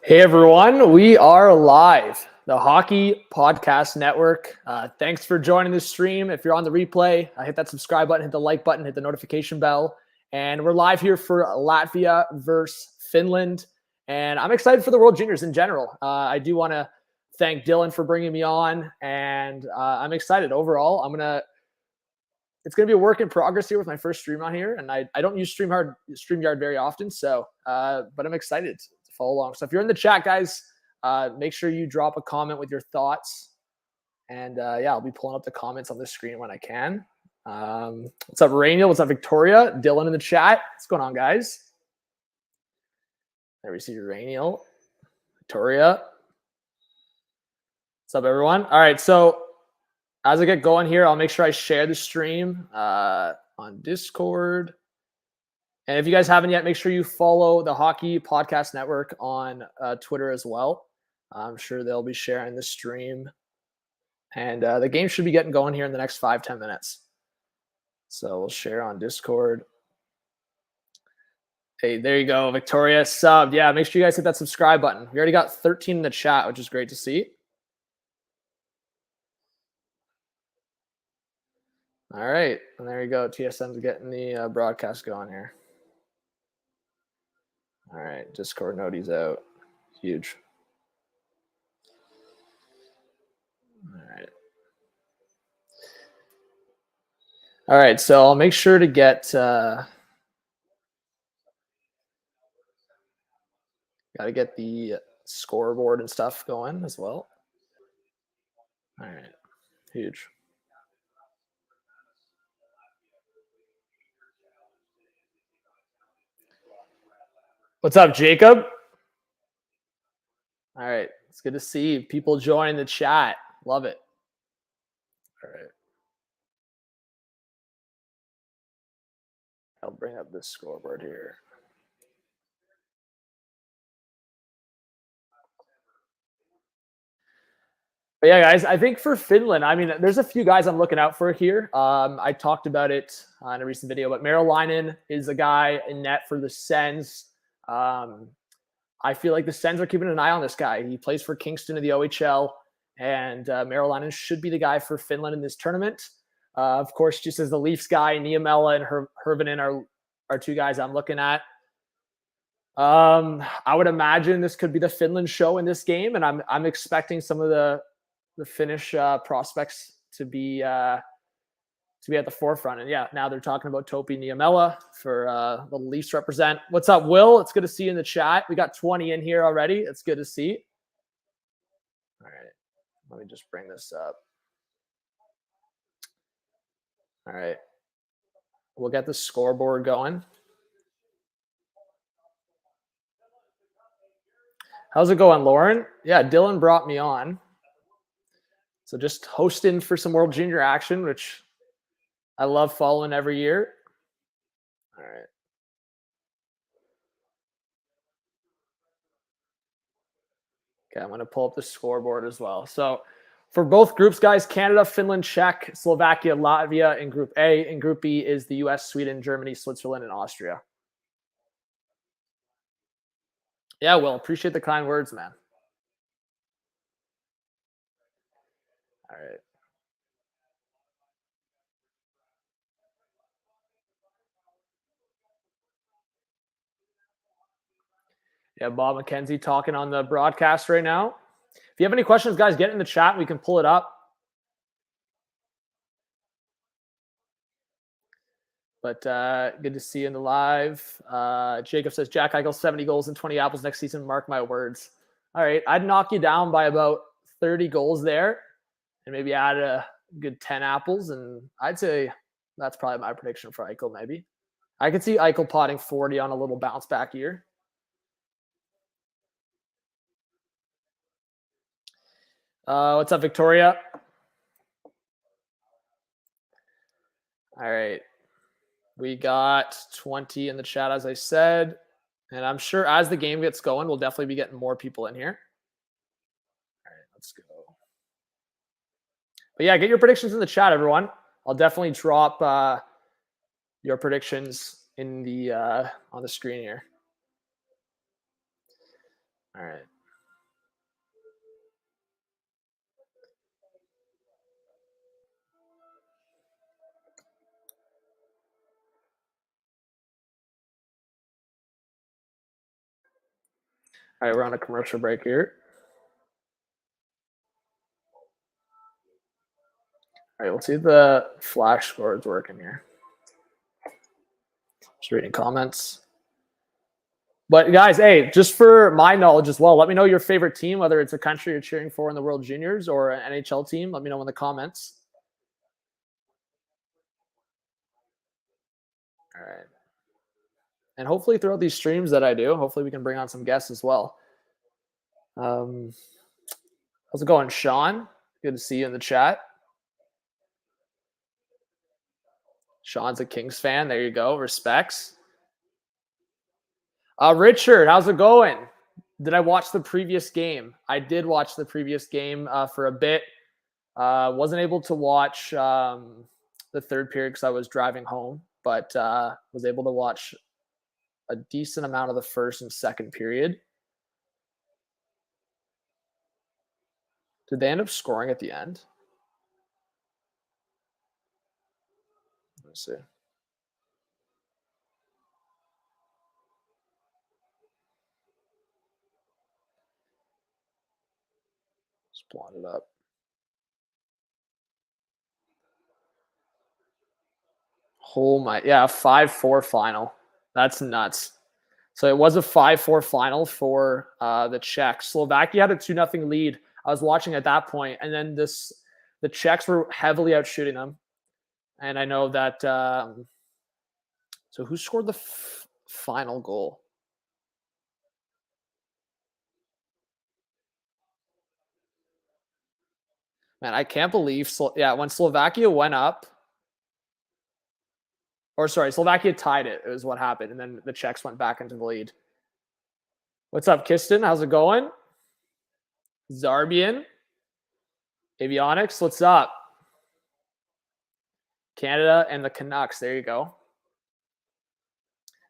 Hey everyone, we are live, the Hockey Podcast Network. Thanks for joining the stream. If you're on the replay, hit that subscribe button, hit the like button, hit the notification bell. And we're live here for Latvia versus Finland. And I'm excited for the World Juniors in general. I do want to thank Dylan for bringing me on, and I'm excited overall. It's going to be a work in progress here with my first stream on here, and I don't use StreamYard very often, so but I'm excited to follow along. So if you're in the chat, guys, make sure you drop a comment with your thoughts, and yeah, I'll be pulling up the comments on the screen when I can. What's up, Rainiel? What's up, Victoria? Dylan in the chat. What's going on, guys? There we see Rainiel, Victoria. What's up, everyone? All right, so as I get going here, I'll make sure I share the stream on Discord. And if you guys haven't yet, make sure you follow the Hockey Podcast Network on Twitter as well. I'm sure they'll be sharing the stream. And the game should be getting going here in the next 5-10 minutes. So we'll share on Discord. Hey, there you go. Victoria subbed. Yeah, make sure you guys hit that subscribe button. We already got 13 in the chat, which is great to see. All right, and there you go. TSM's getting the broadcast going here. All right, Discord noties out. Huge. All right, so I'll make sure to get got to get the scoreboard and stuff going as well. All right, huge. What's up, Jacob? All right, it's good to see people join the chat. Love it. All right. I'll bring up this scoreboard here. But yeah, guys, I think for Finland, I mean, there's a few guys I'm looking out for here. I talked about it in a recent video, but Merolainen is a guy in net for the Sens. I feel like the Sens are keeping an eye on this guy. He plays for Kingston in the OHL, and Merolainen should be the guy for Finland in this tournament. Of course, just as the Leafs guy, Niemela and Hirvonen are two guys I'm looking at. I would imagine this could be the Finland show in this game, and I'm expecting some of the Finnish prospects to be at the forefront. And yeah, now they're talking about Topi Niemela for the Leafs represent. What's up, Will? It's good to see you in the chat. We got 20 in here already. It's good to see. All right, let me just bring this up. All right, we'll get the scoreboard going. How's it going, Lauren? Yeah, Dylan brought me on. So just hosting for some World Junior action, which I love following every year. All right. Okay, I'm going to pull up the scoreboard as well. So for both groups, guys, Canada, Finland, Czech, Slovakia, Latvia in Group A. In Group B is the US, Sweden, Germany, Switzerland, and Austria. Yeah, Will, appreciate the kind words, man. All right. Yeah, Bob McKenzie talking on the broadcast right now. If you have any questions, guys, get in the chat. We can pull it up. But good to see you in the live. Jacob says, Jack Eichel, 70 goals and 20 apples next season. Mark my words. All right, I'd knock you down by about 30 goals there and maybe add a good 10 apples. And I'd say that's probably my prediction for Eichel maybe. I could see Eichel potting 40 on a little bounce back year. What's up, Victoria? All right. We got 20 in the chat, as I said. And I'm sure as the game gets going, we'll definitely be getting more people in here. All right, let's go. But yeah, get your predictions in the chat, everyone. I'll definitely drop your predictions in the on the screen here. All right. All right, we're on a commercial break here. All right, we'll see if the flash score is working here. Just reading comments. But guys, hey, just for my knowledge as well, let me know your favorite team, whether it's a country you're cheering for in the World Juniors or an NHL team. Let me know in the comments. All right. And hopefully throughout these streams that I do, hopefully we can bring on some guests as well. How's it going, Sean? Good to see you in the chat. Sean's a Kings fan. There you go. Respects. Richard, how's it going? Did I watch the previous game? I did watch the previous game for a bit. Wasn't able to watch the third period because I was driving home, but was able to watch a decent amount of the first and second period. Did they end up scoring at the end? Let's see. Just blot it up. Oh my, yeah, 5-4 final. That's nuts. So it was a 5-4 final for the Czechs. Slovakia had a 2-0 lead. I was watching at that point, and then the Czechs were heavily outshooting them. And I know that. So who scored the final goal? Man, I can't believe. When Slovakia went up, or sorry, Slovakia tied it. It was what happened, and then the Czechs went back into the lead. What's up, Kiston? How's it going? Zarbian, Avionics, what's up? Canada and the Canucks. There you go.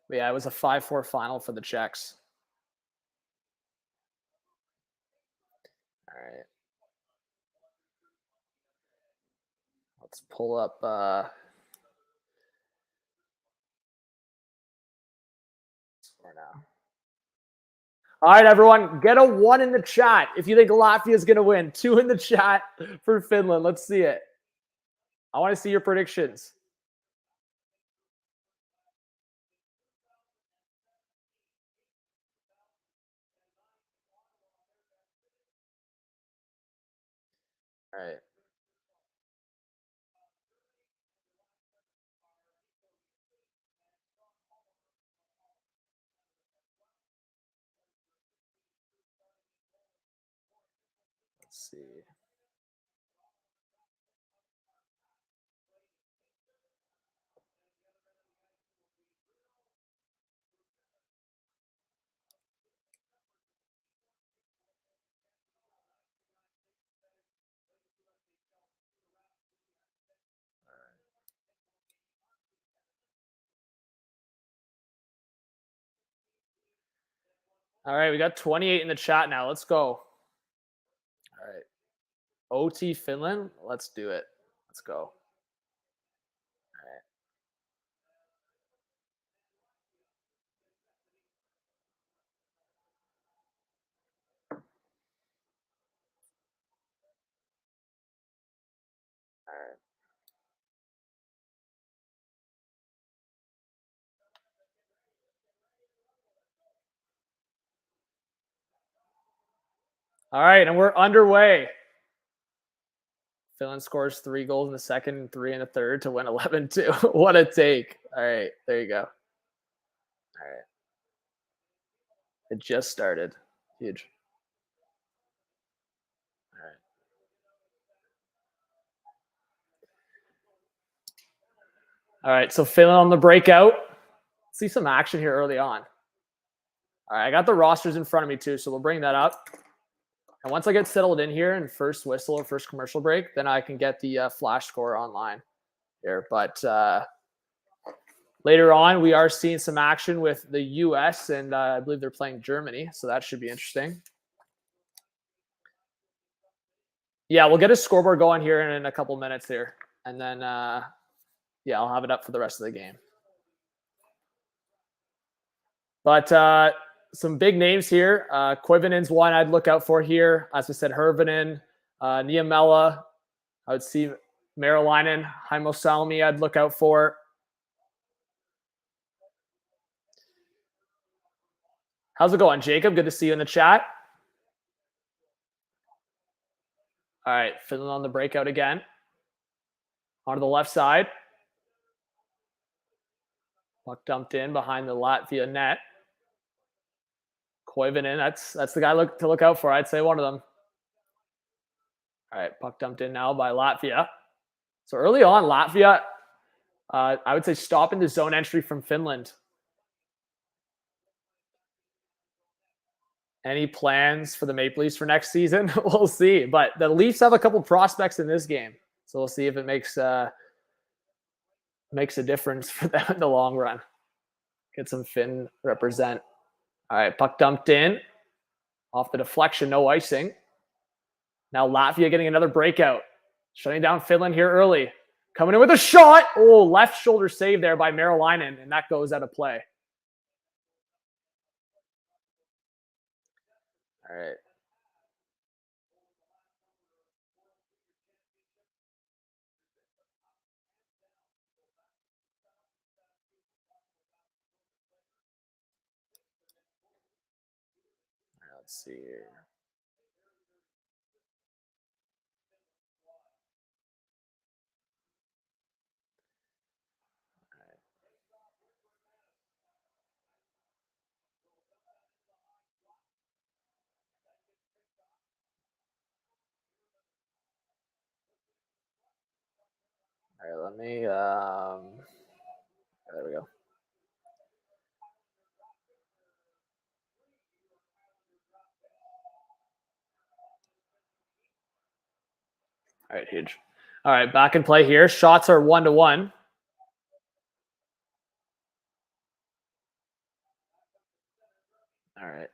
But yeah, it was a 5-4 final for the Czechs. All right. Let's pull up score now. All right, everyone, get a 1 in the chat if you think Latvia is going to win. 2 in the chat for Finland. Let's see it. I want to see your predictions. All right. Let's see. All right, we got 28 in the chat now. Let's go. All right. OT Finland. Let's do it. Let's go. All right. All right. All right, and we're underway. Finland scores 3 goals in the second and 3 in the third to win 11-2. What a take. All right, there you go. All right. It just started. Huge. All right. All right, so Finland on the breakout. See some action here early on. All right, I got the rosters in front of me too, so we'll bring that up. And once I get settled in here and first whistle or first commercial break, then I can get the flash score online here. But later on, we are seeing some action with the U.S. and I believe they're playing Germany, so that should be interesting. Yeah, we'll get a scoreboard going here in a couple minutes here. And then, yeah, I'll have it up for the rest of the game. But some big names here. Koivinen's one I'd look out for here. As I said, Hervinen, Niemela. I would see Merolainen, Heimo Salmi I'd look out for. How's it going, Jacob? Good to see you in the chat. All right, Finland on the breakout again. Onto the left side. Puck dumped in behind the Latvia net. Koivunen, that's the guy to look out for. I'd say one of them. All right, puck dumped in now by Latvia. So early on, Latvia, I would say stopping the zone entry from Finland. Any plans for the Maple Leafs for next season? We'll see. But the Leafs have a couple prospects in this game. So we'll see if it makes a difference for them in the long run. Get some Finn represent. All right, puck dumped in. Off the deflection, no icing. Now Latvia getting another breakout. Shutting down Finland here early. Coming in with a shot. Oh, left shoulder save there by Merolainen, and that goes out of play. All right. Let's see here. All right, let me, there we go. All right, huge. All right, back in play here. Shots are 1-1. All right.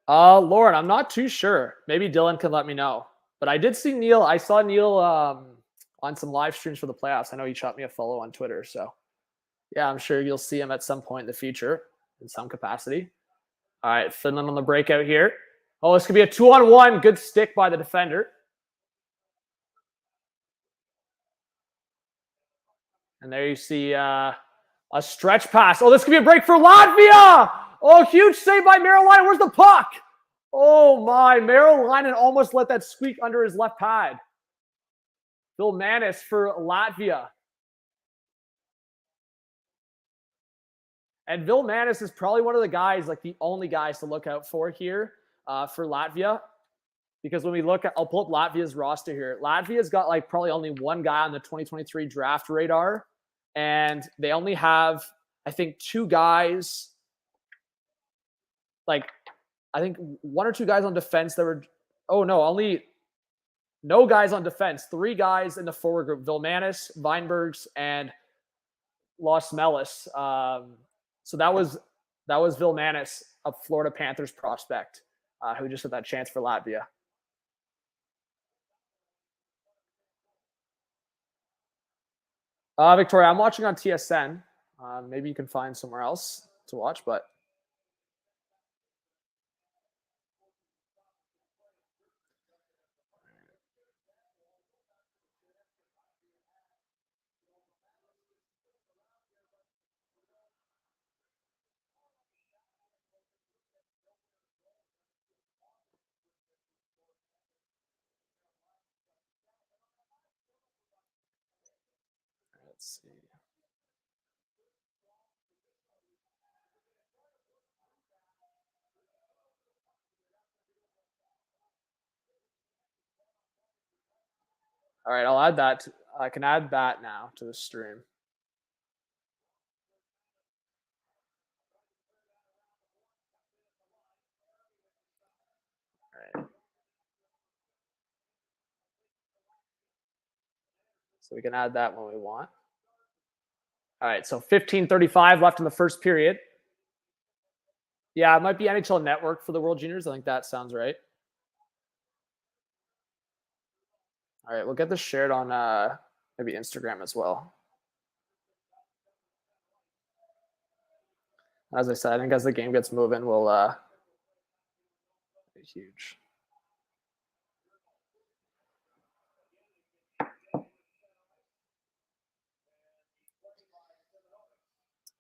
Lauren, I'm not too sure. Maybe Dylan can let me know. But I did see Neil. I saw Neil on some live streams for the playoffs. I know he shot me a follow on Twitter. So, yeah, I'm sure you'll see him at some point in the future in some capacity. All right, Finland on the breakout here. Oh, this could be a 2-on-1. Good stick by the defender. And there you see a stretch pass. Oh, this could be a break for Latvia. Oh, huge save by Merolainen. Where's the puck? Oh, my. Merolainen almost let that squeak under his left pad. Bill Manis for Latvia. And Bill Manis is probably one of the guys, like the only guys to look out for here for Latvia. Because when we look at, I'll pull up Latvia's roster here. Latvia's got like probably only one guy on the 2023 draft radar. And they only have, I think, two guys, like, I think one or two guys on defense that were, no guys on defense. Three guys in the forward group, Vilmanis, Weinbergs, and Los Melis. So that was Vilmanis, a Florida Panthers prospect, who just had that chance for Latvia. Victoria, I'm watching on TSN. Maybe you can find somewhere else to watch, but let's see. All right, I'll add that. I can add that now to the stream. All right. So we can add that when we want. All right, so 15:35 left in the first period. Yeah, it might be NHL Network for the World Juniors. I think that sounds right. All right, we'll get this shared on maybe Instagram as well. As I said, I think as the game gets moving, we'll be huge.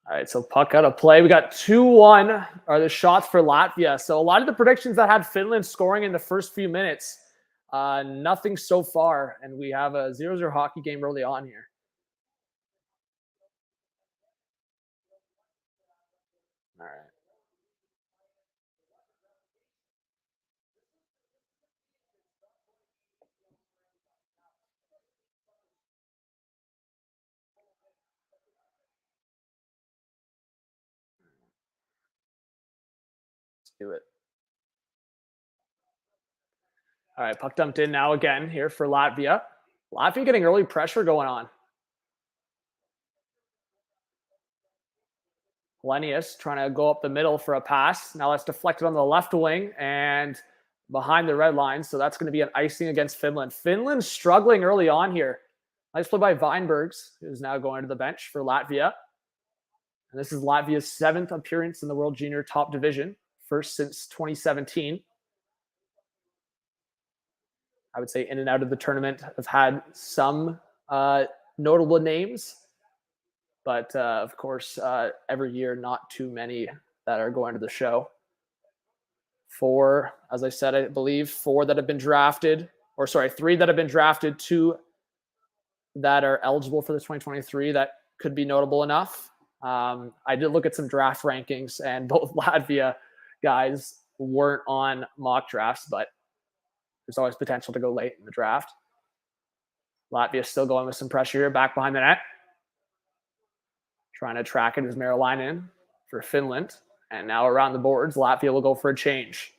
All right, so puck out of play. We got 2-1 are the shots for Latvia. So a lot of the predictions that had Finland scoring in the first few minutes, nothing so far. And we have a 0-0 hockey game early on here. All right. Let's do it. All right, puck dumped in now again here for Latvia. Latvia getting early pressure going on. Lenius trying to go up the middle for a pass. Now that's deflected on the left wing and behind the red line. So that's going to be an icing against Finland. Finland struggling early on here. Nice play by Weinbergs, who's now going to the bench for Latvia. And this is Latvia's 7th appearance in the World Junior Top Division, first since 2017. I would say in and out of the tournament have had some notable names. But of course, every year, not too many that are going to the show. 4, as I said, I believe 4 that have been drafted, or sorry, 3 that have been drafted, 2 that are eligible for the 2023 that could be notable enough. I did look at some draft rankings, and both Latvia guys weren't on mock drafts, but there's always potential to go late in the draft. Latvia still going with some pressure here, back behind the net. Trying to track it is Marilainen for Finland. And now around the boards, Latvia will go for a change.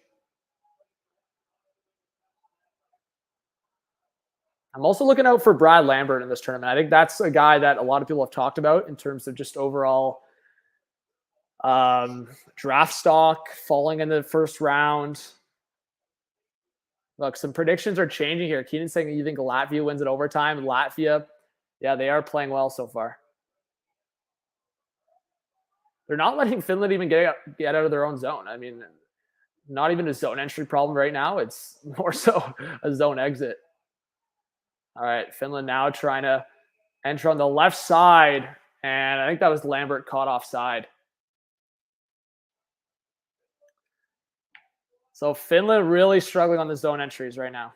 I'm also looking out for Brad Lambert in this tournament. I think that's a guy that a lot of people have talked about in terms of just overall draft stock, falling in the first round. Look, some predictions are changing here. Keenan's saying you think Latvia wins in overtime. Latvia, yeah, they are playing well so far. They're not letting Finland even get out of their own zone. I mean, not even a zone entry problem right now. It's more so a zone exit. All right, Finland now trying to enter on the left side. And I think that was Lambert caught offside. So Finland really struggling on the zone entries right now.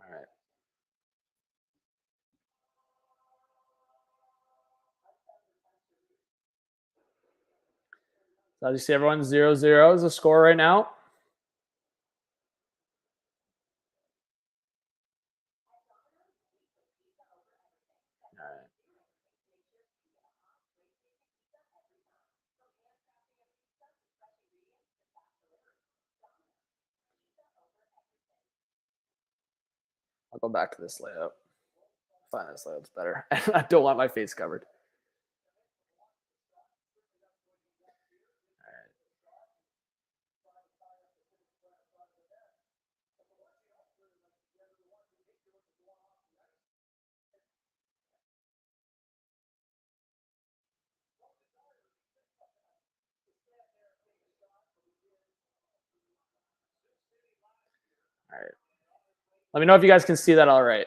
All right. So as you see, everyone's 0-0 is the score right now. I'll go back to this layout. Find this layout's better. I don't want my face covered. All right. Let me know if you guys can see that all right.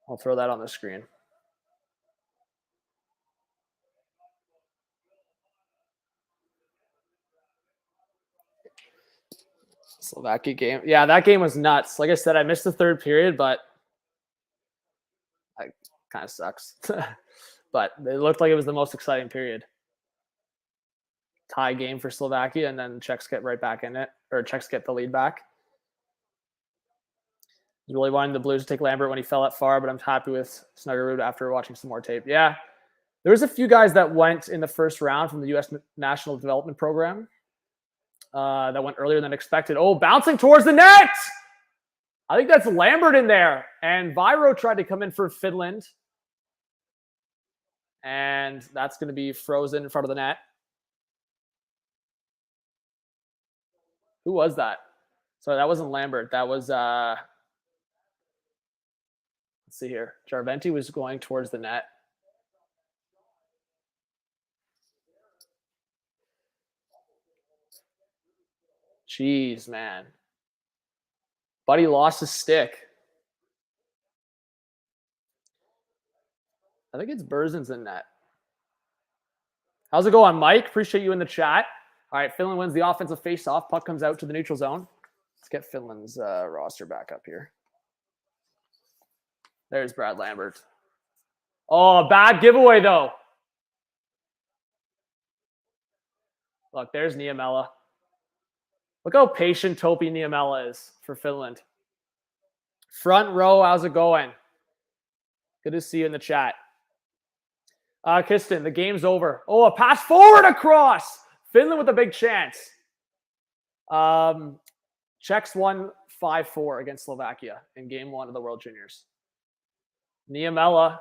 I'll throw that on the screen. Slovakia game. Yeah, that game was nuts. Like I said, I missed the third period, but it kind of sucks. But it looked like it was the most exciting period. Tie game for Slovakia, and then Czechs get right back in it, or Czechs get the lead back. I really wanted the Blues to take Lambert when he fell that far, but I'm happy with Snuggerud after watching some more tape. Yeah, there was a few guys that went in the first round from the U.S. National Development Program that went earlier than expected. Oh, bouncing towards the net! I think that's Lambert in there. And Viro tried to come in for Finland. And that's going to be frozen in front of the net. Who was that? Sorry, that wasn't Lambert. That was let's see here. Jarventi was going towards the net. Jeez, man. Buddy lost his stick. I think it's Berzin's in net. How's it going, Mike? Appreciate you in the chat. All right, Finland wins the offensive face-off. Puck comes out to the neutral zone. Let's get Finland's roster back up here. There's Brad Lambert. Oh, bad giveaway, though. Look, there's Niemela. Look how patient Topi Niemela is for Finland. Front row, how's it going? Good to see you in the chat. Kiston, the game's over. Oh, a pass forward across. Finland with a big chance. Czechs won 5-4 against Slovakia in game 1 of the World Juniors. Niemela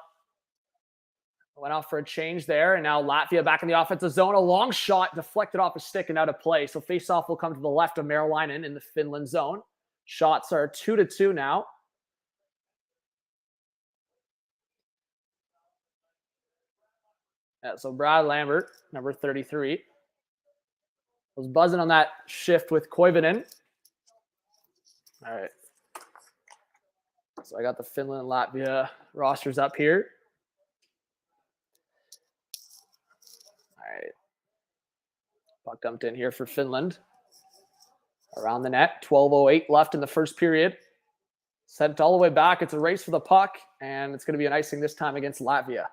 went out for a change there, and now Latvia back in the offensive zone. A long shot deflected off a stick and out of play. So face-off will come to the left of Merolainen in the Finland zone. Shots are 2-2 now. Yeah, so Brad Lambert, number 33, was buzzing on that shift with Koivunen. All right. So I got the Finland and Latvia rosters up here. All right. Puck dumped in here for Finland. Around the net. 12:08 left in the first period. Sent all the way back. It's a race for the puck, and it's going to be an icing this time against Latvia.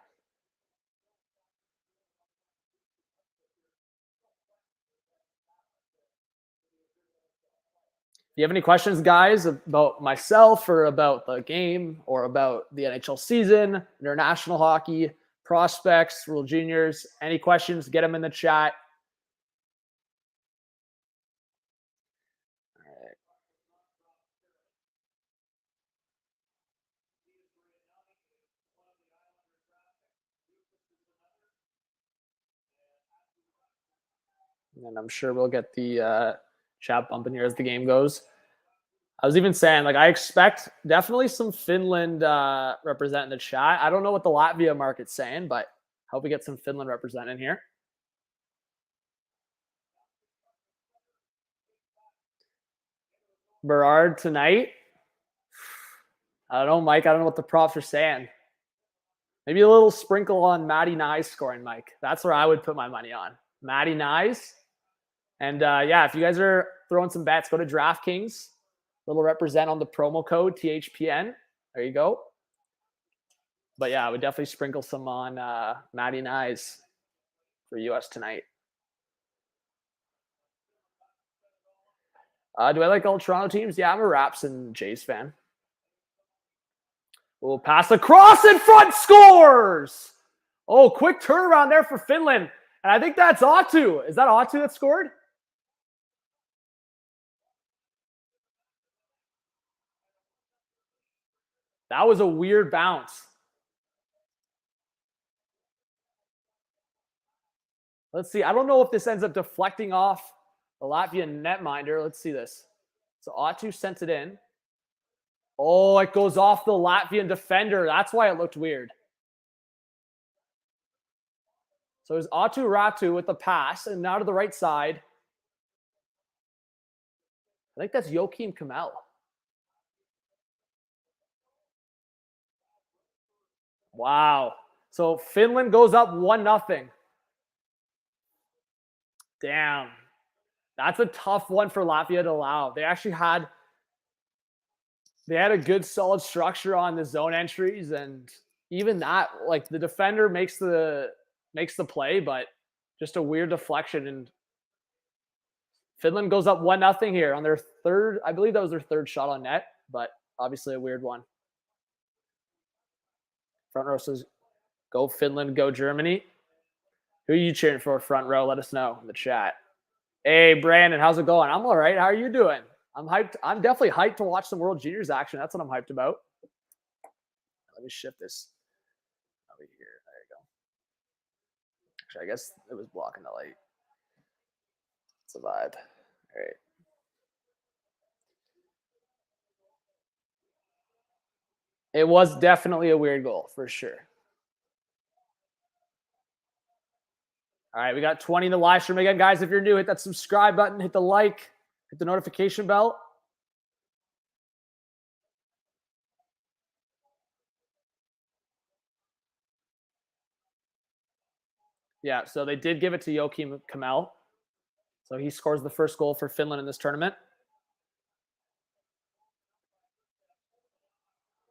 Do you have any questions, guys, about myself or about the game or about the NHL season, international hockey, prospects, World Juniors? Any questions, get them in the chat. All right. And I'm sure we'll get the chat bumping here as the game goes. I was even saying, like, I expect definitely some Finland representing the chat. I don't know what the Latvia market's saying, but hope we get some Finland representing here. Berard tonight. I don't know, Mike. I don't know what the props are saying. Maybe a little sprinkle on Matty Nyes scoring, Mike. That's where I would put my money on. Matty Nyes. And yeah, if you guys are throwing some bets, go to DraftKings. Little represent on the promo code THPN. There you go. But yeah, I would definitely sprinkle some on Matty Nyes for US tonight. Do I like all Toronto teams? Yeah, I'm a Raps and Jays fan. We'll pass across in front, scores! Oh, quick turnaround there for Finland. And I think that's Aatu. Is that Aatu that scored? That was a weird bounce. Let's see. I don't know if this ends up deflecting off the Latvian netminder. Let's see this. So Aatu sent it in. Oh, it goes off the Latvian defender. That's why it looked weird. So it was Aatu Ratu with the pass, and now to the right side. I think that's Joakim Kamel. Wow. So Finland goes up 1-0. Damn. That's a tough one for Latvia to allow. They actually had a good solid structure on the zone entries, and even that, like, the defender makes the play, but just a weird deflection, and Finland goes up 1-0 here on their third. I believe that was their third shot on net, but obviously a weird one. Front row says, "Go Finland, go Germany." Who are you cheering for, front row? Let us know in the chat. Hey, Brandon, how's it going? I'm all right. How are you doing? I'm hyped. I'm definitely hyped to watch some World Juniors action. That's what I'm hyped about. Let me shift this over here. There you go. Actually, I guess it was blocking the light. It's a vibe. All right. It was definitely a weird goal, for sure. All right, we got 20 in the live stream. Again, guys, if you're new, hit that subscribe button, hit the like, hit the notification bell. Yeah, so they did give it to Joakim Kamel. So he scores the first goal for Finland in this tournament.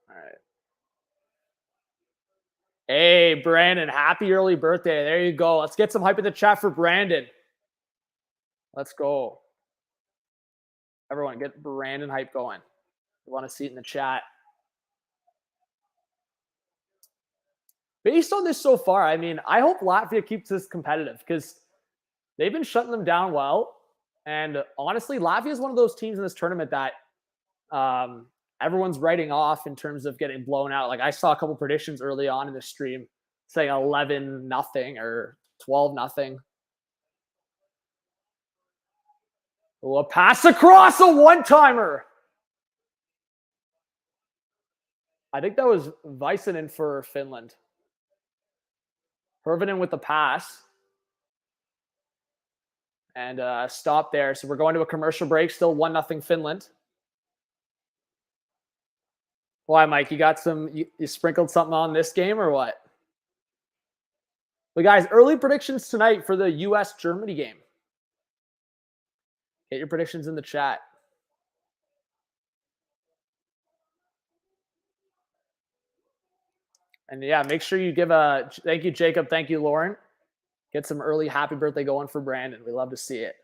All right. Hey, Brandon, happy early birthday. There you go. Let's get some hype in the chat for Brandon. Let's go. Everyone, get Brandon hype going. We want to see it in the chat. Based on this so far, I mean, I hope Latvia keeps this competitive because they've been shutting them down well. And honestly, Latvia is one of those teams in this tournament that everyone's writing off in terms of getting blown out. Like I saw a couple predictions early on in the stream saying 11-0 or 12-0. Oh, a pass across, a one-timer. I think that was Väisänen for Finland. Hirvonen with the pass. And stop there. So we're going to a commercial break. Still 1-0 Finland. Why, Mike? You got some? You sprinkled something on this game or what? But guys, early predictions tonight for the U.S.-Germany game. Get your predictions in the chat. And yeah, make sure you give a thank you, Jacob. Thank you, Lauren. Get some early happy birthday going for Brandon. We love to see it.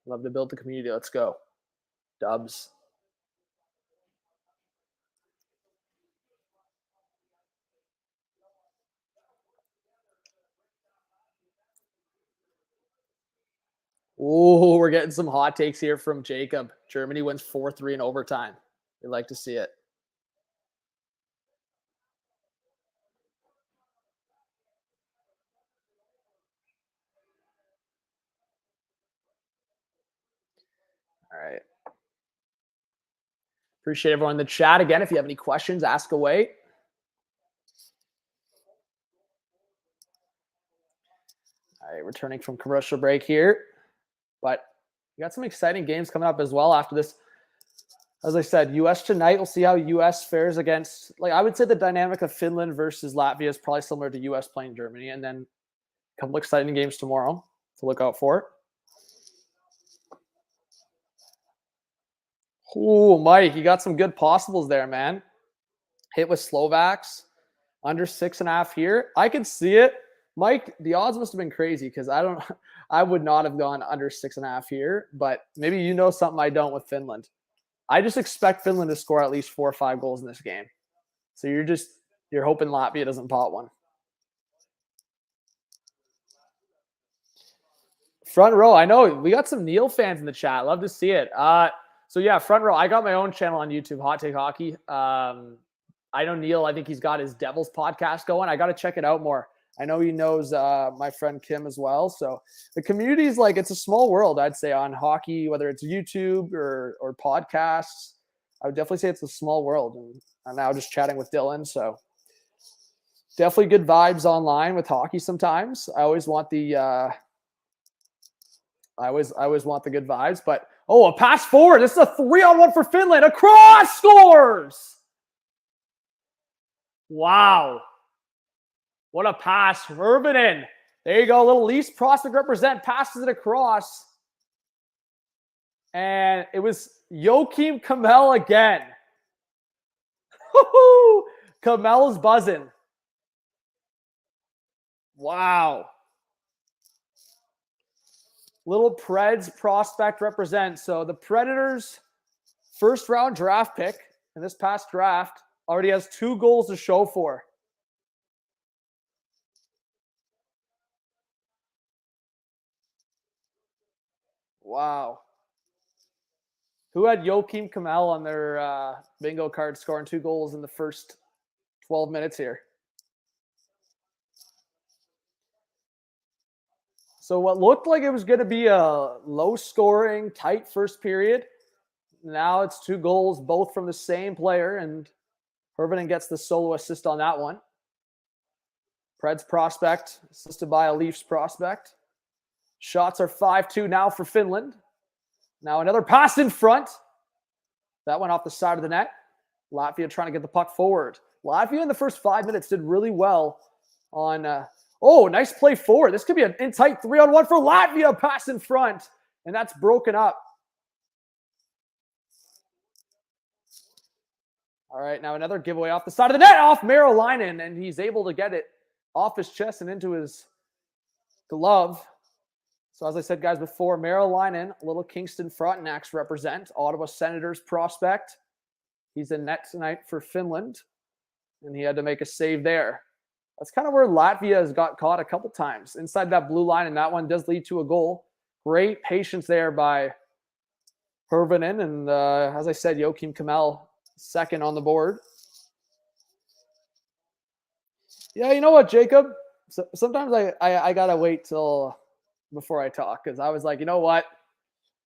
Love to build the community. Let's go. Dubs. Oh, we're getting some hot takes here from Jacob. Germany wins 4-3 in overtime. We'd like to see it. All right. Appreciate everyone in the chat. Again, if you have any questions, ask away. All right, returning from commercial break here. But we got some exciting games coming up as well after this. As I said, U.S. tonight. We'll see how U.S. fares against, like I would say the dynamic of Finland versus Latvia is probably similar to U.S. playing Germany. And then a couple exciting games tomorrow to look out for. Oh, Mike, you got some good possibles there, man. Hit with Slovaks. Under 6.5 here. I could see it. Mike, the odds must have been crazy because I would not have gone under 6.5 here, but maybe you know something I don't with Finland. I just expect Finland to score at least 4 or 5 goals in this game. So you're hoping Latvia doesn't pot one. Front row. I know we got some Neil fans in the chat. Love to see it. So yeah, front row. I got my own channel on YouTube, Hot Take Hockey. I know Neil. I think he's got his Devils podcast going. I got to check it out more. I know he knows my friend Kim as well. So the community is like, it's a small world, I'd say, on hockey, whether it's YouTube or podcasts. I would definitely say it's a small world. And I'm now just chatting with Dylan. So definitely good vibes online with hockey sometimes. I always want the I always want the good vibes. But a pass forward. This is a 3-on-1 for Finland. Across scores. Wow. What a pass. Hirvonen. There you go. A little Leafs prospect represent. Passes it across. And it was Joakim Kamel again. Kamel's buzzing. Wow. Little Preds prospect represent. So the Predators' first-round draft pick in this past draft already has 2 goals to show for. Wow. Who had Joakim Kamel on their bingo card scoring 2 goals in the first 12 minutes here? So what looked like it was going to be a low-scoring, tight first period. Now it's 2 goals, both from the same player, and Hervinen gets the solo assist on that one. Preds prospect, assisted by a Leafs prospect. Shots are 5-2 now for Finland. Now another pass in front. That went off the side of the net. Latvia trying to get the puck forward. Latvia in the first 5 minutes did really well on... nice play forward. This could be an in-tight 3-on-1 for Latvia. Pass in front. And that's broken up. All right, now another giveaway off the side of the net, off Merolainen, and he's able to get it off his chest and into his glove. So as I said, guys, before, Merolainen, little Kingston Frontenacs represent, Ottawa Senators prospect. He's in net tonight for Finland, and he had to make a save there. That's kind of where Latvia has got caught a couple times. Inside that blue line, and that one does lead to a goal. Great patience there by Hervinen, and as I said, Joakim Kamel second on the board. Yeah, you know what, Jacob? So, sometimes I gotta wait till before I talk, because I was like, you know what?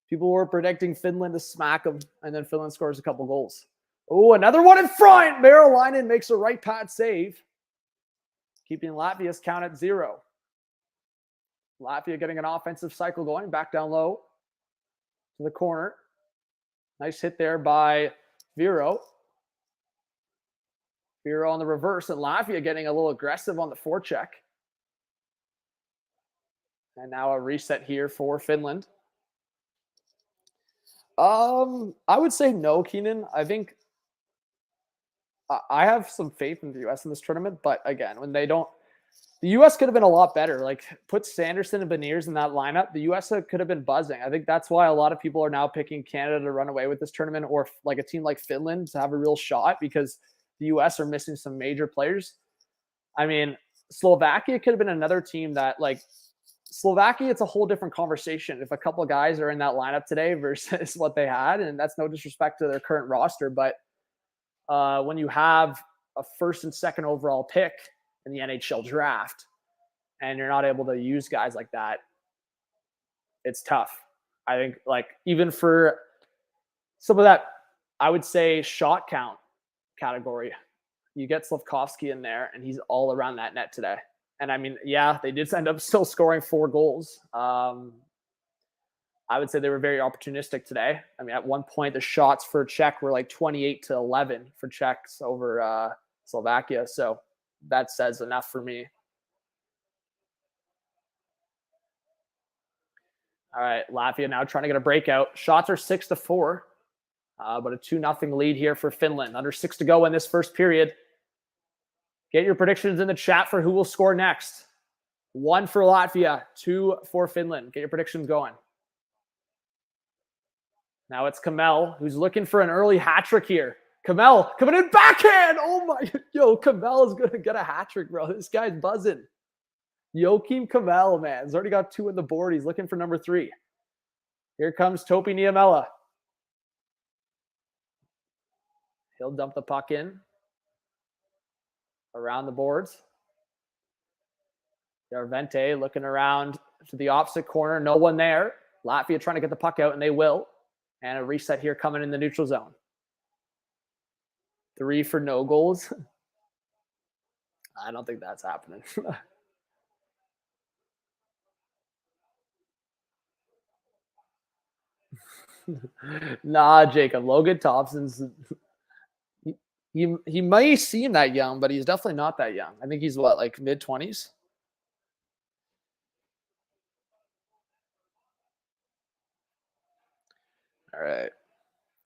People were predicting Finland to smack them, and then Finland scores a couple goals. Oh, another one in front. Merolainen makes a right pad save, keeping Latvia's count at 0. Latvia getting an offensive cycle going, back down low to the corner. Nice hit there by Viro. Viro on the reverse, and Latvia getting a little aggressive on the forecheck. And now a reset here for Finland. I would say no, Keenan. I think I have some faith in the U.S. in this tournament, but again, when they don't, the U.S. could have been a lot better. Like, put Sanderson and Beniers in that lineup, the U.S. could have been buzzing. I think that's why a lot of people are now picking Canada to run away with this tournament, or like a team like Finland to have a real shot, because the U.S. are missing some major players. I mean, Slovakia could have been another team that, like, Slovakia, it's a whole different conversation if a couple of guys are in that lineup today versus what they had, and that's no disrespect to their current roster, but when you have a first and second overall pick in the NHL draft and you're not able to use guys like that, it's tough. I think, like, even for some of that, I would say shot count category, you get Slavkovsky in there and he's all around that net today. And I mean, yeah, they did end up still scoring 4 goals. I would say they were very opportunistic today. I mean, at one point, the shots for Czech were like 28-11 for Czechs over Slovakia. So that says enough for me. All right, Latvia now trying to get a breakout. Shots are 6-4, but a 2-0 lead here for Finland. Under 6 to go in this first period. Get your predictions in the chat for who will score next. 1 for Latvia, 2 for Finland. Get your predictions going. Now it's Kamel, who's looking for an early hat trick here. Kamel coming in backhand. Oh my, Kamel is going to get a hat trick, bro. This guy's buzzing. Joakim Kamel, man. He's already got 2 on the board. He's looking for number 3. Here comes Topi Niemela. He'll dump the puck in. Around the boards. Jarvente looking around to the opposite corner. No one there. Latvia trying to get the puck out, and they will. And a reset here coming in the neutral zone. 3 for no goals. I don't think that's happening. Nah, Jacob. Logan Thompson's... He may seem that young, but he's definitely not that young. I think he's what, like mid-20s? All right.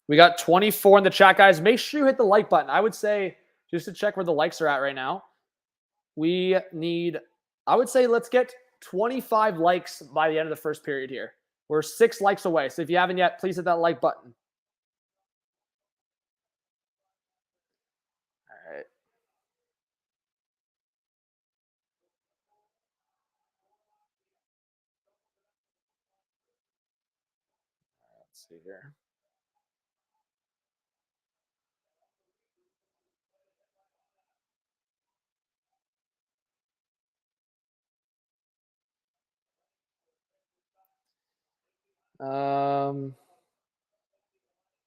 We got 24 in the chat, guys. Make sure you hit the like button. I would say, just to check where the likes are at right now, we need, I would say, let's get 25 likes by the end of the first period here. We're 6 likes away. So if you haven't yet, please hit that like button. All right. Let's see here.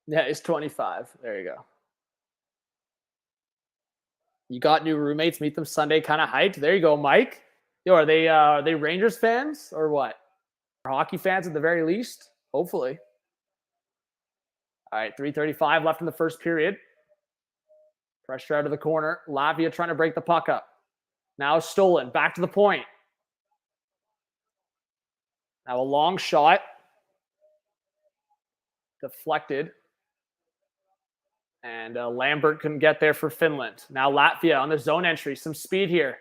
Yeah, it's 25. There you go. You got new roommates, meet them Sunday, kind of hyped. There you go, Mike. Yo, are they Rangers fans or what? Or hockey fans at the very least? Hopefully. All right, 3:35 left in the first period. Pressure out of the corner. Latvia trying to break the puck up. Now stolen. Back to the point. Now a long shot. Deflected. And Lambert couldn't get there for Finland. Now Latvia on the zone entry. Some speed here.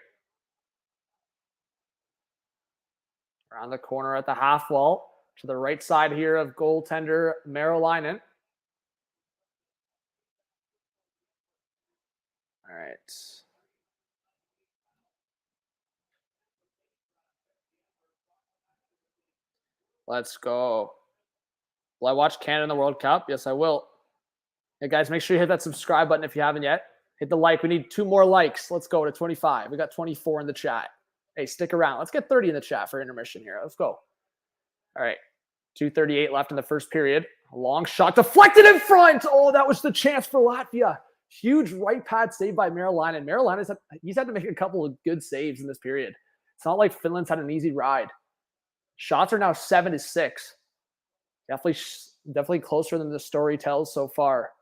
Around the corner at the half wall. To the right side here of goaltender Merolainen. All right. Let's go. Will I watch Canada in the World Cup? Yes, I will. Hey, guys, make sure you hit that subscribe button if you haven't yet. Hit the like. We need 2 more likes. Let's go to 25. We got 24 in the chat. Hey, stick around. Let's get 30 in the chat for intermission here. Let's go. All right. 2:38 left in the first period. A long shot deflected in front. Oh, that was the chance for Latvia. Huge right pad save by Merolainen. Merolainen, he's had to make a couple of good saves in this period. It's not like Finland's had an easy ride. Shots are now 7-6. Definitely closer than the story tells so far.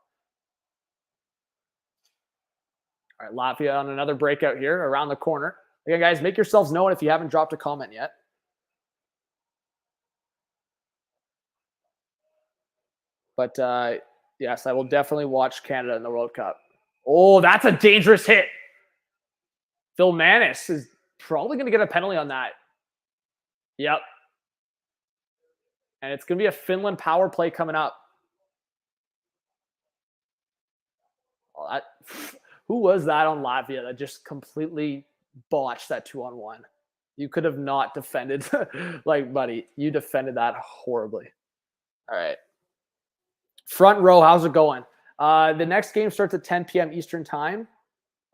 All right, Latvia on another breakout here around the corner. Again, guys, make yourselves known if you haven't dropped a comment yet. But yes, I will definitely watch Canada in the World Cup. Oh, that's a dangerous hit. Phil Manis is probably going to get a penalty on that. Yep. And it's going to be a Finland power play coming up. Oh, who was that on Latvia that just completely botched that 2-on-1? You could have not defended. Like, buddy, you defended that horribly. All right. Front row, how's it going? The next game starts at 10 p.m. Eastern time.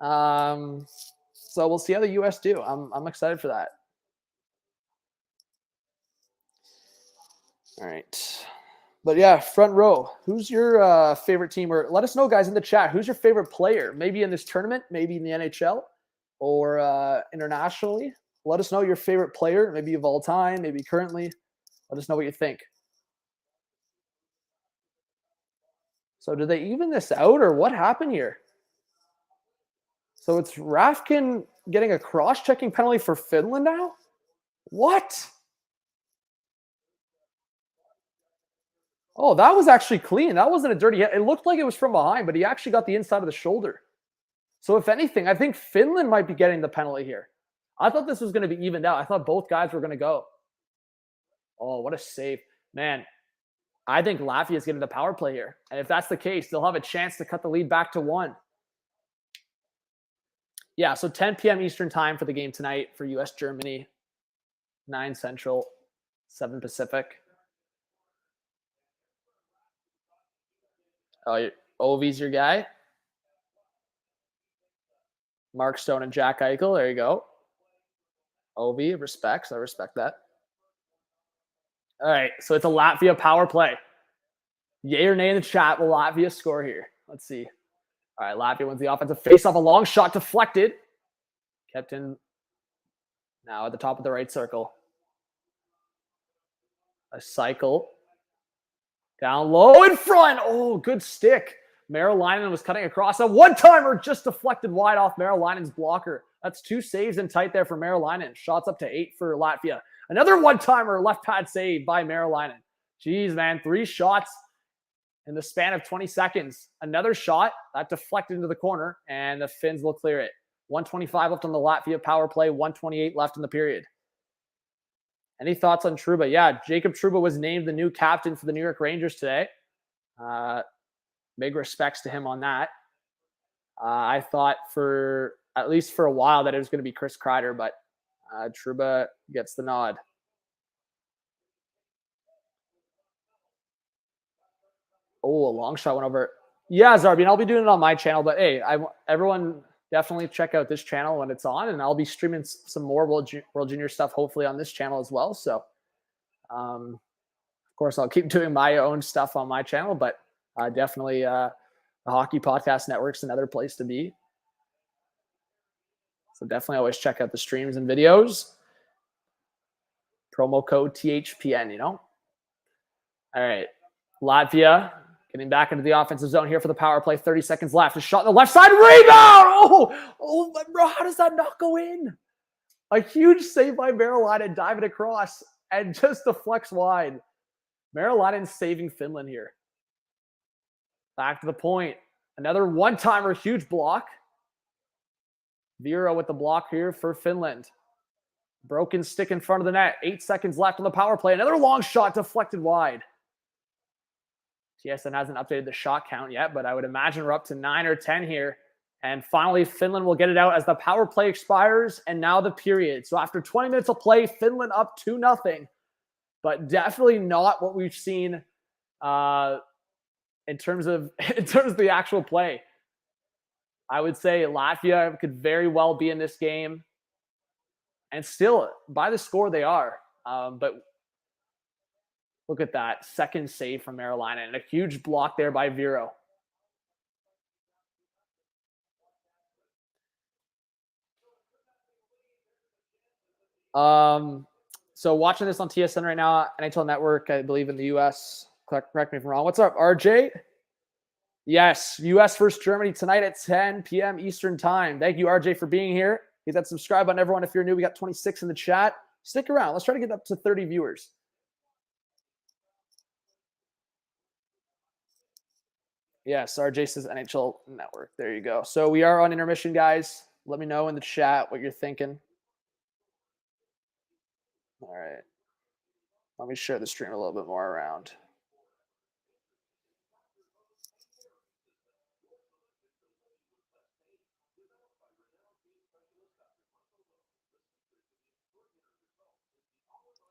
So we'll see how the U.S. do. I'm excited for that. All right. But yeah, front row. Who's your favorite team? Or let us know, guys, in the chat. Who's your favorite player? Maybe in this tournament, maybe in the NHL, or internationally. Let us know your favorite player, maybe of all time, maybe currently. Let us know what you think. So did they even this out, or what happened here? So it's Rafkin getting a cross-checking penalty for Finland now? What? Oh, that was actually clean. That wasn't a dirty hit. It looked like it was from behind, but he actually got the inside of the shoulder. So if anything, I think Finland might be getting the penalty here. I thought this was going to be evened out. I thought both guys were going to go. Oh, what a save. Man, I think Latvia is getting the power play here. And if that's the case, they'll have a chance to cut the lead back to 1. Yeah, so 10 p.m. Eastern time for the game tonight for U.S.-Germany. 9 Central, 7 Pacific. Oh, Ovi's your guy. Mark Stone and Jack Eichel. There you go. Ovi, respects. I respect that. All right, so it's a Latvia power play. Yay or nay in the chat. Will Latvia score here? Let's see. All right, Latvia wins the offensive faceoff. A long shot deflected. Kept in now at the top of the right circle. A cycle. Down low in front. Oh, good stick. Merolainen was cutting across. A one-timer just deflected wide off Merolainen's blocker. That's 2 saves in tight there for Merolainen. Shots up to 8 for Latvia. Another one-timer left pad save by Merolainen. Jeez, man. 3 shots in the span of 20 seconds. Another shot that deflected into the corner, and the Finns will clear it. 1:25 left on the Latvia power play. 1:28 left in the period. Any thoughts on Trouba? Yeah, Jacob Trouba was named the new captain for the New York Rangers today. Big respects to him on that. I thought for at least for a while that it was going to be Chris Kreider, but Trouba gets the nod. Oh, a long shot went over. Yeah, Zarbin, I'll be doing it on my channel, but hey, everyone definitely check out this channel when it's on, and I'll be streaming some more World Junior stuff hopefully on this channel as well. So, of course, I'll keep doing my own stuff on my channel, but definitely the Hockey Podcast Network's another place to be. So definitely always check out the streams and videos. Promo code THPN, you know? All right. Latvia getting back into the offensive zone here for the power play. 30 seconds left. A shot on the left side. Rebound! Oh, bro, how does that not go in? A huge save by Marilainen, diving across and just deflects wide. Marilainen saving Finland here. Back to the point. Another one-timer, huge block. Viro with the block here for Finland. Broken stick in front of the net. 8 seconds left on the power play. Another long shot deflected wide. TSN hasn't updated the shot count yet, but I would imagine we're up to 9 or 10 here. And finally, Finland will get it out as the power play expires, and now the period. So after 20 minutes of play, Finland up 2-0, but definitely not what we've seen in terms of the actual play. I would say Latvia could very well be in this game, and still, by the score, they are. But look at that second save from Marilainen, and a huge block there by Viro. So watching this on TSN right now, NHL Network, I believe in the US. Correct me if I'm wrong. What's up, RJ? Yes, US versus Germany tonight at 10 p.m. Eastern time. Thank you, RJ, for being here. Hit that subscribe button, everyone. If you're new, we got 26 in the chat. Stick around. Let's try to get up to 30 viewers. Yes, RJ says NHL Network. There you go. So we are on intermission, guys. Let me know in the chat what you're thinking. All right. Let me share the stream a little bit more around.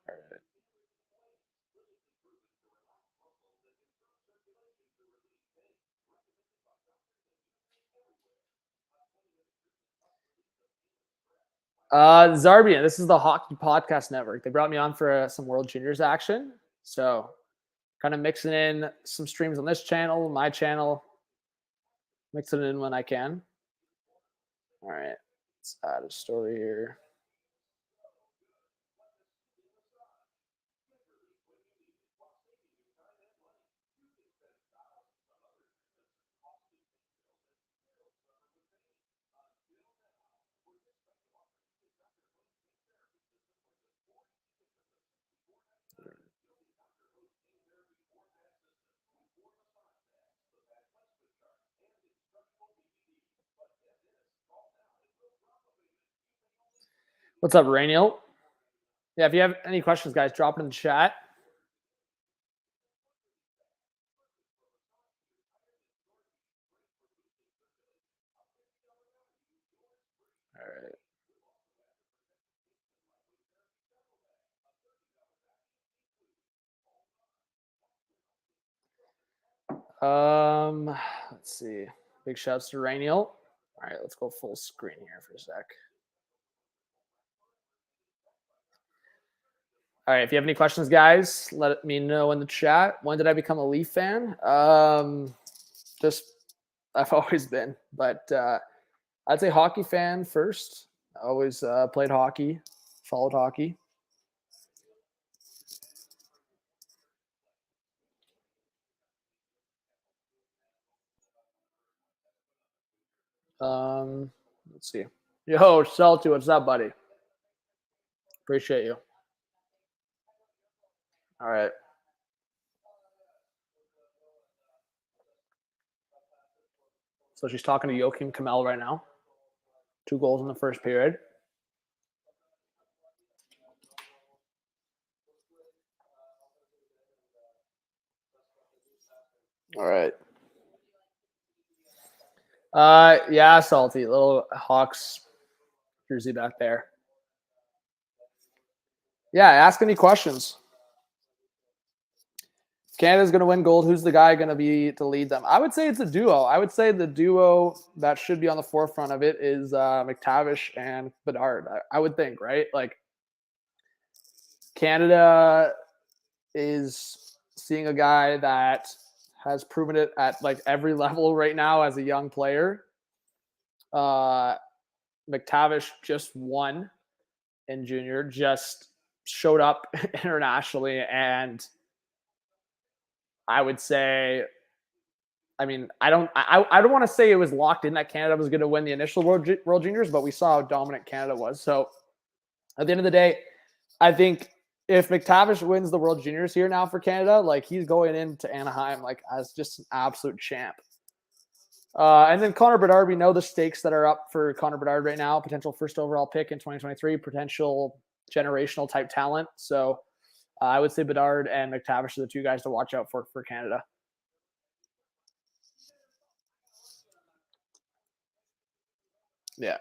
All right. Zarbian, this is the Hockey Podcast Network. They brought me on for some World Juniors action. So kind of mixing in some streams on this channel, my channel, mixing it in when I can. All right, let's add a story here. What's up, Rainiel? Yeah, if you have any questions, guys, drop it in the chat. All right. Let's see. Big shouts to Rainiel. All right, let's go full screen here for a sec. All right, if you have any questions, guys, let me know in the chat. When did I become a Leaf fan? Just I've always been, but I'd say hockey fan first. I always played hockey, followed hockey. Let's see. Yo, Salty, what's up, buddy? Appreciate you. All right. So she's talking to Joachim Kamel right now. 2 goals in the first period. All right. Yeah, Salty. Little Hawks jersey back there. Yeah, ask any questions. Canada's going to win gold. Who's the guy going to be to lead them? I would say it's a duo. I would say the duo that should be on the forefront of it is McTavish and Bedard. I would think, right? Like, Canada is seeing a guy that has proven it at like every level right now as a young player. McTavish just won in junior, just showed up internationally, and I would say, I mean, I don't want to say it was locked in that Canada was going to win the initial World Juniors, but we saw how dominant Canada was. So at the end of the day, I think if McTavish wins the World Juniors here now for Canada, like he's going into Anaheim like as just an absolute champ. And then Connor Bedard, we know the stakes that are up for Connor Bedard right now. Potential first overall pick in 2023, potential generational type talent. So I would say Bedard and McTavish are the two guys to watch out for Canada. Yeah.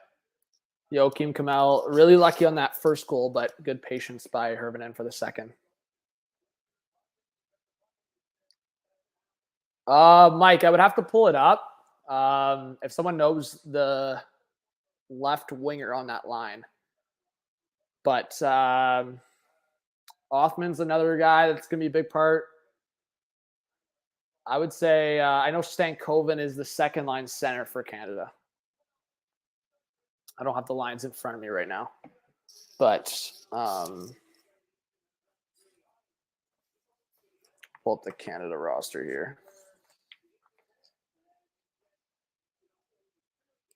Joakim Kamel, really lucky on that first goal, but good patience by Hervinen for the second. Mike, I would have to pull it up. If someone knows the left winger on that line. But Othman's another guy that's going to be a big part. I would say I know Stankoven is the second line center for Canada. I don't have the lines in front of me right now. But pull up the Canada roster here.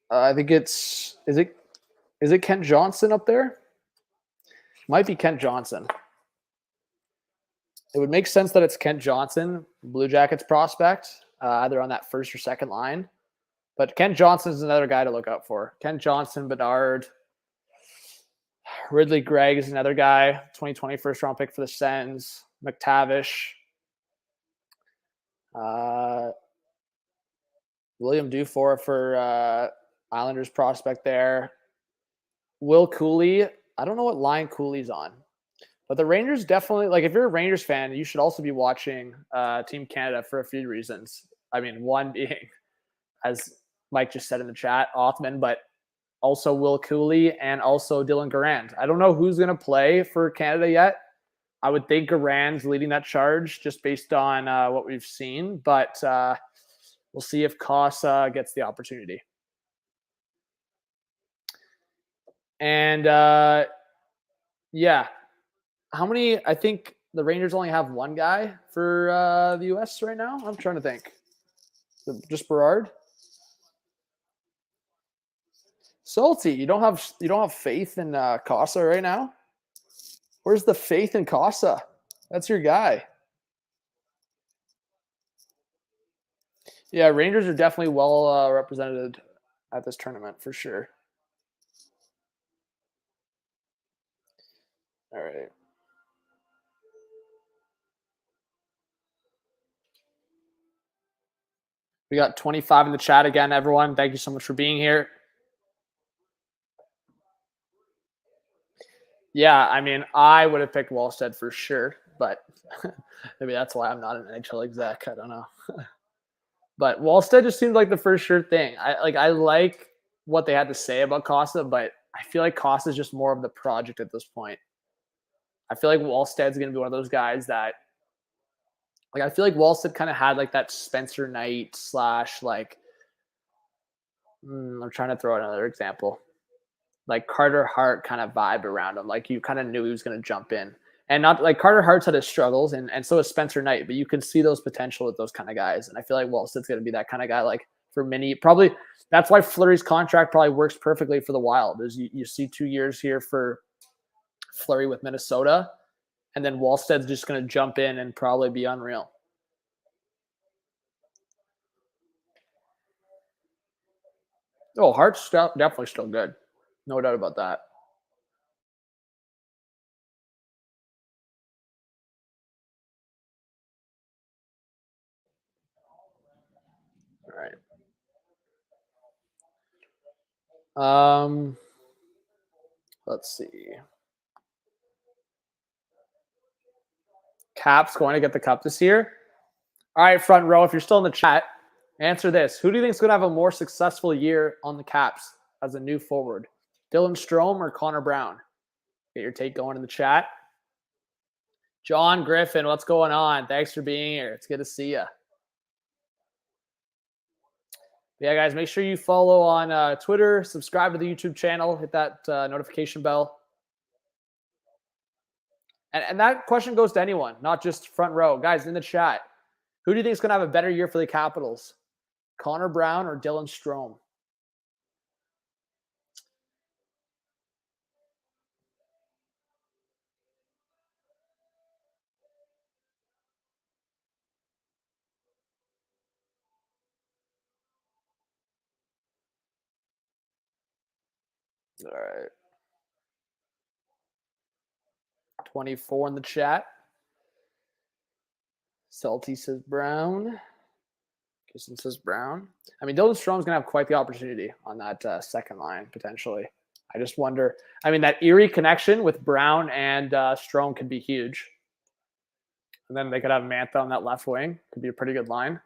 I think is it Kent Johnson up there? Might be Kent Johnson. It would make sense that it's Kent Johnson, Blue Jackets prospect, either on that first or second line. But Kent Johnson is another guy to look out for. Kent Johnson, Bedard, Ridley Gregg is another guy, 2020 first round pick for the Sens, McTavish, William Dufour for Islanders prospect there. Will Cooley, I don't know what line Cooley's on. But the Rangers definitely, like if you're a Rangers fan, you should also be watching Team Canada for a few reasons. I mean, one being, as Mike just said in the chat, Othman, but also Will Cooley and also Dylan Garand. I don't know who's going to play for Canada yet. I would think Garand's leading that charge just based on what we've seen, but we'll see if Casa gets the opportunity. And yeah. How many? I think the Rangers only have one guy for the U.S. right now. I'm trying to think. Just Berard. Salty, you don't have faith in Casa right now. Where's the faith in Casa? That's your guy. Yeah, Rangers are definitely well represented at this tournament for sure. All right. We got 25 in the chat again, everyone. Thank you so much for being here. Yeah, I mean, I would have picked Wallstead for sure, but maybe that's why I'm not an NHL exec. I don't know. But Wallstead just seemed like the first sure thing. I like what they had to say about Casa, but I feel like Casa is just more of the project at this point. I feel like Wallstead's going to be one of those guys that, like, I feel like Wallstead kind of had like that Spencer Knight / like, I'm trying to throw out another example, like Carter Hart kind of vibe around him. Like you kind of knew he was going to jump in. And not like Carter Hart's had his struggles, and so is Spencer Knight, but you can see those potential with those kind of guys. And I feel like Wallstead's going to be that kind of guy, like for many, probably that's why Fleury's contract probably works perfectly for the Wild. Is you see 2 years here for Fleury with Minnesota, and then Wallstead's just going to jump in and probably be unreal. Oh, Hart's definitely still good. No doubt about that. All right. Let's see. Cap's going to get the cup this year. All right, front row, if you're still in the chat, answer this. Who do you think is going to have a more successful year on the Caps as a new forward? Dylan Strome or Connor Brown? Get your take going in the chat. John Griffin, what's going on? Thanks for being here. It's good to see you. Yeah, guys, make sure you follow on Twitter, subscribe to the YouTube channel, hit that notification bell. And that question goes to anyone, not just front row. Guys, in the chat, who do you think is going to have a better year for the Capitals? Connor Brown or Dylan Strome? All right. 24 in the chat. Salty says Brown. Kirsten says Brown. I mean, Dylan Strome's going to have quite the opportunity on that second line, potentially. I just wonder. I mean, that Erie connection with Brown and Strome could be huge. And then they could have Mantha on that left wing. Could be a pretty good line.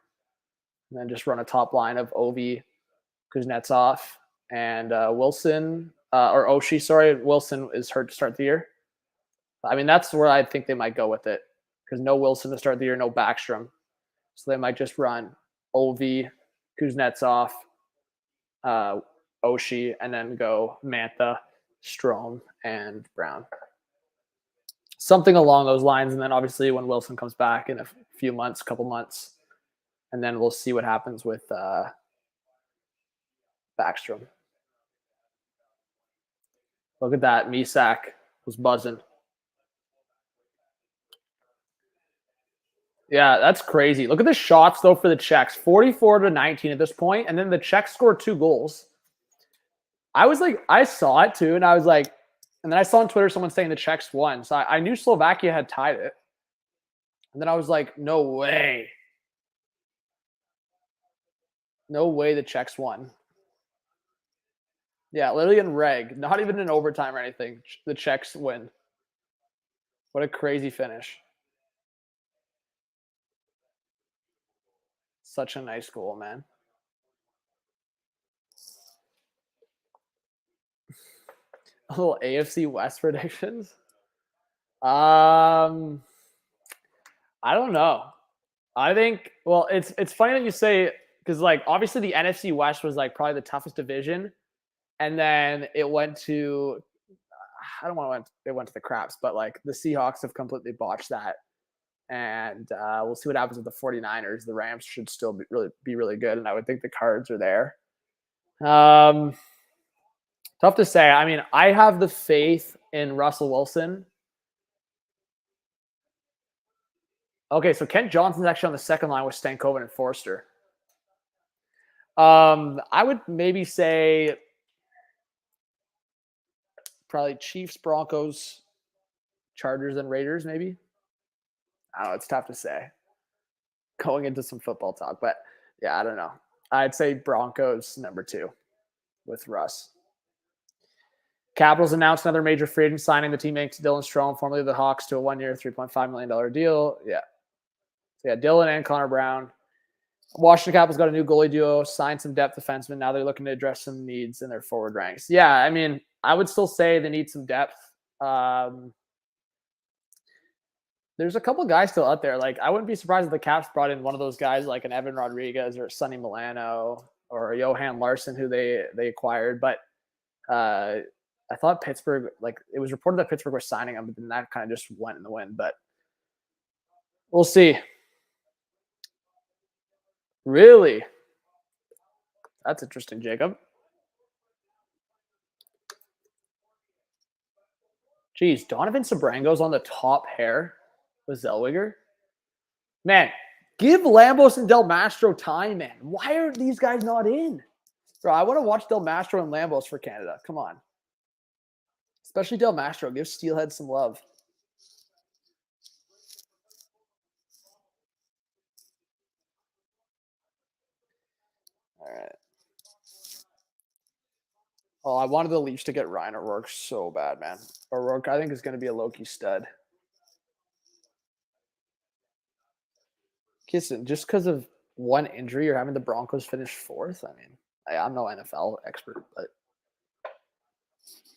And then just run a top line of Ovi, Kuznetsov, and Wilson. Or Oshie, sorry. Wilson is hurt to start the year. I mean, that's where I think they might go with it. Because no Wilson to start the year, no Backstrom. So they might just run Ovi, Kuznetsov, Oshie, and then go Mantha, Strome, and Brown. Something along those lines. And then obviously when Wilson comes back in a few months, couple months, and then we'll see what happens with Backstrom. Look at that. Misak was buzzing. Yeah, that's crazy. Look at the shots, though, for the Czechs. 44-19 at this point, and then the Czechs scored 2 goals. I was like, I saw it, too, and I was like, and then I saw on Twitter someone saying the Czechs won. So I knew Slovakia had tied it. And then I was like, no way. No way the Czechs won. Yeah, literally in reg. Not even in overtime or anything. The Czechs win. What a crazy finish. Such a nice goal, man. A little AFC West predictions. I don't know. I think, well, it's funny that you say, because like obviously the NFC West was like probably the toughest division, and then it went to, I don't want to, it went to the craps, but like the Seahawks have completely botched that, and we'll see what happens with the 49ers. The Rams should still be really good, and I would think the Cards are there. Tough to say. I mean, I have the faith in Russell Wilson. Okay, so Kent Johnson's actually on the second line with Stankoven and Forster. I would maybe say probably Chiefs, Broncos, Chargers, and Raiders, maybe. I don't know. It's tough to say going into some football talk, but yeah, I don't know. I'd say Broncos number 2 with Russ. Capitals announced another major free agent signing. The team makes Dylan Strome, formerly of the Hawks, to a 1-year, $3.5 million deal. Yeah. So yeah, Dylan and Connor Brown. Washington Capitals got a new goalie duo, signed some depth defensemen. Now they're looking to address some needs in their forward ranks. Yeah, I mean, I would still say they need some depth. There's a couple guys still out there. Like, I wouldn't be surprised if the Caps brought in one of those guys like an Evan Rodriguez or Sonny Milano or Johan Larsson, who they acquired. But I thought Pittsburgh, like, it was reported that Pittsburgh was signing him, but then that kind of just went in the wind. But we'll see. Really? That's interesting, Jacob. Geez, Donovan Sabrango's on the top pair with Zellweger. Man, give Lambos and Del Mastro time, man. Why are these guys not in? Bro, I want to watch Del Mastro and Lambos for Canada. Come on. Especially Del Mastro. Give Steelhead some love. All right. Oh, I wanted the Leafs to get Ryan O'Rourke so bad, man. O'Rourke, I think, is going to be a low-key stud. Listen, just because of one injury, you're having the Broncos finish 4th. I mean, I'm no NFL expert, but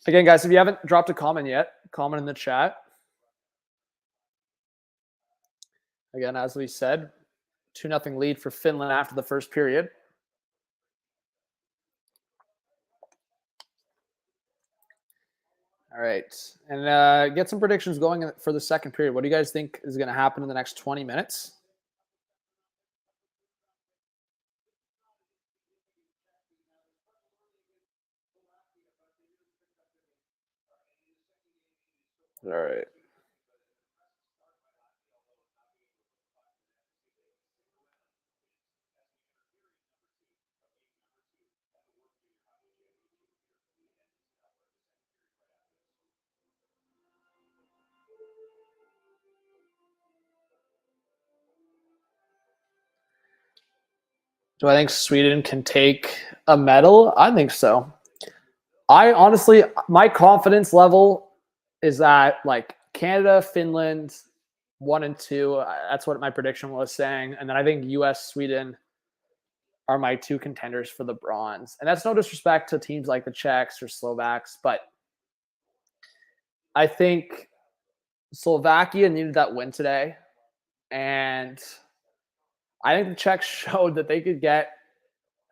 again, guys, if you haven't dropped a comment yet, comment in the chat. Again, as we said, 2-0 lead for Finland after the first period. All right. And get some predictions going for the second period. What do you guys think is going to happen in the next 20 minutes? All right. Do I think Sweden can take a medal? I think so. I honestly, my confidence level is at like Canada, Finland, 1 and 2. That's what my prediction was saying. And then I think US, Sweden are my 2 contenders for the bronze. And that's no disrespect to teams like the Czechs or Slovaks, but I think Slovakia needed that win today. And I think the Czechs showed that they could get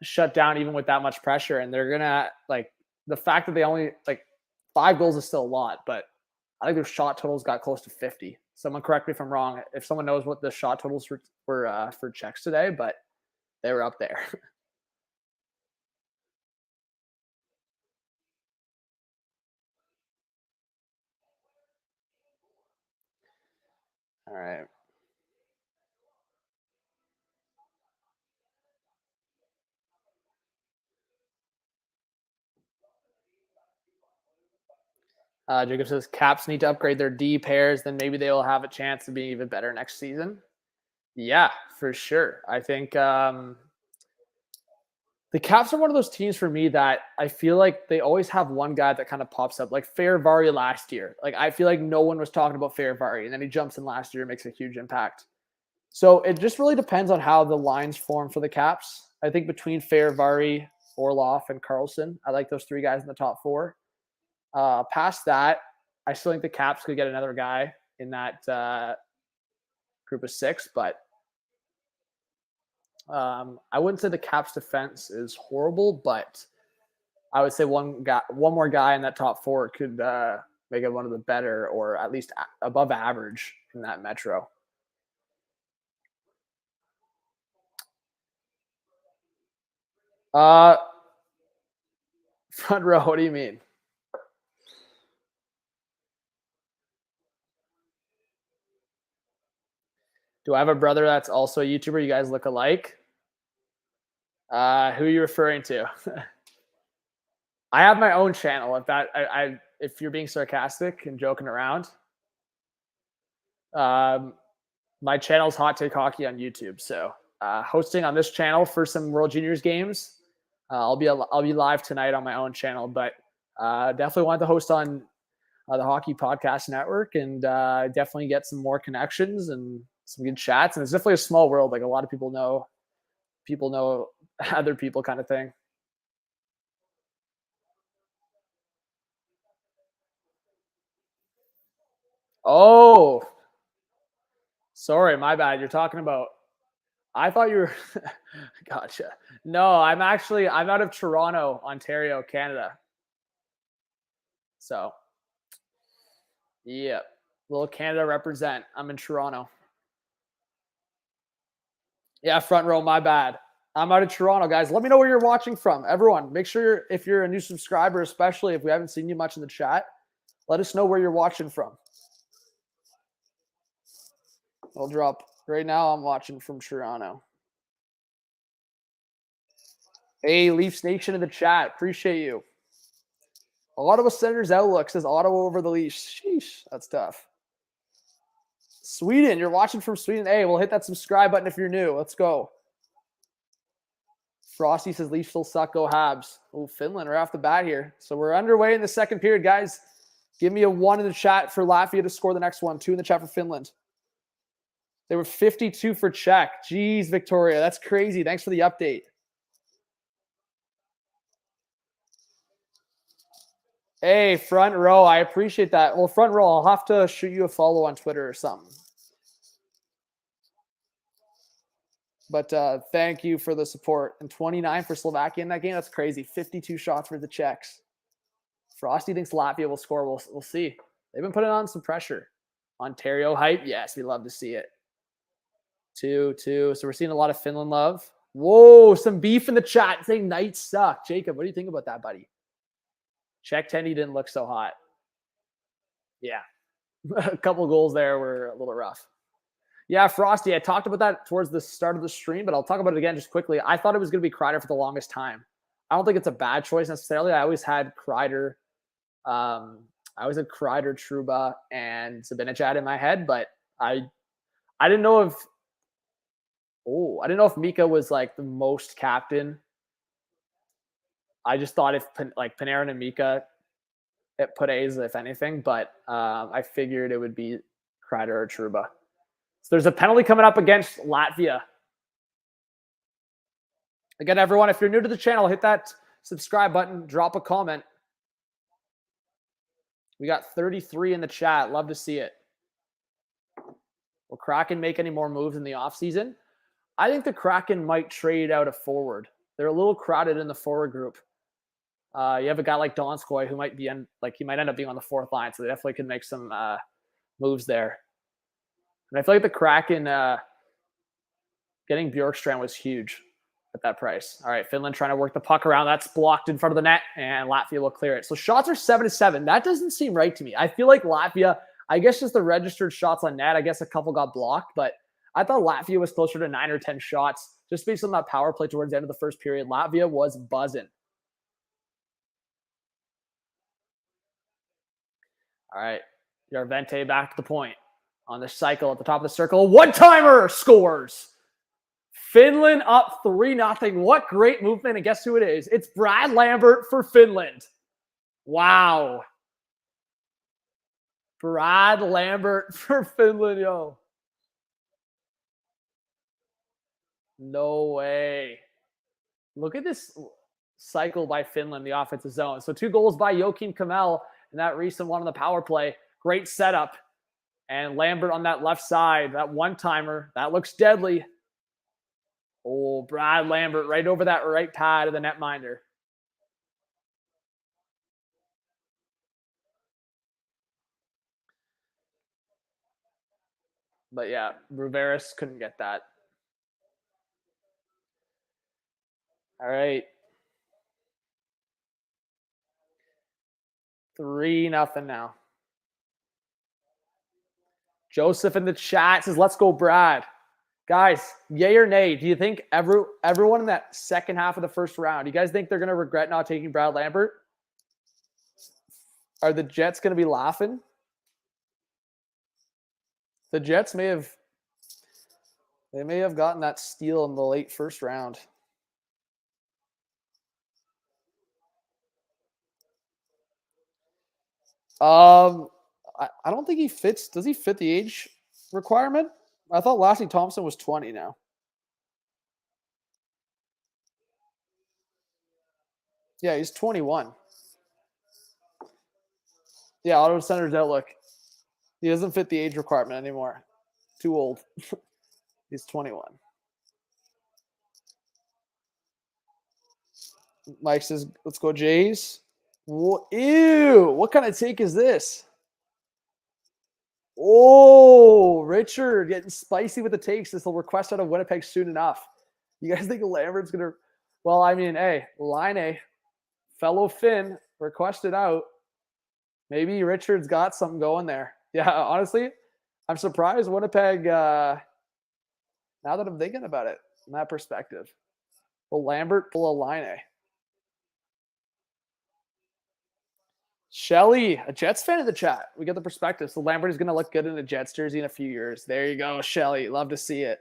shut down even with that much pressure. And they're going to, like, the fact that they only, like, 5 goals is still a lot, but I think their shot totals got close to 50. Someone correct me if I'm wrong. If someone knows what the shot totals were for Czechs today, but they were up there. All right. Jacob says Caps need to upgrade their D pairs, then maybe they will have a chance to be even better next season. Yeah, for sure. I think the Caps are one of those teams for me that I feel like they always have one guy that kind of pops up, like Fehérváry last year. Like I feel like no one was talking about Fehérváry, and then he jumps in last year and makes a huge impact. So it just really depends on how the lines form for the Caps. I think between Fehérváry, Orlov, and Carlson, I like those 3 guys in the top 4. Past that, I still think the Caps could get another guy in that group of 6, but I wouldn't say the Caps defense is horrible, but I would say one more guy in that top 4 could make it one of the better or at least above average in that Metro. Front row, what do you mean? Do I have a brother that's also a YouTuber? You guys look alike. Who are you referring to? I have my own channel. If you're being sarcastic and joking around, my channel is Hot Take Hockey on YouTube. So hosting on this channel for some World Juniors games. I'll be live tonight on my own channel, but definitely want to host on the Hockey Podcast Network and definitely get some more connections and some good chats. And it's definitely a small world. Like a lot of people know other people kind of thing. Oh, sorry, my bad. You're talking about. I thought you were. Gotcha. No, I'm out of Toronto, Ontario, Canada. So, yeah, little Canada represent. I'm in Toronto. Yeah, front row. My bad. I'm out of Toronto, guys. Let me know where you're watching from. Everyone, make sure if you're a new subscriber, especially if we haven't seen you much in the chat, let us know where you're watching from. I'll drop right now. I'm watching from Toronto. Hey, Leafs Nation in the chat. Appreciate you. Ottawa Senators Outlook says Ottawa over the Leafs. Sheesh, that's tough. Sweden, you're watching from Sweden. Hey, we'll hit that subscribe button if you're new. Let's go. Frosty says Leafs still suck. Go Habs. Oh, Finland right off the bat here. So we're underway in the second period, guys. Give me a 1 in the chat for Latvia to score the next one. 2 in the chat for Finland. They were 52 for Czech. Jeez, Victoria. That's crazy. Thanks for the update. Hey, front row. I appreciate that. Well, front row, I'll have to shoot you a follow on Twitter or something. But thank you for the support. And 29 for Slovakia in that game. That's crazy. 52 shots for the Czechs. Frosty thinks Latvia will score. We'll see. They've been putting on some pressure. Ontario hype. Yes, we love to see it. 2-2. So we're seeing a lot of Finland love. Whoa, some beef in the chat saying Knights suck. Jacob, what do you think about that, buddy? Czech Tendy didn't look so hot. Yeah. A couple goals there were a little rough. Yeah, Frosty, I talked about that towards the start of the stream, but I'll talk about it again just quickly. I thought it was going to be Kreider for the longest time. I don't think it's a bad choice necessarily. I always had Kreider. Trouba, and Zibanejad in my head, but I didn't know if Mika was like the most captain. I just thought if like Panarin and Mika it put A's if anything, but I figured it would be Kreider or Trouba. So there's a penalty coming up against Latvia. Again, everyone, if you're new to the channel, hit that subscribe button, drop a comment. We got 33 in the chat. Love to see it. Will Kraken make any more moves in the offseason? I think the Kraken might trade out a forward. They're a little crowded in the forward group. You have a guy like Donskoy who might be he might end up being on the fourth line, so they definitely could make some moves there. And I feel like the Kraken getting Bjorkstrand was huge at that price. All right, Finland trying to work the puck around. That's blocked in front of the net, and Latvia will clear it. So shots are 7-7. That doesn't seem right to me. I feel like Latvia, I guess just the registered shots on net, I guess a couple got blocked, but I thought Latvia was closer to 9 or 10 shots. Just based on that power play towards the end of the first period, Latvia was buzzing. All right, Järventie back to the point. On the cycle at the top of the circle. One-timer scores. Finland up 3-0. What great movement. And guess who it is? It's Brad Lambert for Finland. Wow. Brad Lambert for Finland, yo. No way. Look at this cycle by Finland, the offensive zone. So 2 goals by Joakim Kamel and that recent one on the power play. Great setup. And Lambert on that left side, that one-timer, that looks deadly. Oh, Brad Lambert right over that right pad of the netminder. But yeah, Ruveris couldn't get that. All right. 3-0 now. Joseph in the chat says, let's go, Brad. Guys, yay or nay, do you think everyone in that second half of the first round, do you guys think they're going to regret not taking Brad Lambert? Are the Jets going to be laughing? The Jets may have gotten that steal in the late first round. I don't think he fits. Does he fit the age requirement? I thought Lassie Thompson was 20 now. Yeah, he's 21. Yeah, Auto Center's Outlook. He doesn't fit the age requirement anymore. Too old. He's 21. Mike says, let's go Jays. Ew, what kind of take is this? Oh, Richard getting spicy with the takes. This will request out of Winnipeg soon enough. You guys think Lambert's going to – well, I mean, hey, Line, fellow Finn, requested out. Maybe Richard's got something going there. Yeah, honestly, I'm surprised Winnipeg, now that I'm thinking about it from that perspective. Will Lambert pull a Line? Shelly, a Jets fan in the chat. We get the perspective. So Lambert is going to look good in a Jets jersey in a few years. There you go, Shelly. Love to see it.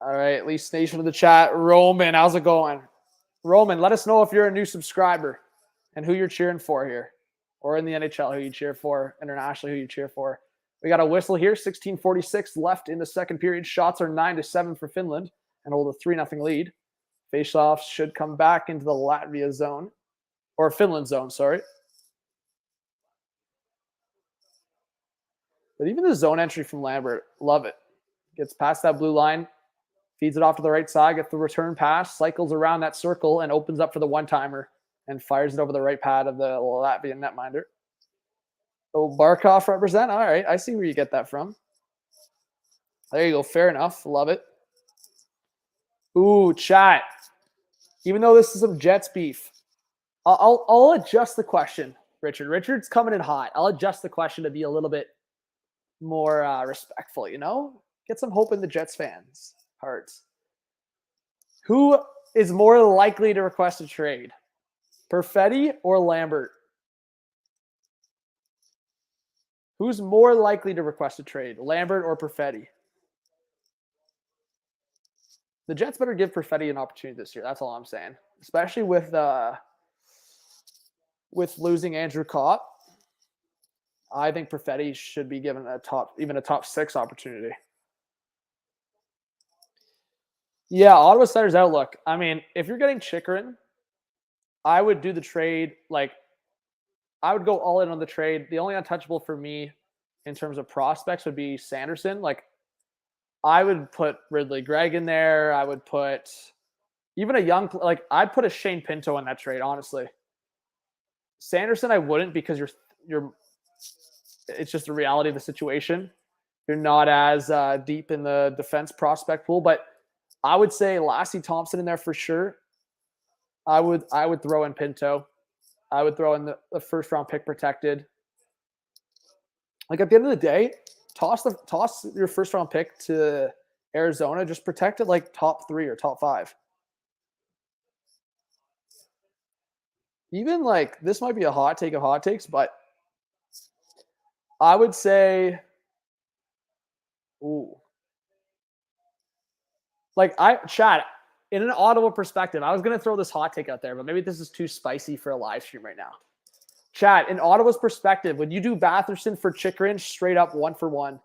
All right, Leafs Nation in the chat. Roman, how's it going? Roman, let us know if you're a new subscriber and who you're cheering for here. Or in the NHL, who you cheer for. Internationally, who you cheer for. We got a whistle here. 16:46 left in the second period. Shots are 9-7 for Finland and hold a 3-0 lead. Faceoffs should come back into the Latvia zone. Or Finland zone, sorry. But even the zone entry from Lambert, love it. Gets past that blue line, feeds it off to the right side, gets the return pass, cycles around that circle, and opens up for the one-timer and fires it over the right pad of the Latvian netminder. Oh, Barkov represent. All right, I see where you get that from. There you go. Fair enough. Love it. Ooh, chat. Even though this is some Jets beef, I'll adjust the question, Richard. Richard's coming in hot. I'll adjust the question to be a little bit more respectful, Get some hope in the Jets fans' hearts. Who is more likely to request a trade? Perfetti or Lambert? Who's more likely to request a trade, Lambert or Perfetti? The Jets better give Perfetti an opportunity this year. That's all I'm saying. Especially with losing Andrew Kopp. I think Perfetti should be given a top 6 opportunity. Yeah, Ottawa Senators outlook. I mean, if you're getting Chychrun, I would do the trade. I would go all in on the trade. The only untouchable for me in terms of prospects would be Sanderson. I would put Ridley Gregg in there. I would put even a young, I'd put a Shane Pinto in that trade, honestly. Sanderson, I wouldn't, because it's just the reality of the situation. You're not as deep in the defense prospect pool, but I would say Lassie Thompson in there for sure. I would throw in Pinto. I would throw in the first round pick protected. At the end of the day, toss your first round pick to Arizona. Just protect it top 3 or top 5. Even this might be a hot take of hot takes, but I would say, Chad, in an Ottawa perspective, I was going to throw this hot take out there, but maybe this is too spicy for a live stream right now. Chad, in Ottawa's perspective, would you do Batherson for Chychrun straight up 1-for-1?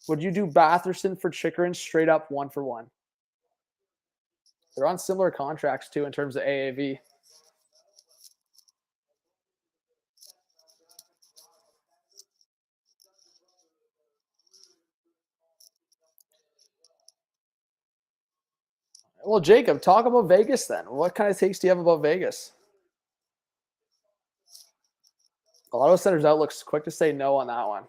Would you do Batherson for Chychrun straight up 1-for-1? They're on similar contracts too in terms of AAV. Well, Jacob, talk about Vegas then. What kind of takes do you have about Vegas? Ottawa Senators outlook's quick to say no on that one.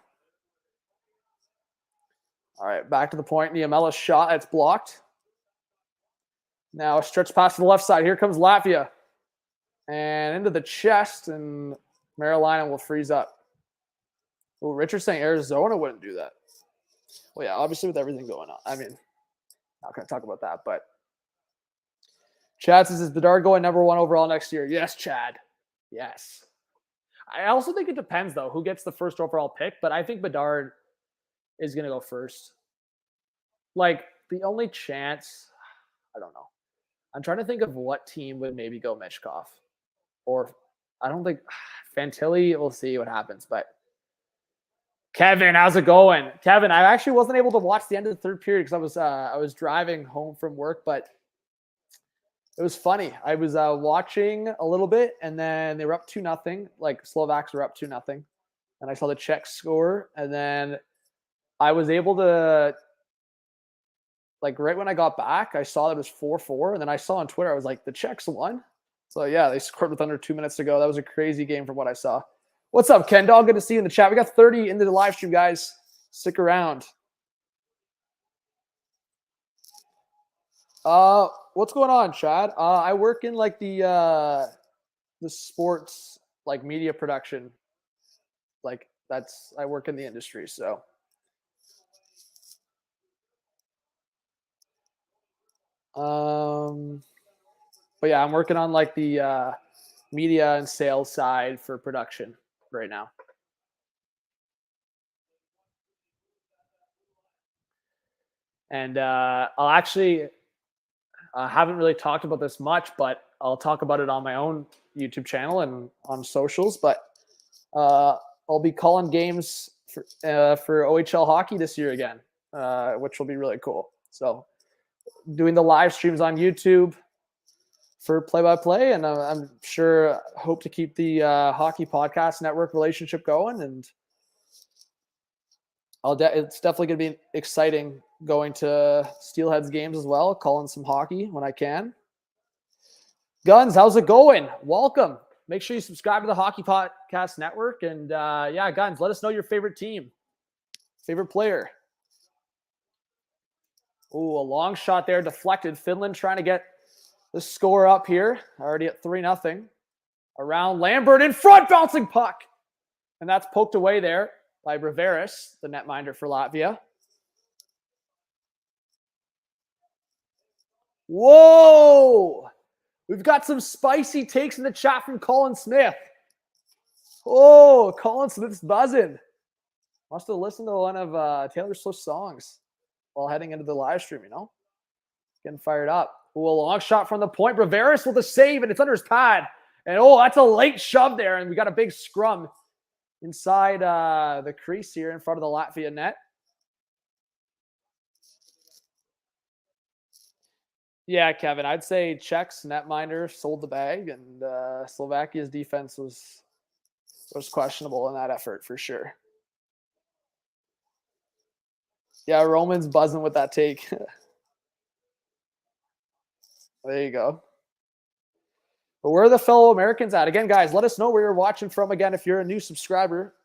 All right, back to the point. Niemela's shot. It's blocked. Now a stretch pass to the left side. Here comes Latvia. And into the chest, and Marilina will freeze up. Well, Richard's saying Arizona wouldn't do that. Well, yeah, obviously with everything going on. I mean, not going to talk about that, but Chad says, is Bedard going number 1 overall next year? Yes, Chad. Yes. I also think it depends, though, who gets the first overall pick, but I think Bedard is going to go first. The only chance, I don't know. I'm trying to think of what team would maybe go Michkov. Or I don't think Fantilli, we'll see what happens. But Kevin, how's it going? Kevin, I actually wasn't able to watch the end of the third period because I was driving home from work, but it was funny. I was watching a little bit, and then they were up 2-0. Slovaks were up 2-0. And I saw the Czechs score, and then I was able to, right when I got back, I saw that it was 4-4, and then I saw on Twitter, I was like, the Czechs won? So, yeah, they scored with under 2 minutes to go. That was a crazy game from what I saw. What's up, Ken Dog? Good to see you in the chat. We got 30 into the live stream, guys. Stick around. What's going on, Chad? I work in the sports media production. I work in the industry, so. But yeah, I'm working on the media and sales side for production right now. And I'll actually haven't really talked about this much, but I'll talk about it on my own YouTube channel and on socials. But I'll be calling games for OHL hockey this year again, which will be really cool. So doing the live streams on YouTube for play-by-play, and I'm sure hope to keep the Hockey Podcast Network relationship going. And it's definitely going to be exciting going to Steelheads games as well, calling some hockey when I can. Guns, how's it going? Welcome. Make sure you subscribe to the Hockey Podcast Network. And yeah, Guns, let us know your favorite team, favorite player. Oh, a long shot there, deflected. Finland trying to get the score up here. Already at 3-0. Around Lambert in front, bouncing puck. And that's poked away there by Riveris, the netminder for Latvia. Whoa! We've got some spicy takes in the chat from Colin Smith. Oh, Colin Smith's buzzing. Must have listened to one of Taylor Swift's songs while heading into the live stream, you know? Getting fired up. Ooh, a long shot from the point. Riveris with a save, and it's under his pad. And oh, that's a late shove there, and we got a big scrum inside the crease here in front of the Latvia net. Yeah, Kevin, I'd say Czechs, netminder, sold the bag, and Slovakia's defense was questionable in that effort for sure. Yeah, Roman's buzzing with that take. There you go. But where are the fellow Americans at? Again, guys, let us know where you're watching from. Again, if you're a new subscriber,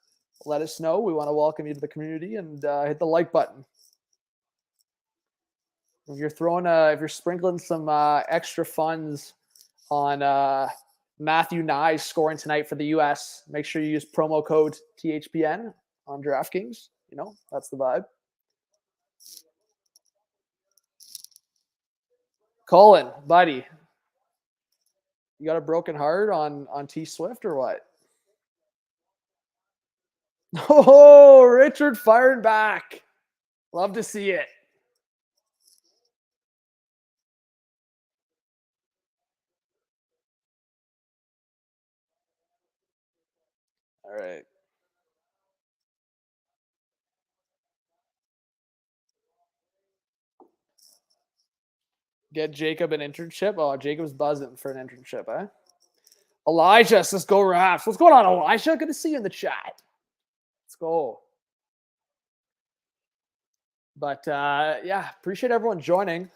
let us know. We want to welcome you to the community, and hit the like button. If you're sprinkling some extra funds on Matthew Nye scoring tonight for the U.S., make sure you use promo code THPN on DraftKings. You know, that's the vibe. Colin, buddy, you got a broken heart on T Swift or what? Oh, Richard firing back. Love to see it. All right. Get Jacob an internship. Oh, Jacob's buzzing for an internship, eh? Elijah says go Raps. What's going on, Elijah? Good to see you in the chat. Let's go. But yeah, appreciate everyone joining.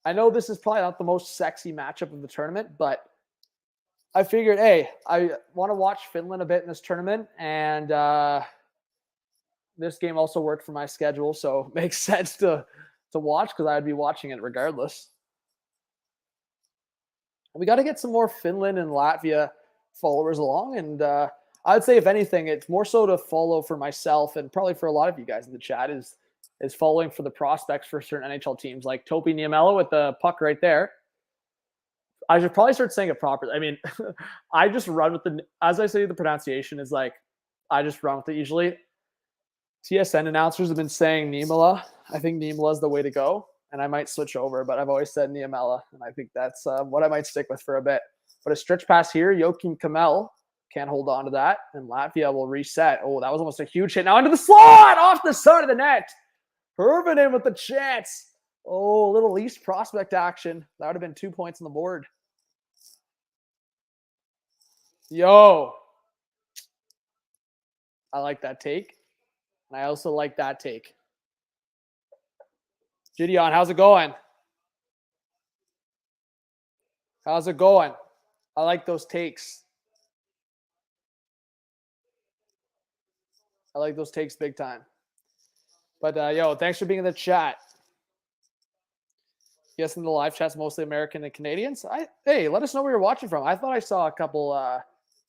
I know this is probably not the most sexy matchup of the tournament, but I figured, hey, I want to watch Finland a bit in this tournament, and this game also worked for my schedule, so it makes sense to watch because I'd be watching it regardless. We got to get some more Finland and Latvia followers along, and I'd say if anything, it's more so to follow for myself and probably for a lot of you guys in the chat is following for the prospects for certain NHL teams like Topi Niemela with the puck right there. I should probably start saying it properly. I mean, I just run with as I say, the pronunciation is like, I just run with it usually. TSN announcers have been saying Niemela. I think Niemela is the way to go, and I might switch over, but I've always said Niemela, and I think that's what I might stick with for a bit. But a stretch pass here, Joakim Kamel can't hold on to that, and Latvia will reset. Oh, that was almost a huge hit. Now into the slot, off the side of the net. Herman in with the chance. Oh, a little East prospect action. That would have been 2 points on the board. Yo. I like that take. And I also like that take. Gideon, how's it going? How's it going? I like those takes. I like those takes big time. But, yo, thanks for being in the chat. Guessing the live chat's mostly American and Canadians. Hey, let us know where you're watching from. I thought I saw a couple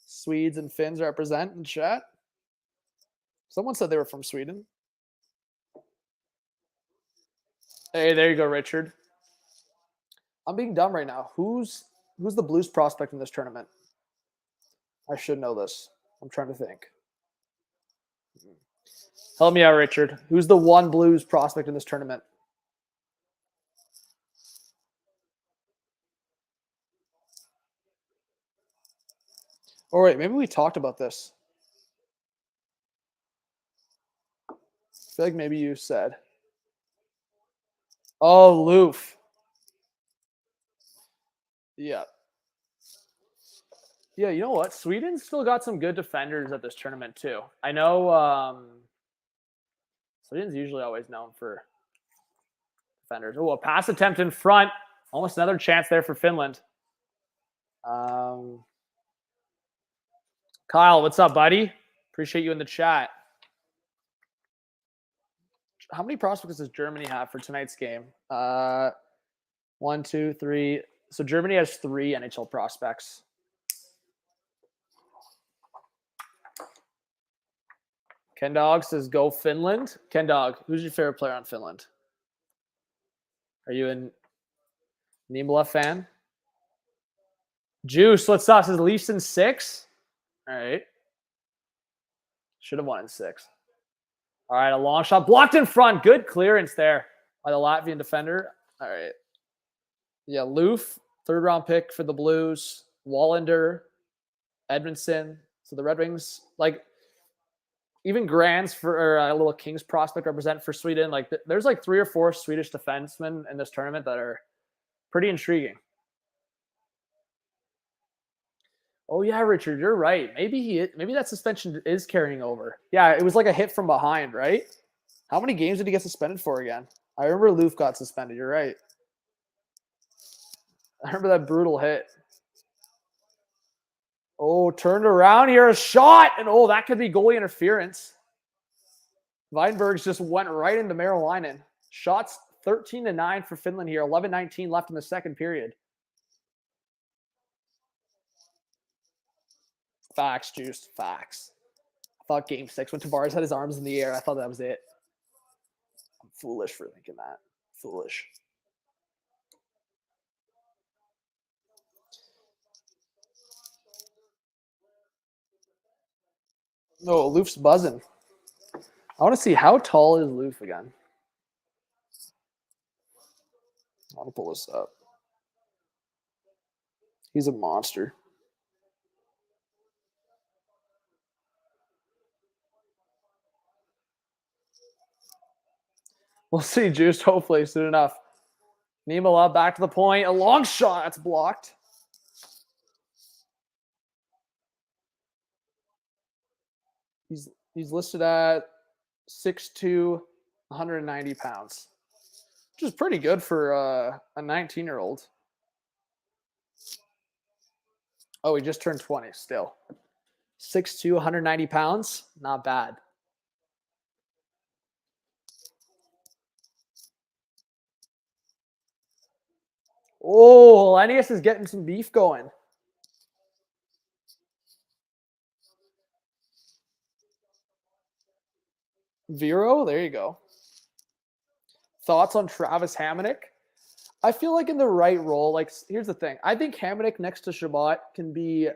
Swedes and Finns represent in chat. Someone said they were from Sweden. Hey, there you go, Richard. I'm being dumb right now. Who's the Blues prospect in this tournament? I should know this. I'm trying to think. Help me out, Richard. Who's the one Blues prospect in this tournament? Oh, wait, maybe we talked about this. I feel like maybe you said. Oh, Loof. Yeah. Yeah, you know what? Sweden's still got some good defenders at this tournament, too. I know Sweden's usually always known for defenders. Oh, a pass attempt in front. Almost another chance there for Finland. Kyle, what's up, buddy? Appreciate you in the chat. How many prospects does Germany have for tonight's game? 1, 2, 3. So Germany has 3 NHL prospects. Ken Dog says go Finland. Ken Dog, who's your favorite player on Finland? Are you a Niemela fan? Juice, what's up? Says Leafs in 6. All right. Should have won in 6. All right, a long shot. Blocked in front. Good clearance there by the Latvian defender. All right. Yeah, Loof, 3rd-round pick for the Blues. Wallander, Edmondson. So the Red Wings, like, even Grants for a little Kings prospect represent for Sweden. Like, there's like 3 or 4 Swedish defensemen in this tournament that are pretty intriguing. Oh yeah, Richard, you're right. Maybe that suspension is carrying over. Yeah, it was like a hit from behind, right? How many games did he get suspended for again? I remember Loof got suspended. You're right. I remember that brutal hit. Oh, turned around here, a shot, and oh, that could be goalie interference. Weinbergs just went right into Merolainen. Shots 13-9 for Finland here. 11:19 left in the second period. Facts, Juice. Facts. I thought Game 6 when Tavares had his arms in the air. I thought that was it. I'm foolish for thinking that. Foolish. No, Loof's buzzing. I want to see how tall is Loof again. I want to pull this up. He's a monster. We'll see, Juice, hopefully soon enough. Niemela back to the point. A long shot. That's blocked. He's listed at 6'2", 190 pounds, which is pretty good for a 19-year-old. Oh, he just turned 20 still. 6'2", 190 pounds. Not bad. Oh, Lenius is getting some beef going. Vero, there you go. Thoughts on Travis Hamonic? I feel like in the right role, like, here's the thing. I think Hamonic next to Shabbat can be,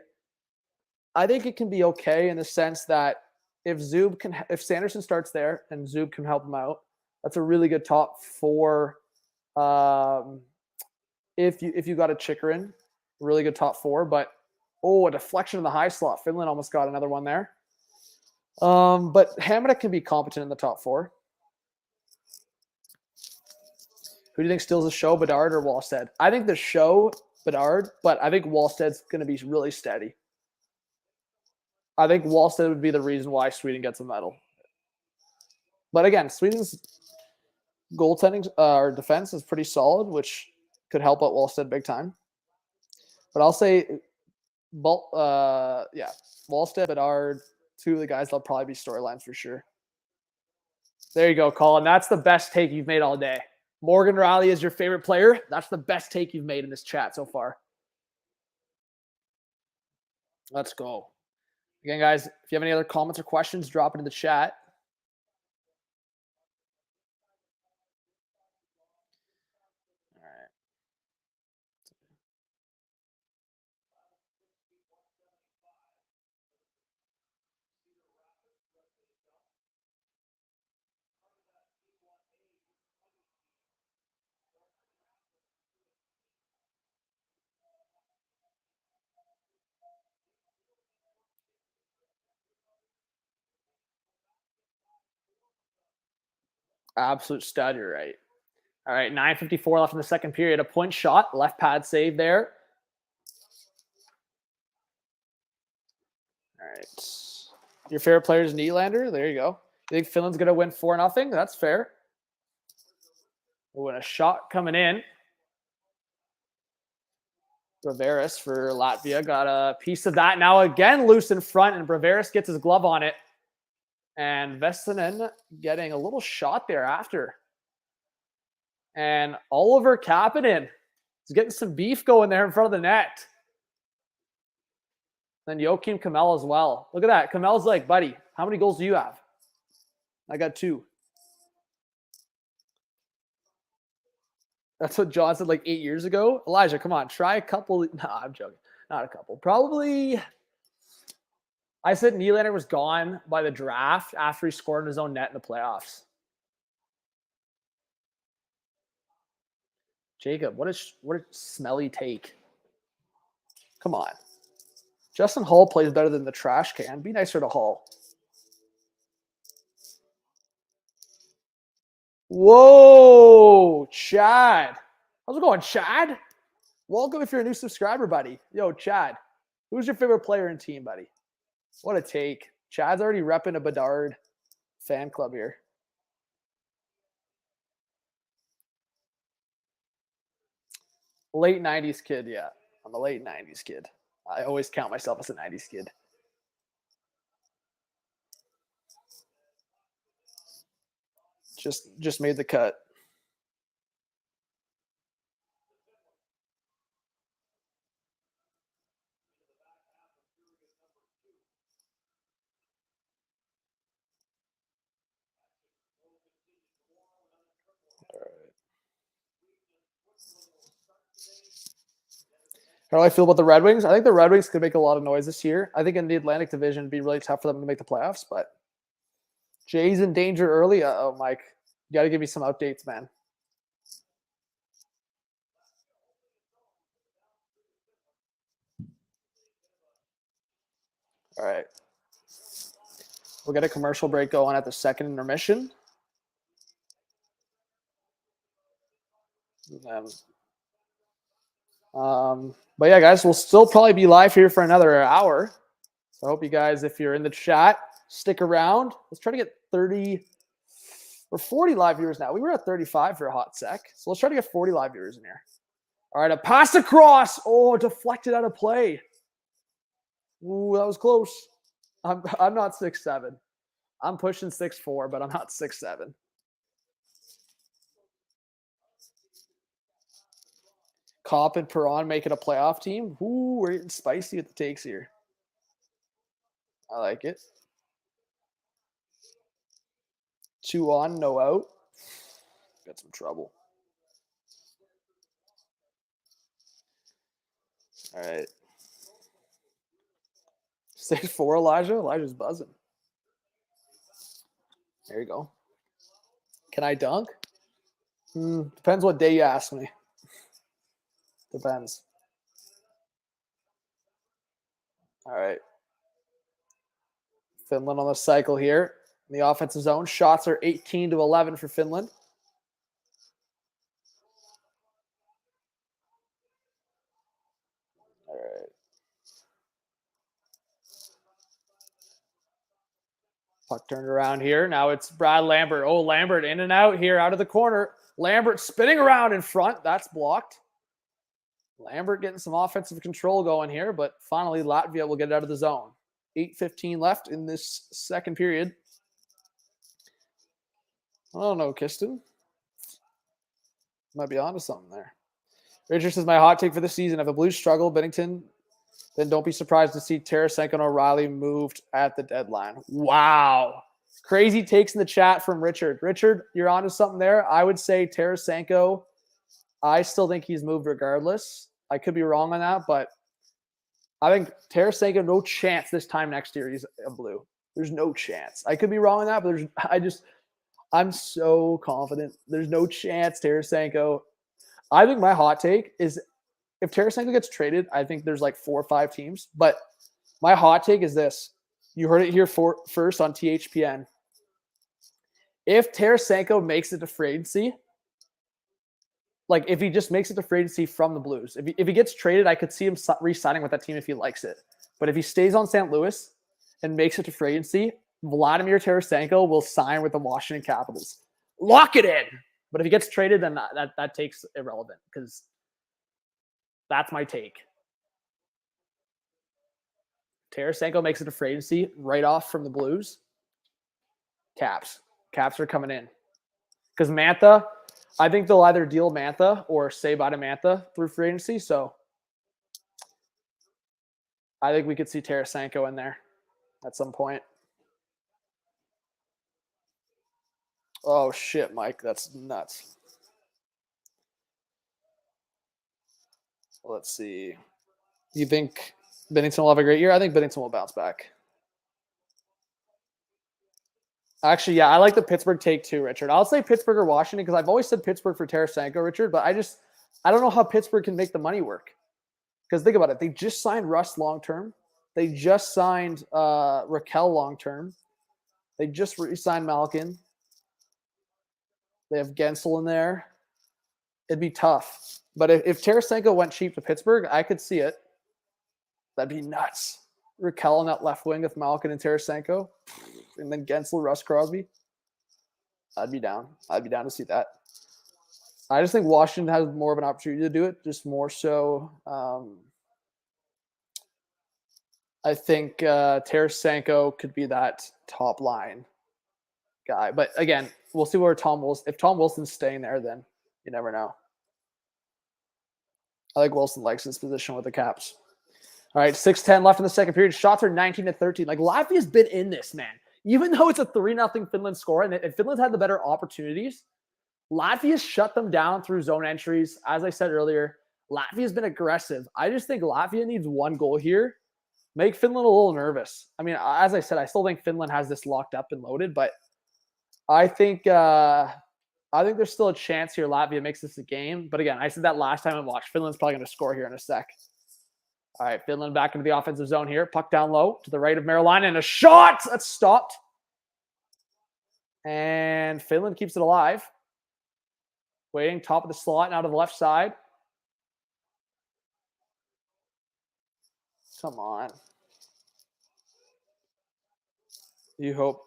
I think it can be okay in the sense that if Sanderson starts there and Zub can help him out, that's a really good top 4. If you got a Chikrin, really good top 4. But, a deflection in the high slot. Finland almost got another one there. But Hamonic can be competent in the top 4. Who do you think steals the show, Bedard or Wallstead? I think the show, Bedard, but I think Wallstead's going to be really steady. I think Wallstead would be the reason why Sweden gets a medal. But again, Sweden's goaltending or defense is pretty solid, which could help out Wallstead big time. But I'll say, Wallstead, Bedard, 2 of the guys that'll probably be storylines for sure. There you go, Colin. That's the best take you've made all day. Morgan Riley is your favorite player. That's the best take you've made in this chat so far. Let's go. Again, guys, if you have any other comments or questions, drop it in the chat. All right. Absolute stud, you're right. All right, 9:54 left in the second period. A point shot, left pad save there. All right. Your favorite player is Nylander? There you go. You think Finland's going to win 4-0? That's fair. Oh, and a shot coming in. Braveris for Latvia got a piece of that. Now again loose in front, and Braveris gets his glove on it. And Vestinen getting a little shot there after. And Oliver Kapanen is getting some beef going there in front of the net. Then Joakim Kamel as well. Look at that. Kamel's like, buddy, how many goals do you have? I got 2. That's what John said like 8 years ago. Elijah, come on, try a couple. No, I'm joking. Not a couple. Probably, I said Nylander was gone by the draft after he scored in his own net in the playoffs. Jacob, what a smelly take. Come on. Justin Hull plays better than the trash can. Be nicer to Hull. Whoa, Chad. How's it going, Chad? Welcome if you're a new subscriber, buddy. Yo, Chad, who's your favorite player in team, buddy? What a take. Chad's already repping a Bedard fan club here. Late 90s kid, yeah. I'm a late 90s kid. I always count myself as a 90s kid. Just made the cut. All right. How do I feel about the Red Wings? I think the Red Wings could make a lot of noise this year. I think in the Atlantic Division, it'd be really tough for them to make the playoffs, but Jay's in danger early. Uh-oh, Mike. You got to give me some updates, man. All right. We'll get a commercial break going at the second intermission. But yeah, guys, we'll still probably be live here for another hour. So I hope you guys, if you're in the chat, stick around. Let's try to get 30 or 40 live viewers now. We were at 35 for a hot sec. So let's try to get 40 live viewers in here. All right, a pass across. Oh, deflected out of play. Ooh, that was close. I'm not 6'7". I'm pushing 6'4", but I'm not 6'7". Kopp and Perron making a playoff team. Ooh, we're getting spicy with the takes here. I like it. 2 on, no out. Got some trouble. All right. 6'4", Elijah. Elijah's buzzing. There you go. Can I dunk? Depends what day you ask me. Depends. All right. Finland on the cycle here. In the offensive zone, shots are 18-11 for Finland. All right. Puck turned around here. Now it's Brad Lambert. Oh, Lambert in and out here, out of the corner. Lambert spinning around in front. That's blocked. Lambert getting some offensive control going here, but finally Latvia will get it out of the zone. 8:15 left in this second period. I don't know, Kiston. Might be onto something there. Richard says, my hot take for the season. If the Blues struggle, Binnington, then don't be surprised to see Tarasenko and O'Reilly moved at the deadline. Wow. Crazy takes in the chat from Richard. Richard, you're onto something there. I would say Tarasenko, I still think he's moved regardless. I could be wrong on that, but I think Tarasenko, no chance this time next year he's a Blue. There's no chance. I could be wrong on that, but I'm so confident. There's no chance Tarasenko. I think my hot take is if Tarasenko gets traded, I think there's like 4 or 5 teams. But my hot take is this. You heard it here first on THPN. If Tarasenko makes it to free agency, like if he just makes it to free agency from the Blues, if he gets traded, I could see him re-signing with that team if he likes it. But if he stays on St. Louis and makes it to free agency, Vladimir Tarasenko will sign with the Washington Capitals. Lock it in. But if he gets traded, then that take's irrelevant because that's my take. Tarasenko makes it to free agency right off from the Blues. Caps are coming in. Because Mantha, I think they'll either deal Mantha or say bye to Mantha through free agency. So I think we could see Tarasenko in there at some point. Oh, shit, Mike. That's nuts. Let's see. You think Binnington will have a great year? I think Binnington will bounce back. Actually, yeah, I like the Pittsburgh take too, Richard. I'll say Pittsburgh or Washington because I've always said Pittsburgh for Tarasenko, Richard, but I don't know how Pittsburgh can make the money work. Because think about it. They just signed Russ long-term. They just signed Raquel long-term. They just re-signed Malkin. They have Gensel in there. It'd be tough. But if Tarasenko went cheap to Pittsburgh, I could see it. That'd be nuts. Raquel on that left wing with Malkin and Tarasenko. And then Gensel, Russ Crosby. I'd be down. I'd be down to see that. I just think Washington has more of an opportunity to do it, just more so. I think Tarasenko could be that top line guy. But again, we'll see where if Tom Wilson's staying there, then you never know. I think Wilson likes his position with the Caps. All right, 6:10 left in the second period. Shots are 19-13. Like, Latvia's been in this, man. Even though it's a 3-0 Finland score, and Finland's had the better opportunities, Latvia's shut them down through zone entries. As I said earlier, Latvia's been aggressive. I just think Latvia needs one goal here. Make Finland a little nervous. I mean, as I said, I still think Finland has this locked up and loaded, but I think there's still a chance here Latvia makes this a game. But again, I said that last time I watched. Finland's probably going to score here in a sec. All right, Finland back into the offensive zone here. Puck down low to the right of Marilyn, and a shot that's stopped. And Finland keeps it alive. Waiting, top of the slot, now to the left side. Come on. You hope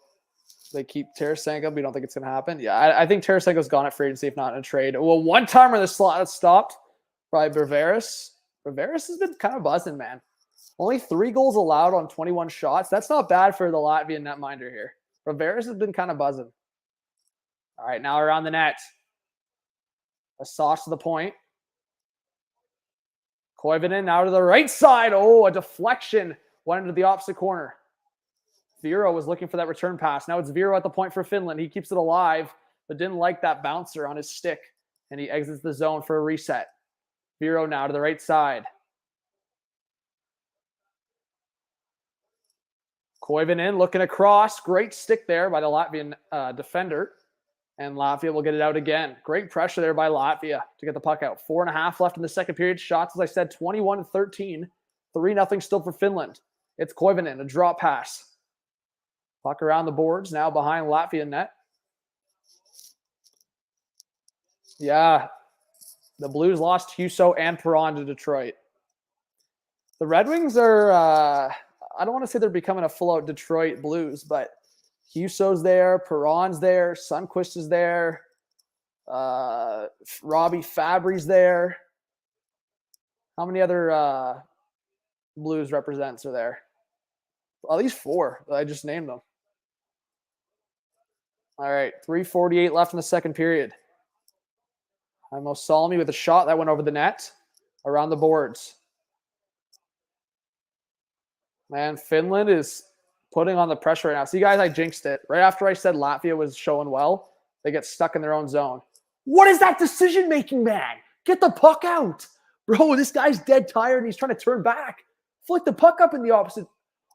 they keep Tarasenko, but you don't think it's going to happen? Yeah, I think Tarasenko's gone at free agency, if not in a trade. Well, one-timer in the slot that's stopped by Berveris. Berveris has been kind of buzzing, man. Only 3 goals allowed on 21 shots. That's not bad for the Latvian netminder here. Berveris has been kind of buzzing. All right, now around the net. A sauce to the point. Koivunen now to the right side. Oh, a deflection went into the opposite corner. Viro was looking for that return pass. Now it's Viro at the point for Finland. He keeps it alive, but didn't like that bouncer on his stick, and he exits the zone for a reset. Viro now to the right side. Koivunen looking across. Great stick there by the Latvian defender. And Latvia will get it out again. Great pressure there by Latvia to get the puck out. 4.5 left in the second period. Shots, as I said, 21-13. 3-0 still for Finland. It's Koivunen, a drop pass. Puck around the boards, now behind Latvian net. Yeah, the Blues lost Husso and Perron to Detroit. The Red Wings are, I don't want to say they're becoming a full-out Detroit Blues, but Husso's there, Perron's there, Sundqvist is there, Robbie Fabry's there. How many other Blues represents are there? At least 4. I just named them. All right, 3:48 left in the second period. Imo Salmi with a shot that went over the net, around the boards. Man, Finland is putting on the pressure right now. See, guys, I jinxed it. Right after I said Latvia was showing well, they get stuck in their own zone. What is that decision-making, man? Get the puck out. Bro, this guy's dead tired and he's trying to turn back. Flick the puck up in the opposite.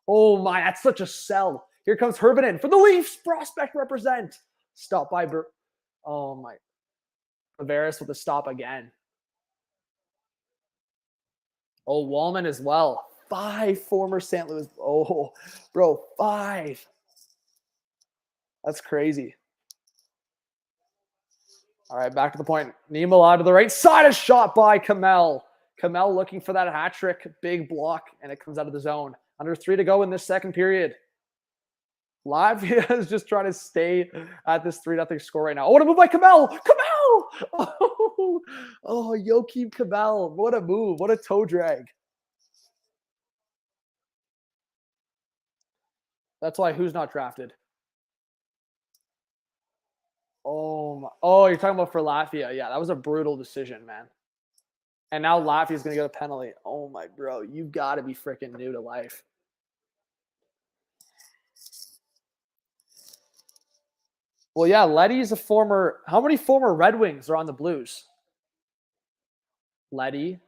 Oh, my, that's such a sell. Here comes Herbanen for the Leafs. Prospect represent. Stop by. Oh, my. Tavares with a stop again. Oh, Wallman as well. 5 former St. Louis. Oh, bro, 5. That's crazy. All right, back to the point. Niemela to the right side. A shot by Kamel. Kamel looking for that hat trick. Big block, and it comes out of the zone. Under 3 to go in this second period. Latvia is just trying to stay at this 3-0 score right now. Oh, what a move by Cabell! Cabell! Oh, Joachim Cabell. What a move. What a toe drag. That's why who's not drafted? Oh, you're talking about for Latvia. Yeah, that was a brutal decision, man. And now Latvia's going to get a penalty. Oh, my bro. You've got to be freaking new to life. Well, yeah, Letty's a former – how many former Red Wings are on the Blues? Letty. I'm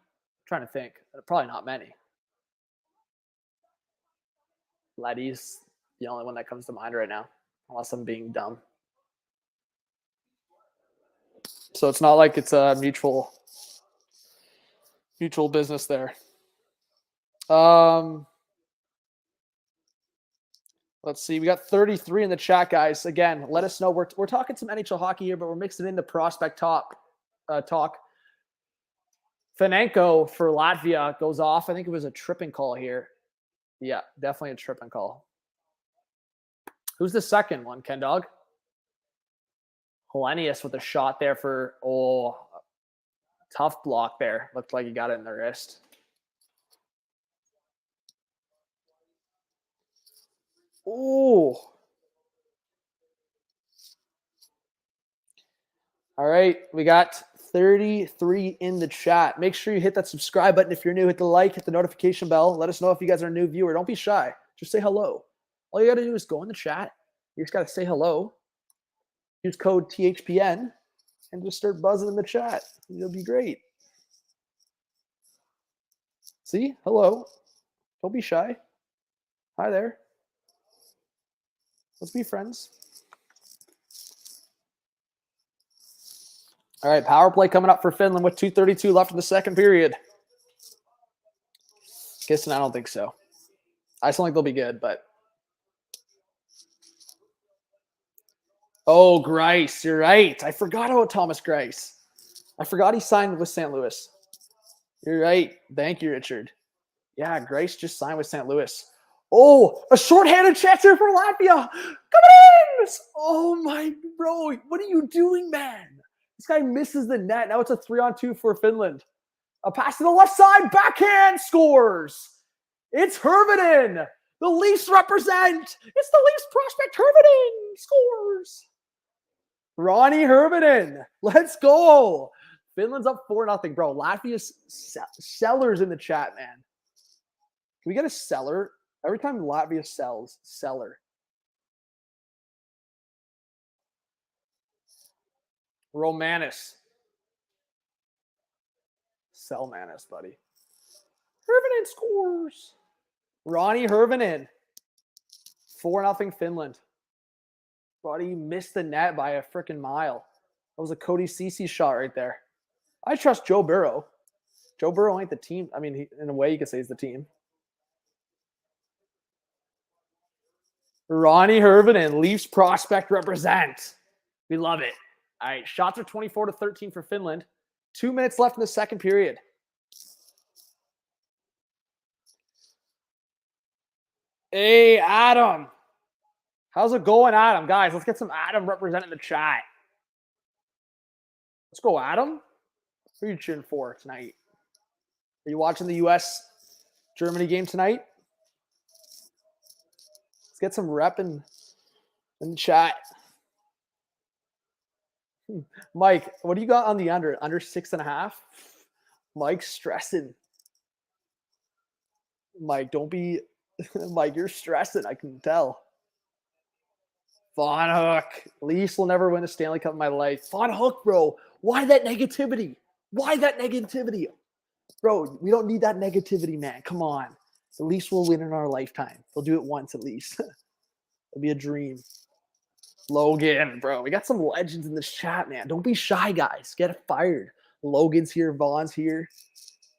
trying to think. Probably not many. Letty's the only one that comes to mind right now, unless I'm being dumb. So it's not like it's a mutual business there. Let's see. We got 33 in the chat, guys. Again, let us know. We're talking some NHL hockey here, but we're mixing in the prospect talk. Fanenko for Latvia goes off. I think it was a tripping call here. Yeah, definitely a tripping call. Who's the second one, Ken Dog? Hellenius with a shot there for, tough block there. Looked like he got it in the wrist. Oh. All right, we got 33 in the chat. Make sure you hit that subscribe button if you're new. Hit the like, hit the notification bell. Let us know if you guys are a new viewer. Don't be shy. Just say hello. All you got to do is go in the chat. You just got to say hello. Use code THPN and just start buzzing in the chat. It'll be great. See? Hello. Don't be shy. Hi there. Let's be friends. All right, power play coming up for Finland with 2:32 left in the second period. Guessing I don't think so. I still think they'll be good, but. Oh, Grice, you're right. I forgot about Thomas Grice. I forgot he signed with St. Louis. You're right. Thank you, Richard. Yeah, Grice just signed with St. Louis. Oh, a shorthanded chance here for Latvia. Coming in. Oh, my bro. What are you doing, man? This guy misses the net. Now it's a 3-on-2 for Finland. A pass to the left side. Backhand scores. It's Hervinen. The Leafs represent. It's the Leafs prospect Hervinen scores. Ronnie Hervinen. Let's go. Finland's up 4-0, bro. Latvia's sellers in the chat, man. Can we get a seller? Every time Latvia sells, seller. Romanus. Sell Manus, buddy. Hervinen scores. Ronnie Hervinen. 4-0 Finland. Buddy missed the net by a freaking mile. That was a Cody Ceci shot right there. I trust Joe Burrow. Joe Burrow ain't the team. I mean, in a way, you could say he's the team. Ronnie Hervinen, Leafs prospect represent. We love it. All right, shots are 24-13 for Finland. 2 minutes left in the second period. Hey, Adam. How's it going, Adam? Guys, let's get some Adam representing the chat. Let's go, Adam. Who are you cheering for tonight? Are you watching the U.S.-Germany game tonight? Let's get some rep in the chat. Mike, what do you got on the under? Under 6.5? Mike's stressing. Mike, don't be... Mike, you're stressing. I can tell. Von Hook. Leafs will never win a Stanley Cup in my life. Von Hook, bro. Why that negativity? Why that negativity? Bro, we don't need that negativity, man. Come on. The Leafs will win in our lifetime. They'll do it once at least. It'll be a dream. Logan, bro. We got some legends in this chat, man. Don't be shy, guys. Get fired. Logan's here. Vaughn's here.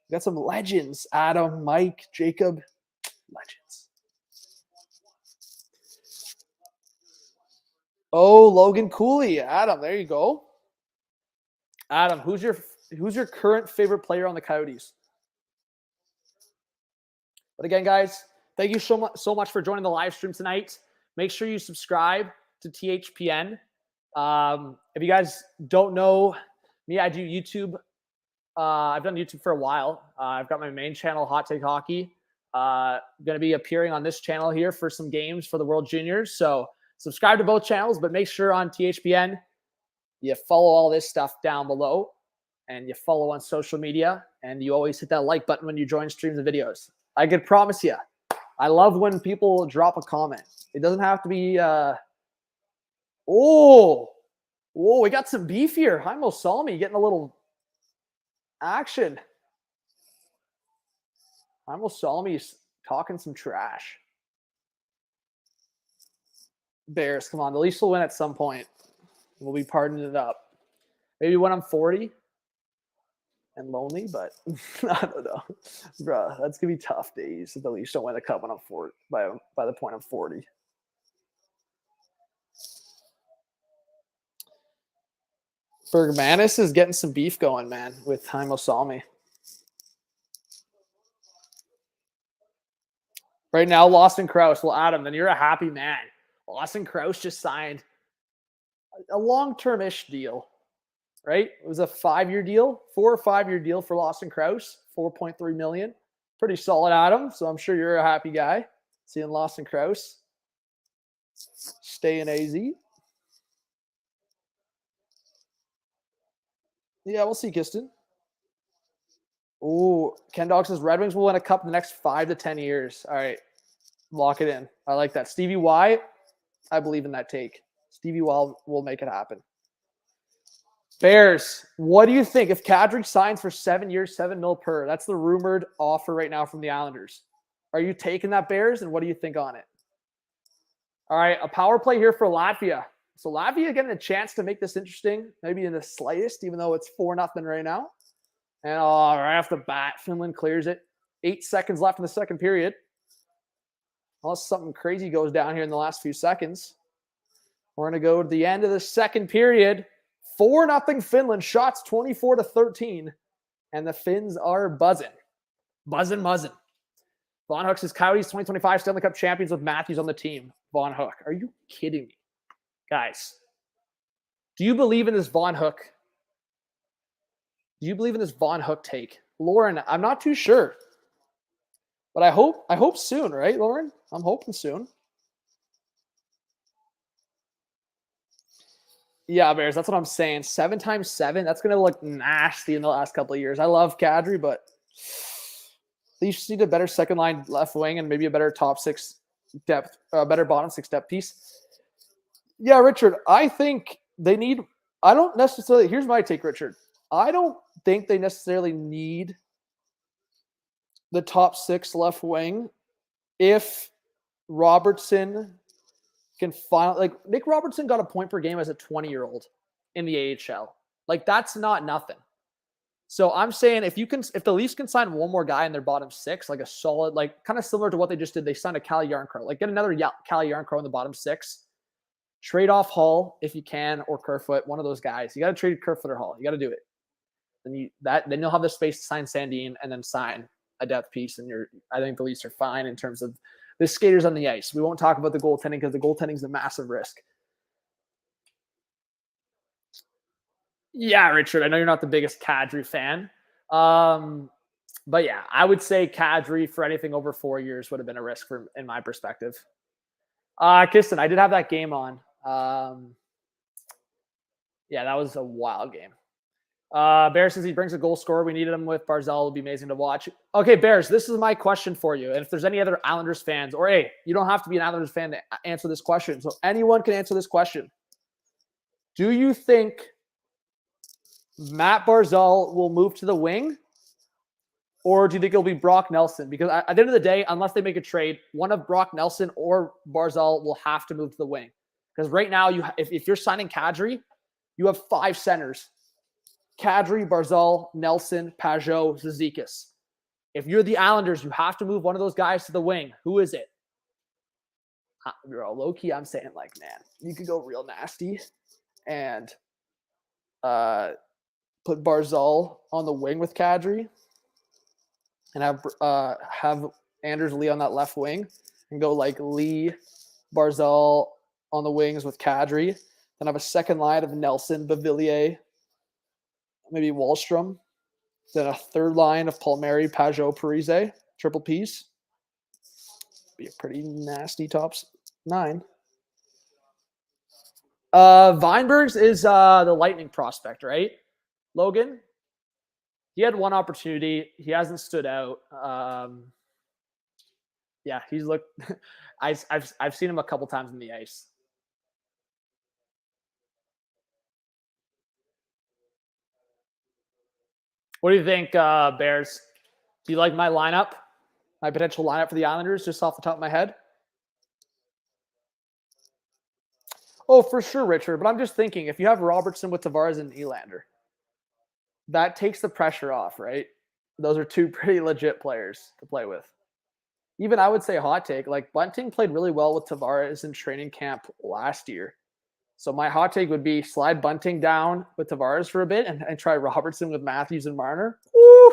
We got some legends. Adam, Mike, Jacob. Legends. Oh, Logan Cooley. Adam, there you go. Adam, who's your current favorite player on the Coyotes? But again, guys, thank you so much for joining the live stream tonight. Make sure you subscribe to THPN. If you guys don't know me, I do YouTube. I've done YouTube for a while. I've got my main channel, Hot Take Hockey. Going to be appearing on this channel here for some games for the World Juniors. So subscribe to both channels, but make sure on THPN you follow all this stuff down below, and you follow on social media, and you always hit that like button when you join streams and videos. I can promise you, I love when people drop a comment. It doesn't have to be. Whoa, we got some beef here. Jaimo Salmi getting a little action. Jaimo Salmi's talking some trash. Bears, come on. The Leafs will win at some point. We'll be partying it up. Maybe when I'm 40 and lonely, but I don't know. Bro, that's going to be tough days if the Leafs don't win the cup when I'm 40, by the point I'm 40. Bergmanis is getting some beef going, man, with Jaimo Salmi. Right now, Lawson Krause. Well, Adam, then you're a happy man. Lawson Krause just signed a long-term-ish deal, right? It was a 5-year deal, 4 or 5-year deal for Lawson Krause, $4.3 million. Pretty solid, Adam. So I'm sure you're a happy guy seeing Lawson Krause stay in AZ. Yeah, we'll see, Kiston. Ooh, Ken Dog says Red Wings will win a cup in the next 5 to 10 years. All right, lock it in. I like that. Stevie Y, I believe in that take. Stevie Y will make it happen. Bears, what do you think if Kadri signs for 7 years, $7 million per? That's the rumored offer right now from the Islanders. Are you taking that, Bears, and what do you think on it? All right, a power play here for Latvia. So Latvia getting a chance to make this interesting, maybe in the slightest, even though it's 4-0 right now. And right off the bat, Finland clears it. 8 seconds left in the second period. Unless something crazy goes down here in the last few seconds. We're going to go to the end of the second period. 4-0 Finland. Shots 24-13. And the Finns are buzzing. Buzzing. Von Hook says Coyotes 2025 Stanley Cup champions with Matthews on the team. Von Hook. Are you kidding me? Guys, do you believe in this Von Hook? Do you believe in this Von Hook take? Lauren, I'm not too sure. But I hope soon, right, Lauren? I'm hoping soon. Yeah, Bears, that's what I'm saying. 7 times 7, that's going to look nasty in the last couple of years. I love Kadri, but they just need a better second line left wing and maybe a better top 6 depth, better bottom 6 depth piece. Yeah, Richard, I think they need – I don't necessarily – here's my take, Richard. I don't think they necessarily need the top 6 left wing if Robertson can finally, like, Nick Robertson got a point per game as a 20-year-old in the AHL. Like, that's not nothing. So I'm saying if the Leafs can sign one more guy in their bottom 6, like a solid, like kind of similar to what they just did, they signed a Calle Jarnkrok. Like, get another Calle Jarnkrok in the bottom 6. Trade off Hall if you can, or Kerfoot, one of those guys. You got to trade Kerfoot or Hall. You got to do it. Then you'll have the space to sign Sandin and then sign a depth piece. And I think the Leafs are fine in terms of the skaters on the ice. We won't talk about the goaltending because the goaltending is a massive risk. Yeah, Richard, I know you're not the biggest Kadri fan. But yeah, I would say Kadri for anything over 4 years would have been a risk in my perspective. Kiston, I did have that game on. Yeah, that was a wild game. Bears says he brings a goal scorer. We needed him with Barzal. It'll be amazing to watch. Okay, Bears, this is my question for you. And if there's any other Islanders fans, or hey, you don't have to be an Islanders fan to answer this question. So anyone can answer this question. Do you think Matt Barzal will move to the wing? Or do you think it'll be Brock Nelson? Because at the end of the day, unless they make a trade, one of Brock Nelson or Barzal will have to move to the wing. Because right now, if you're signing Kadri, you have 5 centers. Kadri, Barzal, Nelson, Pajot, Zizekas. If you're the Islanders, you have to move one of those guys to the wing. Who is it? Low-key, I'm saying, like, man, you could go real nasty and put Barzal on the wing with Kadri and have Anders Lee on that left wing and go like Lee, Barzal on the wings with Kadri. Then I have a second line of Nelson, Bavillier, maybe Wallstrom. Then a third line of Palmieri, Pajot, Parise, triple P's. Be a pretty nasty top 9. Weinbergs is the Lightning prospect, right? Logan? He had one opportunity. He hasn't stood out. Yeah, he's looked. I've seen him a couple times on the ice. What do you think, Bears? Do you like my lineup? My potential lineup for the Islanders, just off the top of my head? Oh, for sure, Richard. But I'm just thinking, if you have Robertson with Tavares and Nylander, that takes the pressure off, right? Those are two pretty legit players to play with. Even I would say hot take, like Bunting played really well with Tavares in training camp last year. So my hot take would be slide Bunting down with Tavares for a bit and try Robertson with Matthews and Marner. Woo!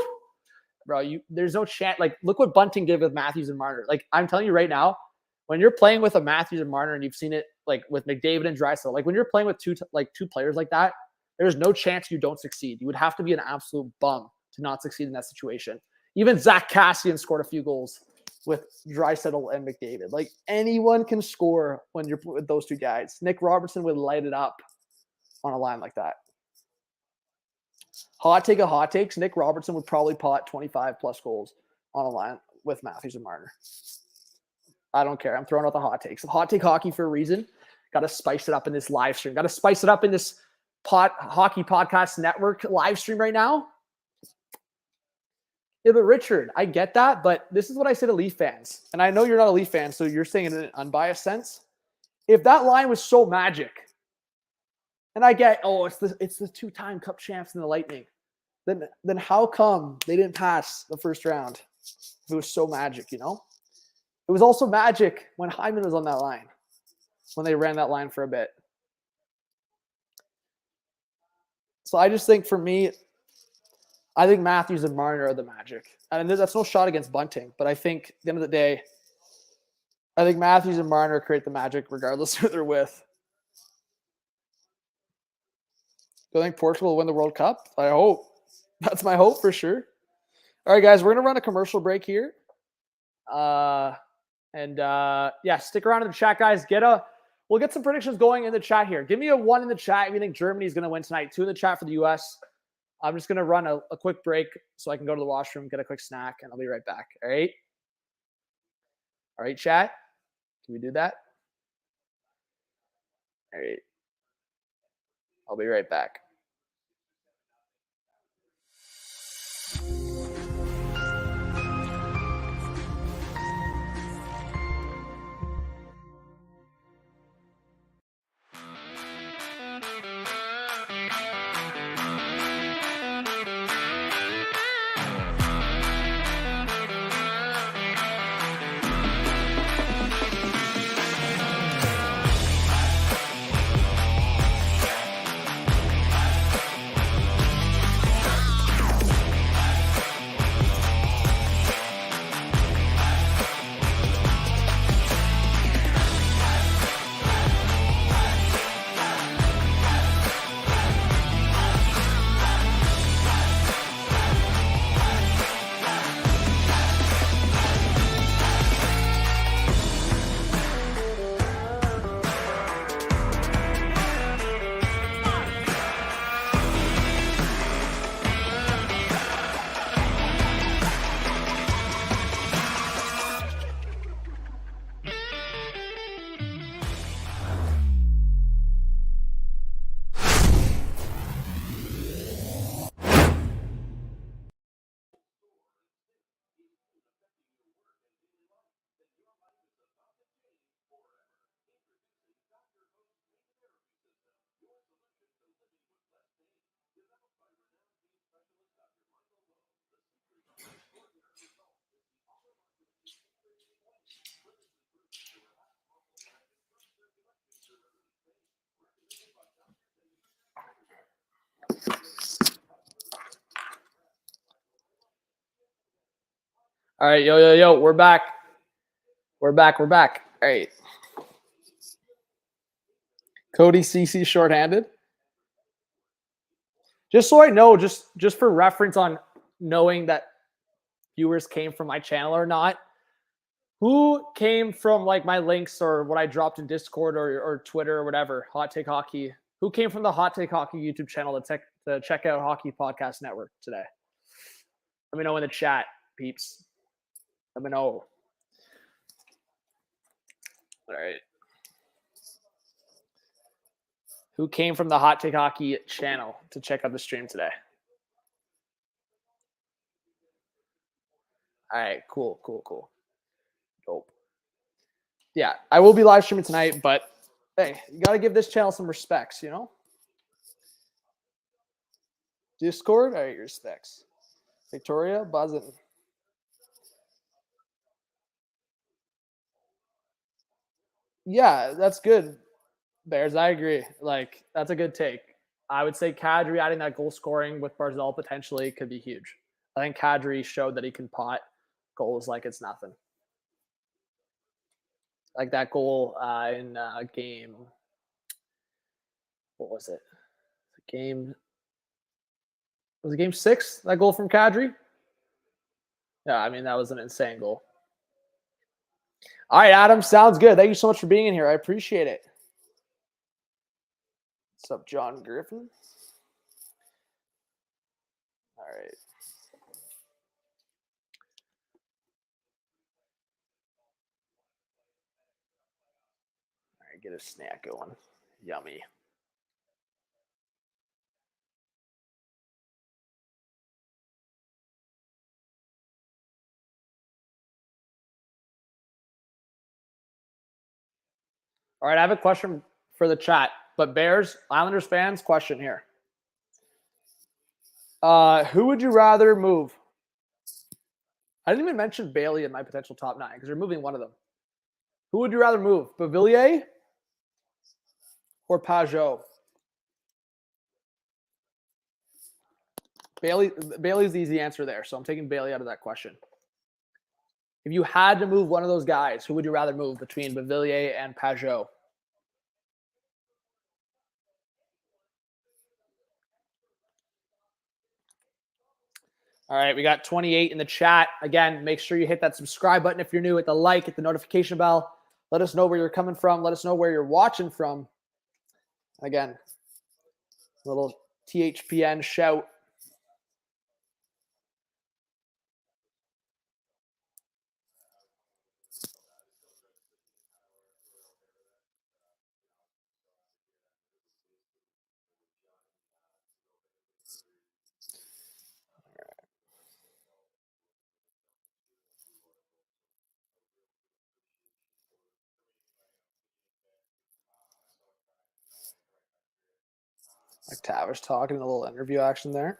Bro, there's no chance. Like, look what Bunting did with Matthews and Marner. Like, I'm telling you right now, when you're playing with a Matthews and Marner, and you've seen it like with McDavid and Draisaitl, like when you're playing with two players like that, there's no chance you don't succeed. You would have to be an absolute bum to not succeed in that situation. Even Zach Cassian scored a few goals with Draisaitl and McDavid. Like, anyone can score when you're with those two guys. Nick Robertson would light it up on a line like that. Hot take of hot takes, Nick Robertson would probably pot 25 plus goals on a line with Matthews and Marner. I don't care. I'm throwing out the hot takes. Hot take hockey for a reason. Got to spice it up in this live stream. Got to spice it up in this Hockey Podcast Network live stream right now. Yeah, but Richard, I get that, but this is what I say to Leaf fans. And I know you're not a Leaf fan, so you're saying it in an unbiased sense. If that line was so magic, and I get, it's the two-time Cup champs in the Lightning, then how come they didn't pass the first round if it was so magic, you know? It was also magic when Hyman was on that line, when they ran that line for a bit. So I just think, for me, I think Matthews and Marner are the magic. And that's no shot against Bunting, but I think at the end of the day, I think Matthews and Marner create the magic regardless who they're with. Do I think Portugal will win the World Cup? I hope. That's my hope for sure. All right, guys, we're going to run a commercial break here. Yeah, stick around in the chat, guys. We'll get some predictions going in the chat here. Give me a 1 in the chat if you think Germany's going to win tonight. 2 in the chat for the U.S. I'm just going to run a quick break so I can go to the washroom, get a quick snack, and I'll be right back. All right? All right, chat? Can we do that? All right. I'll be right back. All right, yo, we're back. We're back. All right. Cody CC shorthanded. Just so I know, just for reference on knowing that viewers came from my channel or not, who came from like my links or what I dropped in Discord or Twitter or whatever, Hot Take Hockey, who came from the Hot Take Hockey YouTube channel to check out Hockey Podcast Network today? Let me know in the chat, peeps. Let me know. All right. Who came from the Hot Take Hockey channel to check out the stream today? All right, cool. Dope. Yeah, I will be live streaming tonight, but hey, you got to give this channel some respects, you know? Discord? All right, your respects. Victoria, buzzing. Yeah, that's good. Bears, I agree. Like, that's a good take. I would say Kadri adding that goal scoring with Barzal potentially could be huge. I think Kadri showed that he can pot goals like it's nothing. Like that goal in game. What was it? Was it game 6? That goal from Kadri? Yeah, I mean, that was an insane goal. All right, Adam, sounds good. Thank you so much for being in here. I appreciate it. What's up, John Griffin? All right. All right, get a snack going. Yummy. All right, I have a question for the chat, but Bears, Islanders fans, question here. Who would you rather move? I didn't even mention Bailey in my potential top 9 because you're moving one of them. Who would you rather move, Beauvillier or Pajot? Bailey's the easy answer there, so I'm taking Bailey out of that question. If you had to move one of those guys, who would you rather move between Beauvillier and Pajot? All right, we got 28 in the chat. Again, make sure you hit that subscribe button if you're new, hit the like, hit the notification bell. Let us know where you're coming from. Let us know where you're watching from. Again, little THPN shout. McTavish talking, a little interview action there.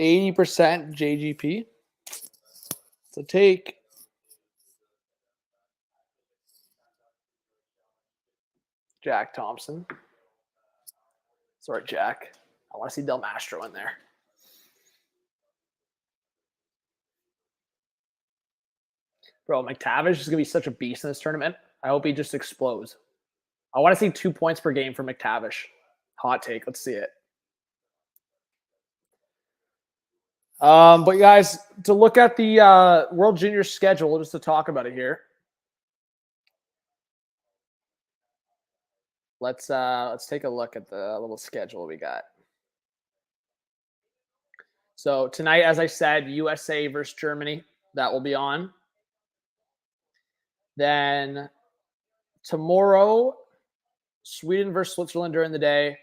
%, JGP. It's a take. Jack Thompson. Sorry, Jack. I want to see Del Mastro in there. Bro, McTavish is going to be such a beast in this tournament. I hope he just explodes. I want to see 2 points per game for McTavish. Hot take. Let's see it. But guys, to look at the World Junior schedule, just to talk about it here. Let's take a look at the little schedule we got. So tonight, as I said, USA versus Germany. That will be on. Then tomorrow, Sweden versus Switzerland during the day.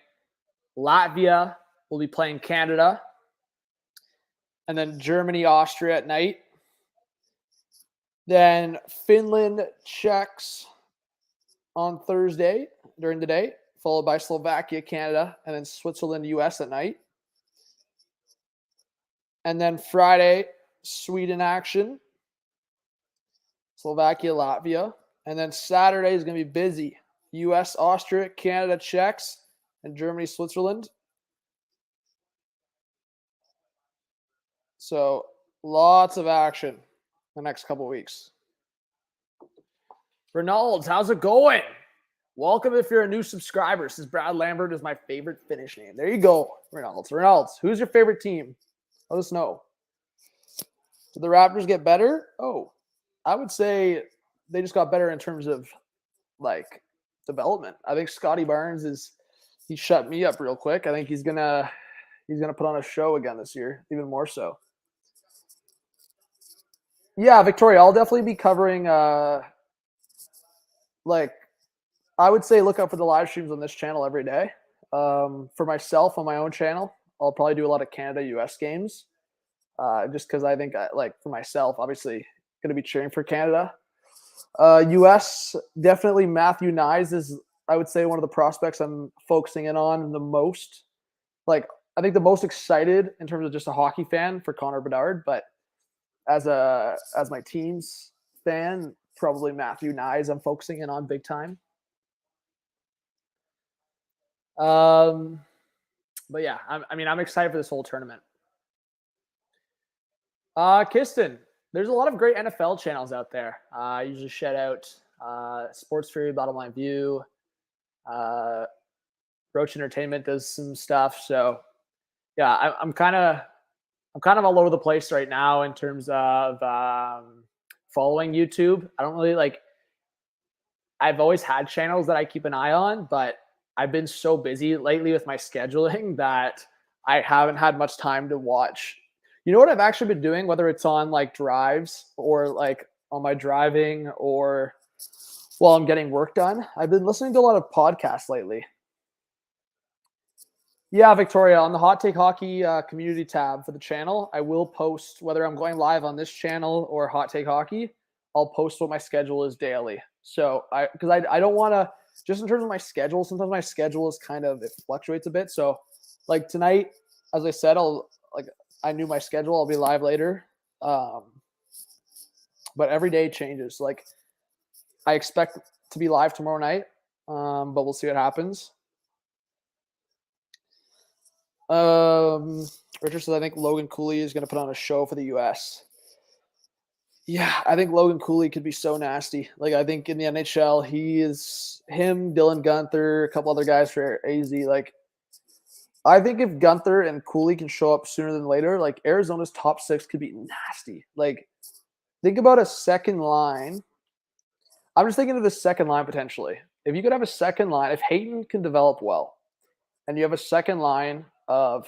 Latvia will be playing Canada. And then Germany, Austria at night. Then Finland, Czechs on Thursday during the day, followed by Slovakia, Canada, and then Switzerland, US at night. And then Friday, Sweden action, Slovakia, Latvia. And then Saturday is going to be busy. US, Austria, Canada, Czechs, and Germany, Switzerland. So lots of action the next couple weeks. Reynolds, how's it going? Welcome if you're a new subscriber. Says Brad Lambert is my favorite Finnish name. There you go, Reynolds. Reynolds, who's your favorite team? Let us know. Did the Raptors get better? Oh, I would say they just got better in terms of like development. I think Scotty Barnes he shut me up real quick. I think he's gonna put on a show again this year, even more so. Yeah, Victoria, I'll definitely be covering like I would say look out for the live streams on this channel every day. For myself on my own channel, I'll probably do a lot of Canada US games. Just because I think like for myself, obviously going to be cheering for Canada. US, definitely Matthew Nyes is, I would say, one of the prospects I'm focusing in on the most. Like, I think the most excited in terms of just a hockey fan for Connor Bedard, but as my team's fan, probably Matthew Nyes I'm focusing in on big time. But yeah, I'm excited for this whole tournament. Kiston, there's a lot of great NFL channels out there. I usually shout out Sports Fury, Bottom Line View, Roach Entertainment does some stuff. So yeah, I'm kind of all over the place right now in terms of following YouTube. I don't really like. I've always had channels that I keep an eye on, but I've been so busy lately with my scheduling that I haven't had much time to watch. You know what I've actually been doing, whether it's on like drives or like on my driving or while I'm getting work done, I've been listening to a lot of podcasts lately. Yeah, Victoria, on the Hot Take Hockey community tab for the channel, I will post whether I'm going live on this channel or Hot Take Hockey. I'll post what my schedule is daily. So I don't want to, just in terms of my schedule, sometimes my schedule is it fluctuates a bit. So like tonight, as I said, I knew my schedule. I'll be live later. But every day changes. Like I expect to be live tomorrow night. But we'll see what happens. Richard says, I think Logan Cooley is going to put on a show for the US. Yeah, I think Logan Cooley could be so nasty. Like, I think in the NHL, Dylan Gunther, a couple other guys for AZ. Like, I think if Gunther and Cooley can show up sooner than later, like, Arizona's top six could be nasty. Like, think about a second line. I'm just thinking of the second line potentially. If you could have a second line, if Hayton can develop well, and you have a second line of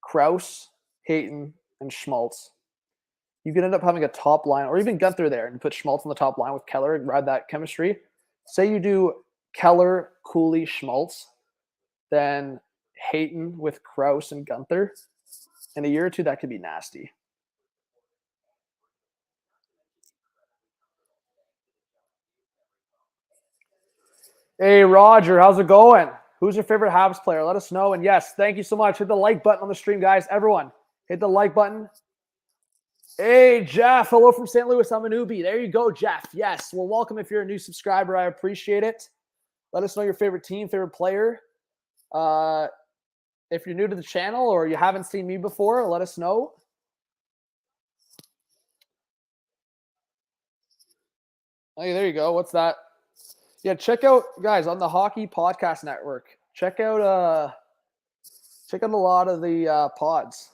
Krause, Hayton, and Schmaltz, you could end up having a top line, or even Gunther there, and put Schmaltz on the top line with Keller and ride that chemistry. Say you do Keller, Cooley, Schmaltz, then Hayton with Krause and Gunther. In a year or two, that could be nasty. Hey, Roger, how's it going? Who's your favorite Habs player? Let us know. And yes, thank you so much. Hit the like button on the stream, guys. Everyone, hit the like button. Hey, Jeff. Hello from St. Louis. I'm a newbie. There you go, Jeff. Yes. Well, welcome if you're a new subscriber. I appreciate it. Let us know your favorite team, favorite player. If you're new to the channel or you haven't seen me before, let us know. Hey, there you go. What's that? Yeah, check out, guys, on the Hockey Podcast Network. Check out a lot of the pods.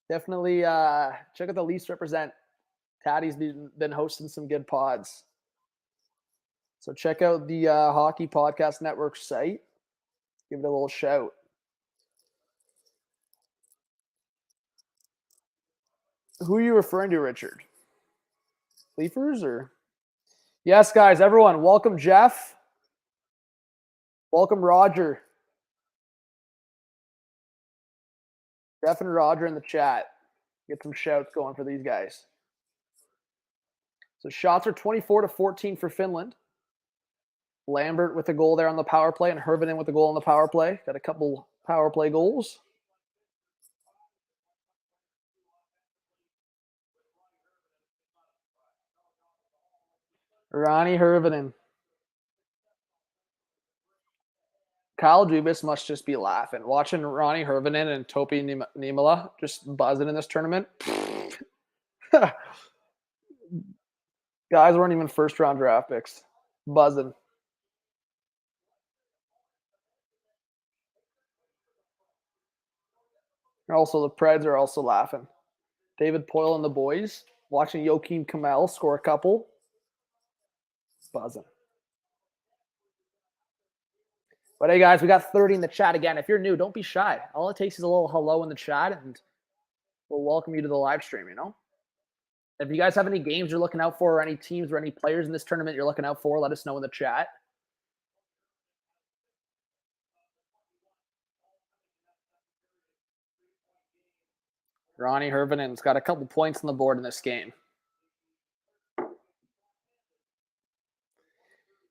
Definitely check out the Leafs Represent. Taddy's been hosting some good pods. So check out the Hockey Podcast Network site. Give it a little shout. Who are you referring to, Richard? Leafers or? Yes, guys, everyone. Welcome, Jeff. Welcome, Roger. Jeff and Roger in the chat. Get some shouts going for these guys. So shots are 24-14 for Finland. Lambert with a goal there on the power play, and Hervinen with a goal on the power play. Got a couple power play goals. Ronnie Hervinen. Kyle Dubas must just be laughing. Watching Ronnie Hirvonen and Topi Niemela just buzzing in this tournament. Guys weren't even first-round draft picks. Buzzing. Also, the Preds are also laughing. David Poyle and the boys watching Joakim Kamel score a couple. Buzzing. But hey, guys, we got 30 in the chat again. If you're new, don't be shy. All it takes is a little hello in the chat, and we'll welcome you to the live stream, you know? If you guys have any games you're looking out for, or any teams or any players in this tournament you're looking out for, let us know in the chat. Ronnie Hirvanen's got a couple points on the board in this game.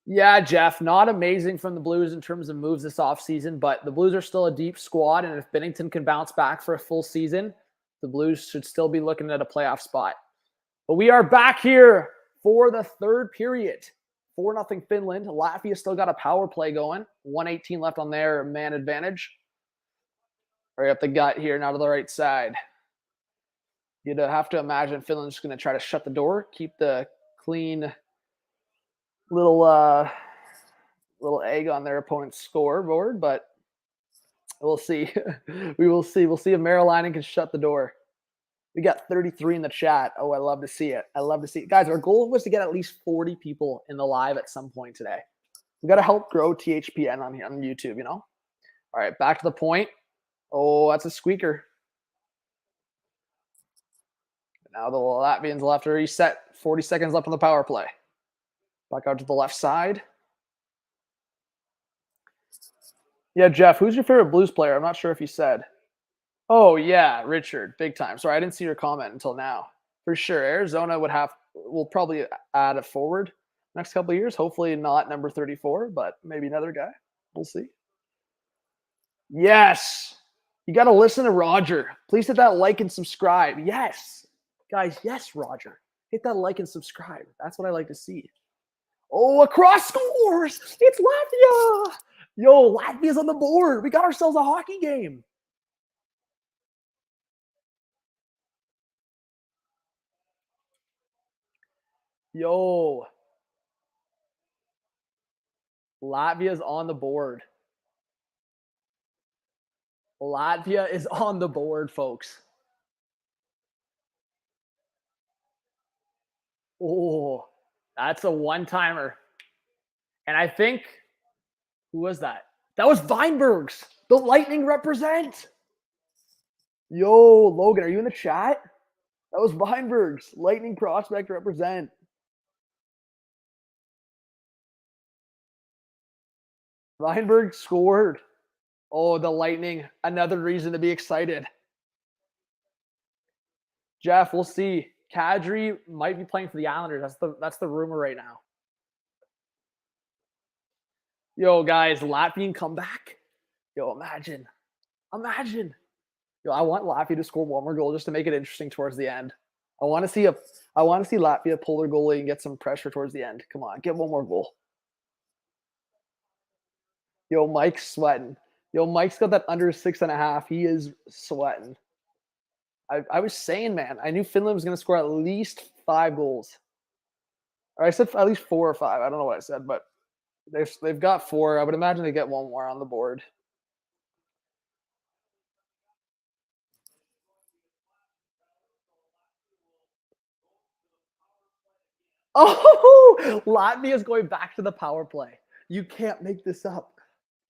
Yeah, Jeff, not amazing from the Blues in terms of moves this offseason, but the Blues are still a deep squad, and if Binnington can bounce back for a full season, the Blues should still be looking at a playoff spot. But we are back here for the third period. 4-0 Finland. Latvia still got a power play going. 1:18 left on their man advantage. Right up the gut here, now to the right side. You'd have to imagine Finland's just going to try to shut the door, keep the clean little egg on their opponent's scoreboard, but we'll see. We will see. We'll see if Marilainen can shut the door. We got 33 in the chat. Oh, I love to see it. I love to see it. Guys, our goal was to get at least 40 people in the live at some point today. We got to help grow THPN on here on YouTube, you know? All right, back to the point. Oh, that's a squeaker. Now the Latvians left to reset. 40 seconds left on the power play. Back out to the left side. Yeah, Jeff, who's your favorite Blues player? I'm not sure if you said. Oh, yeah, Richard, big time. Sorry, I didn't see your comment until now. For sure, Arizona will probably add a forward next couple of years. Hopefully not number 34, but maybe another guy. We'll see. Yes. You got to listen to Roger. Please hit that like and subscribe. Yes. Guys, yes, Roger. Hit that like and subscribe. That's what I like to see. Oh, across scores. It's Latvia. Yo, Latvia's on the board. We got ourselves a hockey game. Yo. Latvia's on the board. Latvia is on the board, folks. Oh, that's a one-timer. And I think, who was that? That was Weinberg's. The Lightning represent. Yo, Logan, are you in the chat? That was Weinberg's. Lightning prospect represent. Weinberg scored. Oh, the Lightning. Another reason to be excited. Jeff, we'll see. Kadri might be playing for the Islanders. That's the rumor right now. Yo, guys, Latvian comeback. Yo, imagine. Yo, I want Latvia to score one more goal just to make it interesting towards the end. I want to see Latvia pull their goalie and get some pressure towards the end. Come on, get one more goal. Yo, Mike's sweating. Yo, Mike's got that under 6.5. He is sweating. I was saying, man, I knew Finland was going to score at least 5 goals. Or I said at least 4 or 5. I don't know what I said, but they've got 4. I would imagine they get one more on the board. Oh, Latvia is going back to the power play. You can't make this up.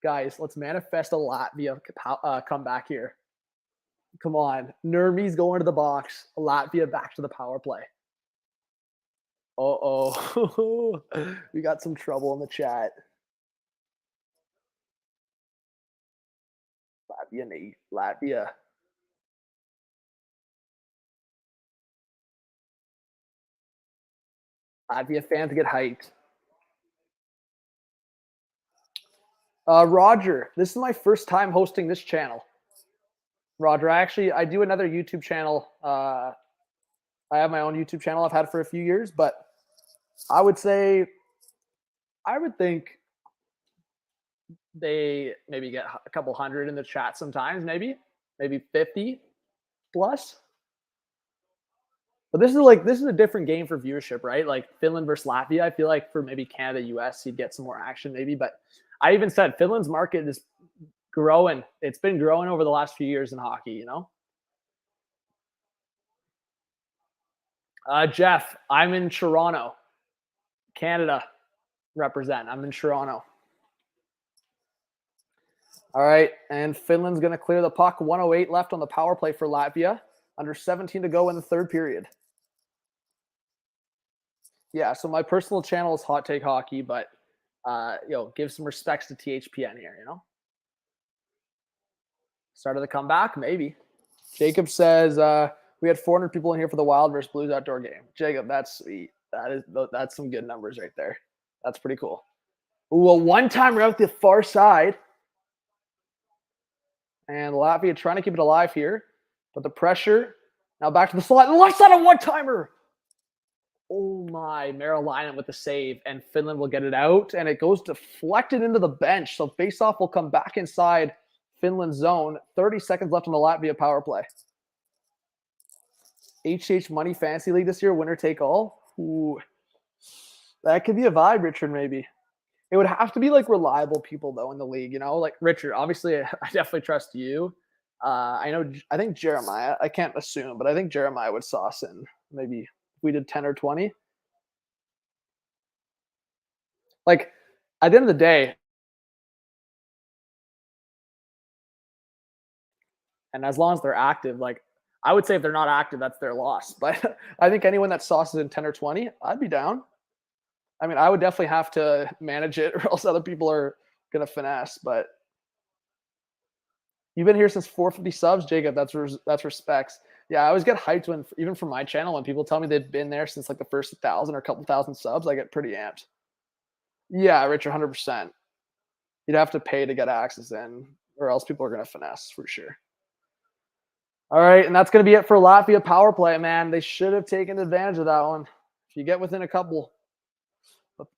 Guys, let's manifest a Latvia comeback here. Come on. Nurmi's going to the box. Latvia back to the power play. Uh-oh. We got some trouble in the chat. Latvia. Latvia fans get hyped. Roger, this is my first time hosting this channel. Roger, I do another YouTube channel. I have my own YouTube channel I've had for a few years, but I would think they maybe get a couple hundred in the chat sometimes, maybe 50 plus. But this is a different game for viewership, right? Like Finland versus Latvia. I feel like for maybe Canada, US, you'd get some more action maybe. But I even said Finland's market is growing. It's been growing over the last few years in hockey, you know? Jeff, I'm in Toronto, Canada. Represent. I'm in Toronto. All right, and Finland's going to clear the puck. 1:08 left on the power play for Latvia. Under 17 to go in the third period. Yeah, so my personal channel is Hot Take Hockey, but give some respects to THPN here, you know? Start of the comeback, maybe. Jacob says we had 400 people in here for the Wild versus Blues outdoor game. Jacob, that's sweet. That's some good numbers right there. That's pretty cool. Ooh, a one-timer out the far side. And Latvia trying to keep it alive here. But the pressure. Now back to the slot. The left side, a one-timer. Oh my, Merrilainen with the save. And Finland will get it out. And it goes deflected into the bench. So face-off will come back inside Finland's zone. 30 seconds left on the Latvia power play. HH Money Fantasy League this year, winner take all. Ooh, that could be a vibe, Richard, maybe. It would have to be like reliable people though in the league, you know, like Richard. Obviously, I definitely trust you. I think Jeremiah. I can't assume, but I think Jeremiah would sauce in. Maybe if we did 10 or 20. Like at the end of the day, and as long as they're active, like I would say if they're not active, that's their loss. But I think anyone that sauces in 10 or 20, I'd be down. I mean, I would definitely have to manage it, or else other people are gonna finesse. But you've been here since 450 subs, Jacob. That's respects. Yeah, I always get hyped when, even from my channel, when people tell me they've been there since like the first 1,000 or a couple thousand subs, I get pretty amped. Yeah, Richard, 100%. You'd have to pay to get access in, or else people are gonna finesse for sure. All right, and that's gonna be it for Latvia power play, man. They should have taken advantage of that one. If you get within a couple.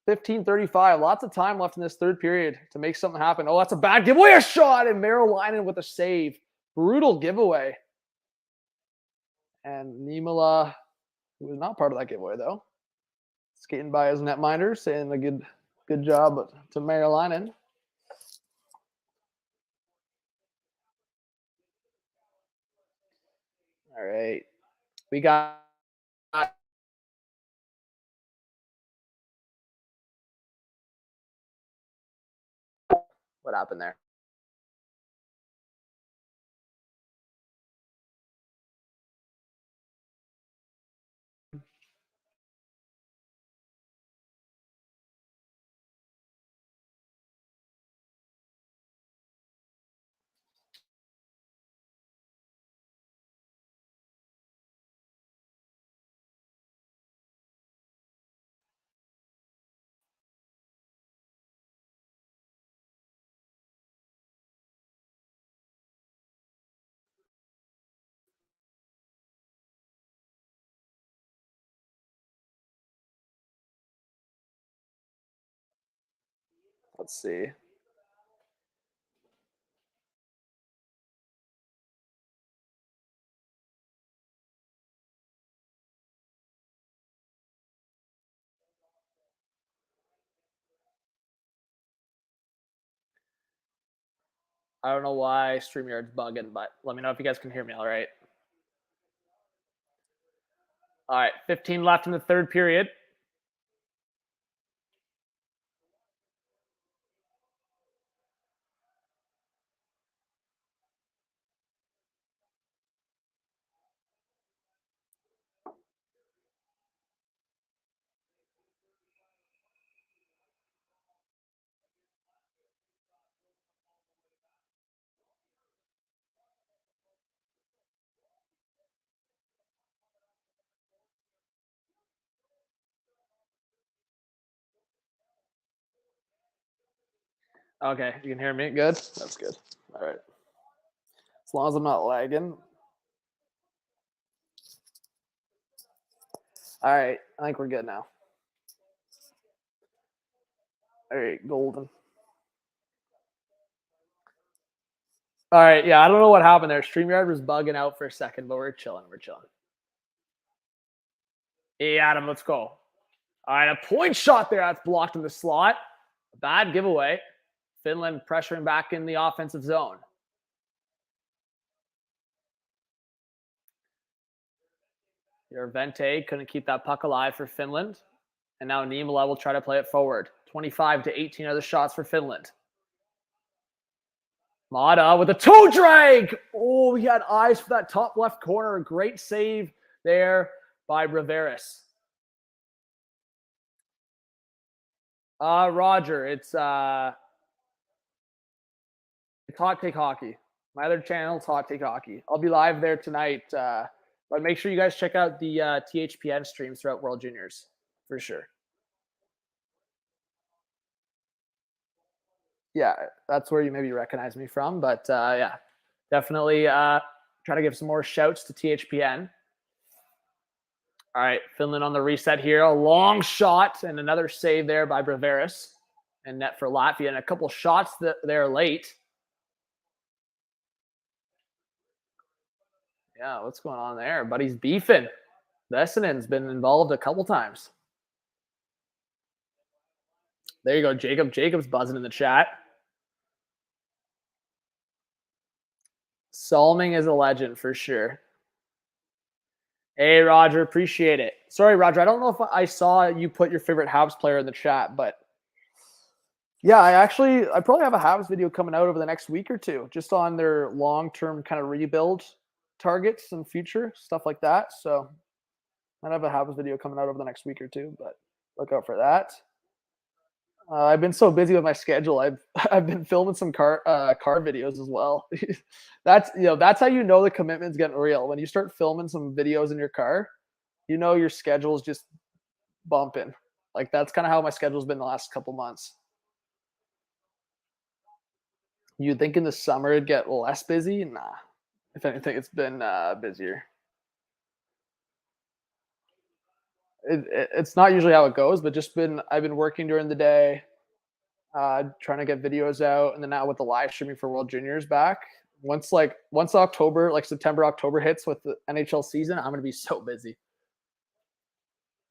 15:35. Lots of time left in this third period to make something happen. Oh, that's a bad giveaway. A shot, and Merrilainen with a save. Brutal giveaway. And Niemela, who was not part of that giveaway, though, skating by his netminder, saying a good job to Merrilainen. All right. We got what happened there? Let's see. I don't know why StreamYard's bugging, but let me know if you guys can hear me all right. All right, 15 left in the third period. Okay, you can hear me? Good? That's good. All right. As long as I'm not lagging. All right, I think we're good now. All right, golden. All right, yeah, I don't know what happened there. StreamYard was bugging out for a second, but we're chilling. We're chilling. Hey, Adam, let's go. All right, a point shot there. That's blocked in the slot. A bad giveaway. Finland pressuring back in the offensive zone. Your Vente couldn't keep that puck alive for Finland. And now Niemela will try to play it forward. 25-18 are the shots for Finland. Mata with a toe drag. Oh, he had eyes for that top left corner. Great save there by Riveris. Roger, it's Hot Take Hockey. My other channel is Hot Take Hockey. I'll be live there tonight. But make sure you guys check out the THPN streams throughout World Juniors for sure. Yeah, that's where you maybe recognize me from. But yeah, definitely try to give some more shouts to THPN. All right, Finland on the reset here. A long shot and another save there by Riveris. And net for Latvia. And a couple shots there late. Yeah, what's going on there? Buddy's beefing. Vessinen's been involved a couple times. There you go, Jacob. Jacob's buzzing in the chat. Salming is a legend for sure. Hey, Roger, appreciate it. Sorry, Roger, I don't know if I saw you put your favorite Habs player in the chat, but yeah, I probably have a Habs video coming out over the next week or two, just on their long-term kind of rebuild targets and future, stuff like that. So I have a Habs video coming out over the next week or two, but look out for that. I've been so busy with my schedule. I've been filming some car videos as well. That's how you know the commitment's getting real. When you start filming some videos in your car, you know your schedule's just bumping. Like that's kind of how my schedule's been the last couple months. You'd think in the summer it'd get less busy? Nah. If anything, it's been busier. It's not usually how it goes, but I've been working during the day, trying to get videos out, and then now with the live streaming for World Juniors back. Once October, like September, October hits with the NHL season, I'm gonna be so busy.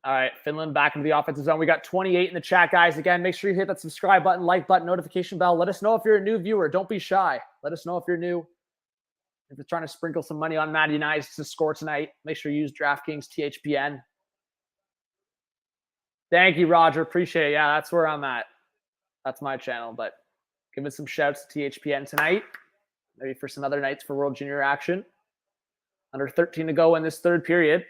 All right, Finland back into the offensive zone. We got 28 in the chat, guys. Again, make sure you hit that subscribe button, like button, notification bell. Let us know if you're a new viewer. Don't be shy. Let us know if you're new. If you're trying to sprinkle some money on Matt United to score tonight, make sure you use DraftKings THPN. Thank you, Roger. Appreciate it. Yeah, that's where I'm at. That's my channel. But giving some shouts to THPN tonight. Maybe for some other nights for World Junior action. Under 13 to go in this third period.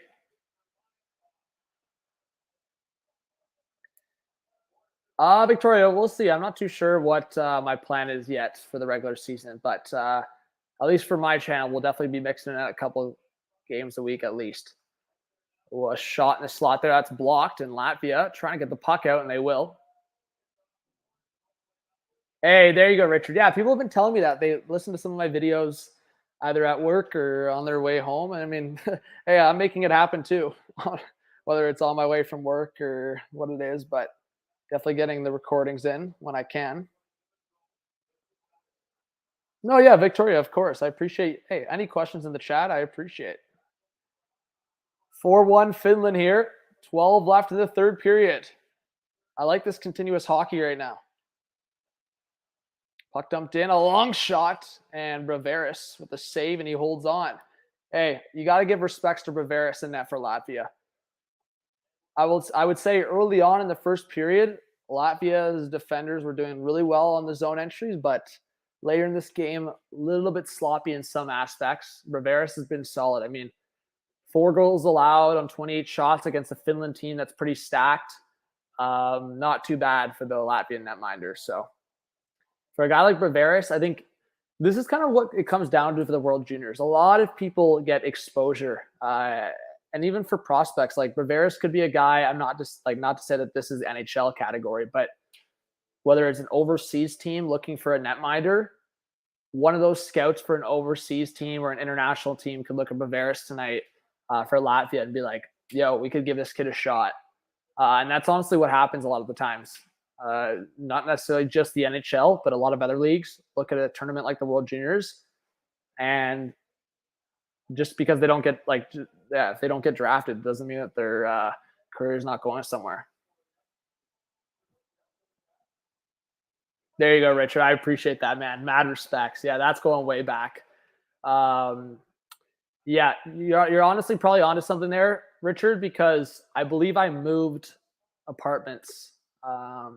Victoria, we'll see. I'm not too sure what my plan is yet for the regular season. But at least for my channel, we'll definitely be mixing in a couple games a week at least. Ooh, a shot in the slot there. That's blocked in Latvia. Trying to get the puck out, and they will. Hey, there you go, Richard. Yeah, people have been telling me that. They listen to some of my videos either at work or on their way home. And I mean, hey, I'm making it happen too, whether it's on my way from work or what it is. But definitely getting the recordings in when I can. No, yeah, Victoria, of course. I appreciate. Hey, any questions in the chat? I appreciate. 4-1 Finland here. 12 left in the third period. I like this continuous hockey right now. Puck dumped in, a long shot, and Riveris with a save, and he holds on. Hey, you got to give respects to Riveris in that for Latvia. I would say early on in the first period, Latvia's defenders were doing really well on the zone entries, but later in this game, a little bit sloppy in some aspects. Riveris has been solid. I mean, 4 goals allowed on 28 shots against a Finland team that's pretty stacked. Not too bad for the Latvian netminder. So for a guy like Riveris, I think this is kind of what it comes down to for the World Juniors. A lot of people get exposure. And even for prospects, like Riveris could be a guy, I'm not just like, not to say that this is NHL category, but whether it's an overseas team looking for a netminder, one of those scouts for an overseas team or an international team could look at Riveris tonight for Latvia and be like, yo, we could give this kid a shot. And that's honestly what happens a lot of the times. Not necessarily just the NHL, but a lot of other leagues look at a tournament like the World Juniors And just because they don't get if they don't get drafted, doesn't mean that their career is not going somewhere. There you go, Richard. I appreciate that, man. Mad respects. Yeah, that's going way back. Um, yeah, you're honestly probably onto something there, Richard, because I believe I moved apartments. I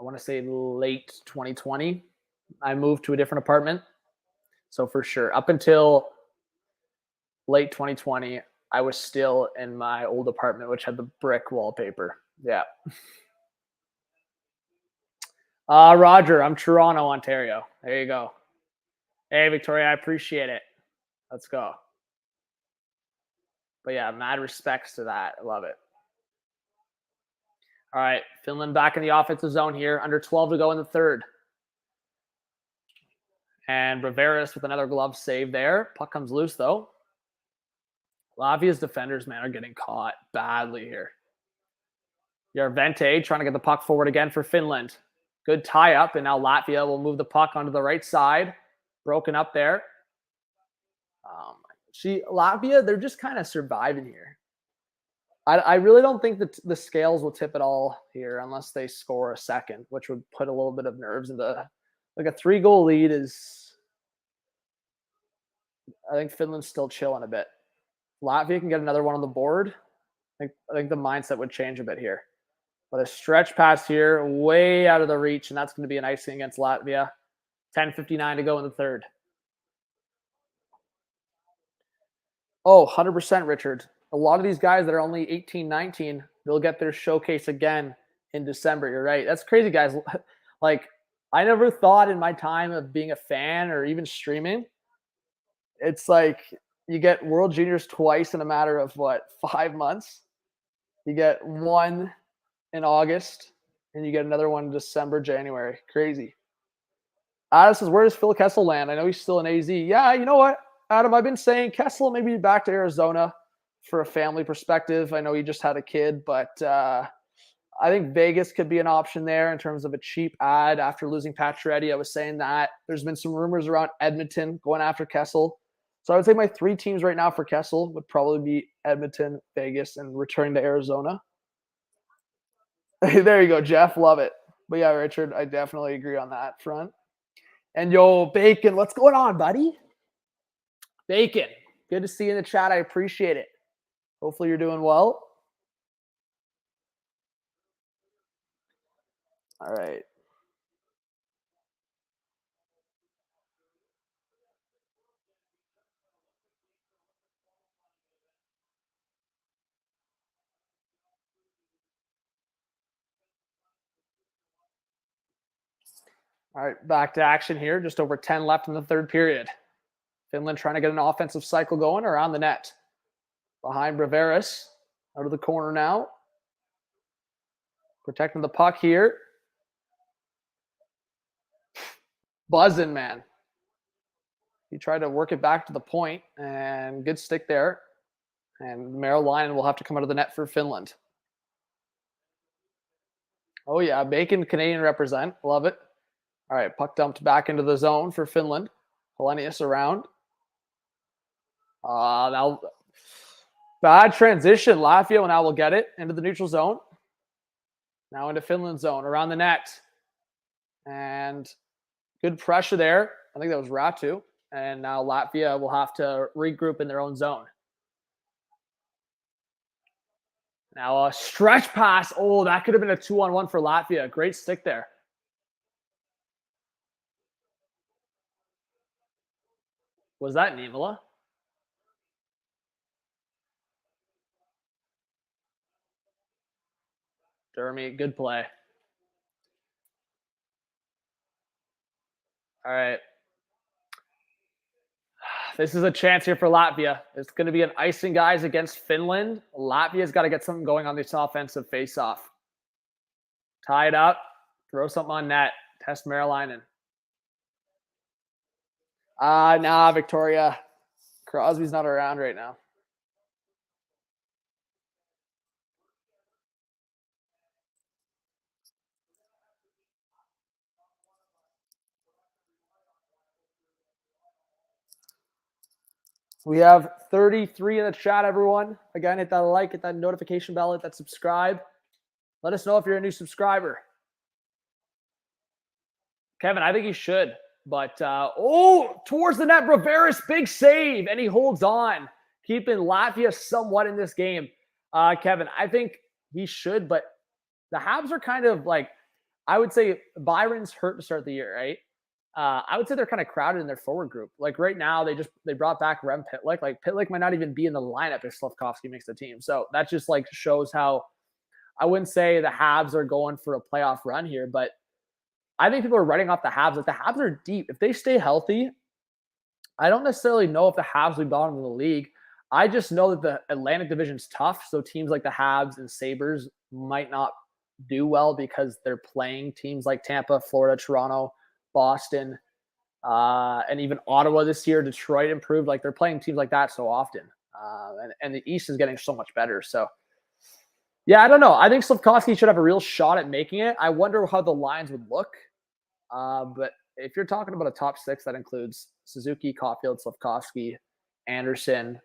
want to say late 2020. I moved to a different apartment. So for sure, up until late 2020, I was still in my old apartment, which had the brick wallpaper. Yeah. Roger, I'm Toronto, Ontario. There you go. Hey, Victoria, I appreciate it. Let's go. But yeah, mad respects to that. I love it. All right, Finland back in the offensive zone here. Under 12 to go in the third. And Braveris with another glove save there. Puck comes loose, though. Latvia's defenders, man, are getting caught badly here. Järvente trying to get the puck forward again for Finland. Good tie up, and now Latvia will move the puck onto the right side. Broken up there. Latvia, they're just kind of surviving here. I really don't think that the scales will tip at all here unless they score a second, which would put a little bit of nerves into like a 3-goal lead is. I think Finland's still chilling a bit. Latvia can get another one on the board. I think the mindset would change a bit here. But a stretch pass here, way out of the reach, and that's going to be an icing against Latvia. 10:59 to go in the third. Oh, 100%, Richard. A lot of these guys that are only 18, 19, they'll get their showcase again in December. You're right. That's crazy, guys. Like, I never thought in my time of being a fan or even streaming, it's like you get World Juniors twice in a matter of, 5 months? You get one in August, and you get another one in December, January. Crazy. Adam says, where does Phil Kessel land? I know he's still in AZ. Yeah, you know what, Adam? I've been saying Kessel maybe back to Arizona for a family perspective. I know he just had a kid, but I think Vegas could be an option there in terms of a cheap ad after losing Pacioretty. I was saying that. There's been some rumors around Edmonton going after Kessel. So I would say my 3 teams right now for Kessel would probably be Edmonton, Vegas, and returning to Arizona. There you go, Jeff. Love it. But yeah, Richard, I definitely agree on that front. And yo, Bacon, what's going on, buddy? Bacon, good to see you in the chat. I appreciate it. Hopefully you're doing well. All right. All right, back to action here. Just over 10 left in the third period. Finland trying to get an offensive cycle going around the net. Behind Braveris. Out of the corner now. Protecting the puck here. Buzzing, man. He tried to work it back to the point, and good stick there. And Merrill will have to come out of the net for Finland. Oh, yeah, Bacon Canadian represent. Love it. All right, puck dumped back into the zone for Finland. Helenius around. Now, bad transition. Latvia now will get it into the neutral zone. Now into Finland's zone, around the net. And good pressure there. I think that was Ratu. And now Latvia will have to regroup in their own zone. Now a stretch pass. Oh, that could have been a 2-on-1 for Latvia. Great stick there. Was that Nivola? Dermy, good play. All right. This is a chance here for Latvia. It's going to be an icing, guys, against Finland. Latvia's got to get something going on this offensive face-off. Tie it up. Throw something on net. Test Merrilainen. Nah, Victoria. Crosby's not around right now. We have 33 in the chat, everyone. Again, hit that like, hit that notification bell, hit that subscribe. Let us know if you're a new subscriber. Kevin, I think he should. But, towards the net, Braveris, big save, and he holds on, keeping Latvia somewhat in this game. Kevin, I think he should, but the Habs are kind of like, I would say Byron's hurt to start the year, right? I would say they're kind of crowded in their forward group. Like right now, they brought back Rem Pitlick. Like Pitlick might not even be in the lineup if Slafkovsky makes the team. So that just like shows how I wouldn't say the Habs are going for a playoff run here, but I think people are writing off the Habs. Like the Habs are deep. If they stay healthy, I don't necessarily know if the Habs will be bottom of the league. I just know that the Atlantic Division's tough. So teams like the Habs and Sabres might not do well because they're playing teams like Tampa, Florida, Toronto, Boston, and even Ottawa this year. Detroit improved. Like they're playing teams like that so often. And the East is getting so much better. So yeah, I don't know. I think Slafkovsky should have a real shot at making it. I wonder how the lines would look. But if you're talking about a top six, that includes Suzuki, Caulfield, Slafkovsky, Anderson,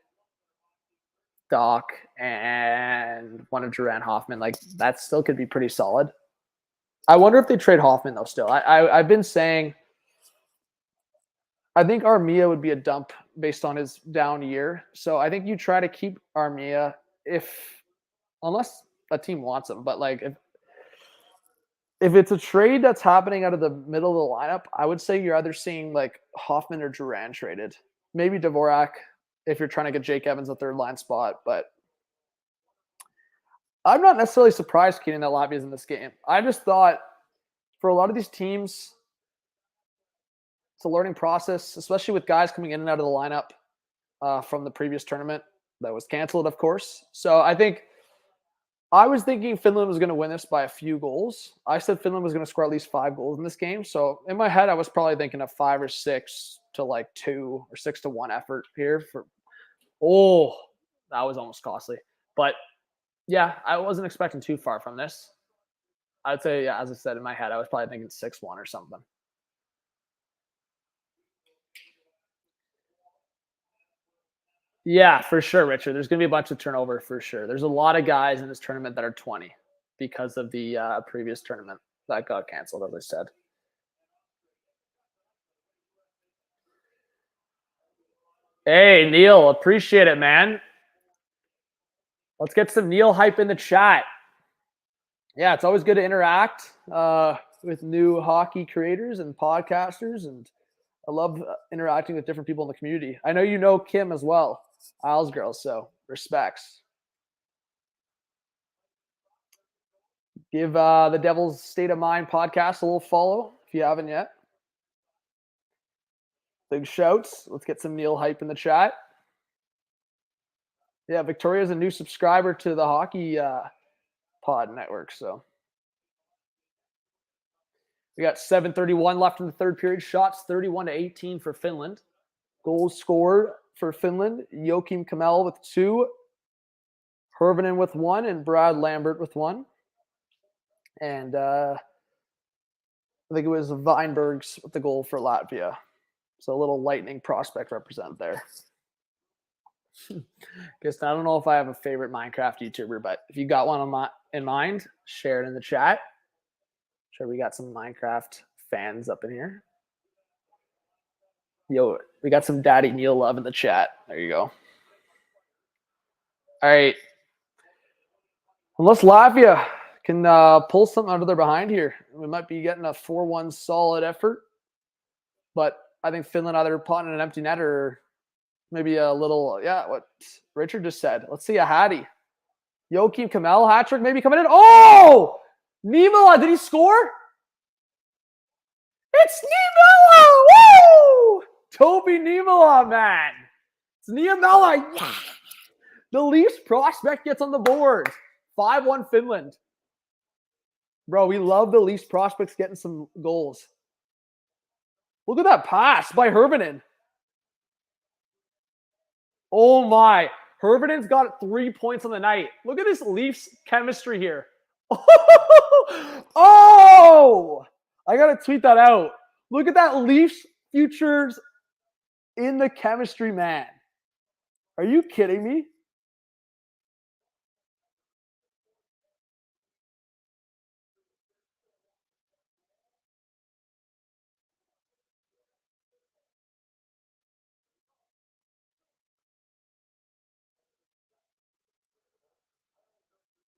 Doc, and one of Duran Hoffman. Like that still could be pretty solid. I wonder if they trade Hoffman though. Still, I've been saying I think Armia would be a dump based on his down year. So I think you try to keep Armia unless a team wants him. But like if it's a trade that's happening out of the middle of the lineup, I would say you're either seeing like Hoffman or Duran traded. Maybe Dvorak if you're trying to get Jake Evans a third line spot. But I'm not necessarily surprised, Keenan, that Latvia's in this game. I just thought for a lot of these teams, it's a learning process, especially with guys coming in and out of the lineup from the previous tournament that was canceled, of course. So I was thinking Finland was going to win this by a few goals. I said Finland was going to score at least 5 goals in this game. So in my head, I was probably thinking a 5 or 6 to like 2 or 6 to 1 effort here. That was almost costly. But yeah, I wasn't expecting too far from this. I'd say, yeah, as I said, in my head, I was probably thinking 6-1 or something. Yeah, for sure, Richard. There's going to be a bunch of turnover for sure. There's a lot of guys in this tournament that are 20 because of the previous tournament that got canceled, as I said. Hey, Neil, appreciate it, man. Let's get some Neil hype in the chat. Yeah, it's always good to interact with new hockey creators and podcasters, and I love interacting with different people in the community. I know you know Kim as well, Isles girl, so respects. Give the Devil's State of Mind podcast a little follow if you haven't yet. Big shouts. Let's get some Neil hype in the chat. Yeah, Victoria's a new subscriber to the Hockey Pod Network, so we got 7:31 left in the third period. Shots 31-18 for Finland. Goals scored for Finland. Joakim Kamel with 2, Hervinen with 1, and Brad Lambert with 1. And I think it was Weinbergs with the goal for Latvia. So a little Lightning prospect represented there. Guess I don't know if I have a favorite Minecraft YouTuber, but if you got one in mind, share it in the chat. Sure, we got some Minecraft fans up in here. Yo, we got some Daddy Neil love in the chat. There you go. All right. Unless Latvia can pull something out of their behind here, we might be getting a 4-1 solid effort. But I think Finland either potting an empty net or maybe a little, what Richard just said. Let's see a Hattie. Joakim Kamel hat trick maybe coming in. Oh! Niemela, did he score? It's Niemela! Woo! Toby Niemela, man. It's Niemela. Yeah. The Leafs prospect gets on the board. 5-1 Finland. Bro, we love the Leafs prospects getting some goals. Look at that pass by Hervinen. Oh my. Hervinen's got 3 points on the night. Look at this Leafs chemistry here. Oh! I got to tweet that out. Look at that Leafs futures in the chemistry, man. Are you kidding me?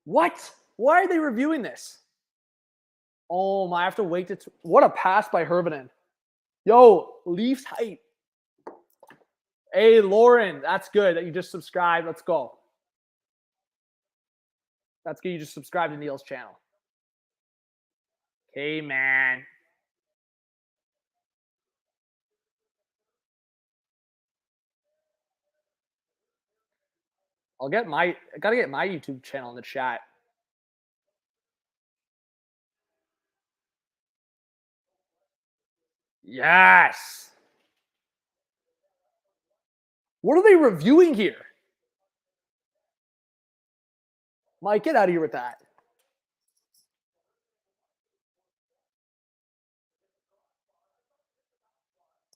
What? Why are they reviewing this? Oh my, I have to wait to what a pass by Hervinen. Yo, Leafs hype. Hey, Lauren, that's good that you just subscribed. Let's go. That's good. You just subscribed to Neil's channel. Hey, man. I gotta get my YouTube channel in the chat. Yes. What are they reviewing here? Mike, get out of here with that.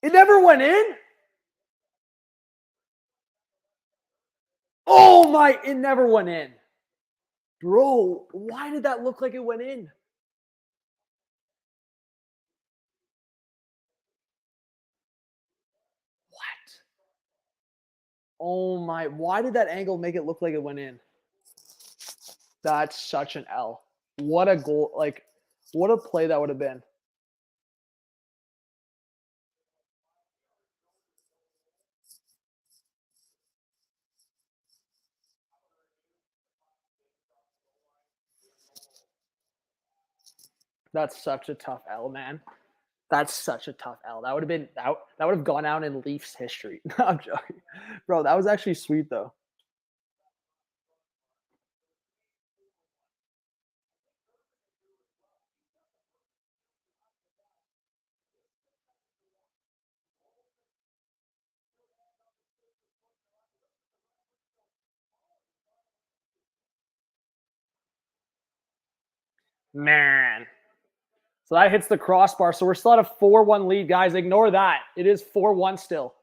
It never went in? Oh my, it never went in. Bro, why did that look like it went in? What? Oh my, why did that angle make it look like it went in? That's such an L. What a goal. Like, what a play that would have been. That's such a tough L, man. That's such a tough L. That would have been that would have gone out in Leafs history. No, I'm joking. Bro, that was actually sweet though. Man. So that hits the crossbar. So we're still at a 4-1 lead, guys. Ignore that. It is 4-1 still.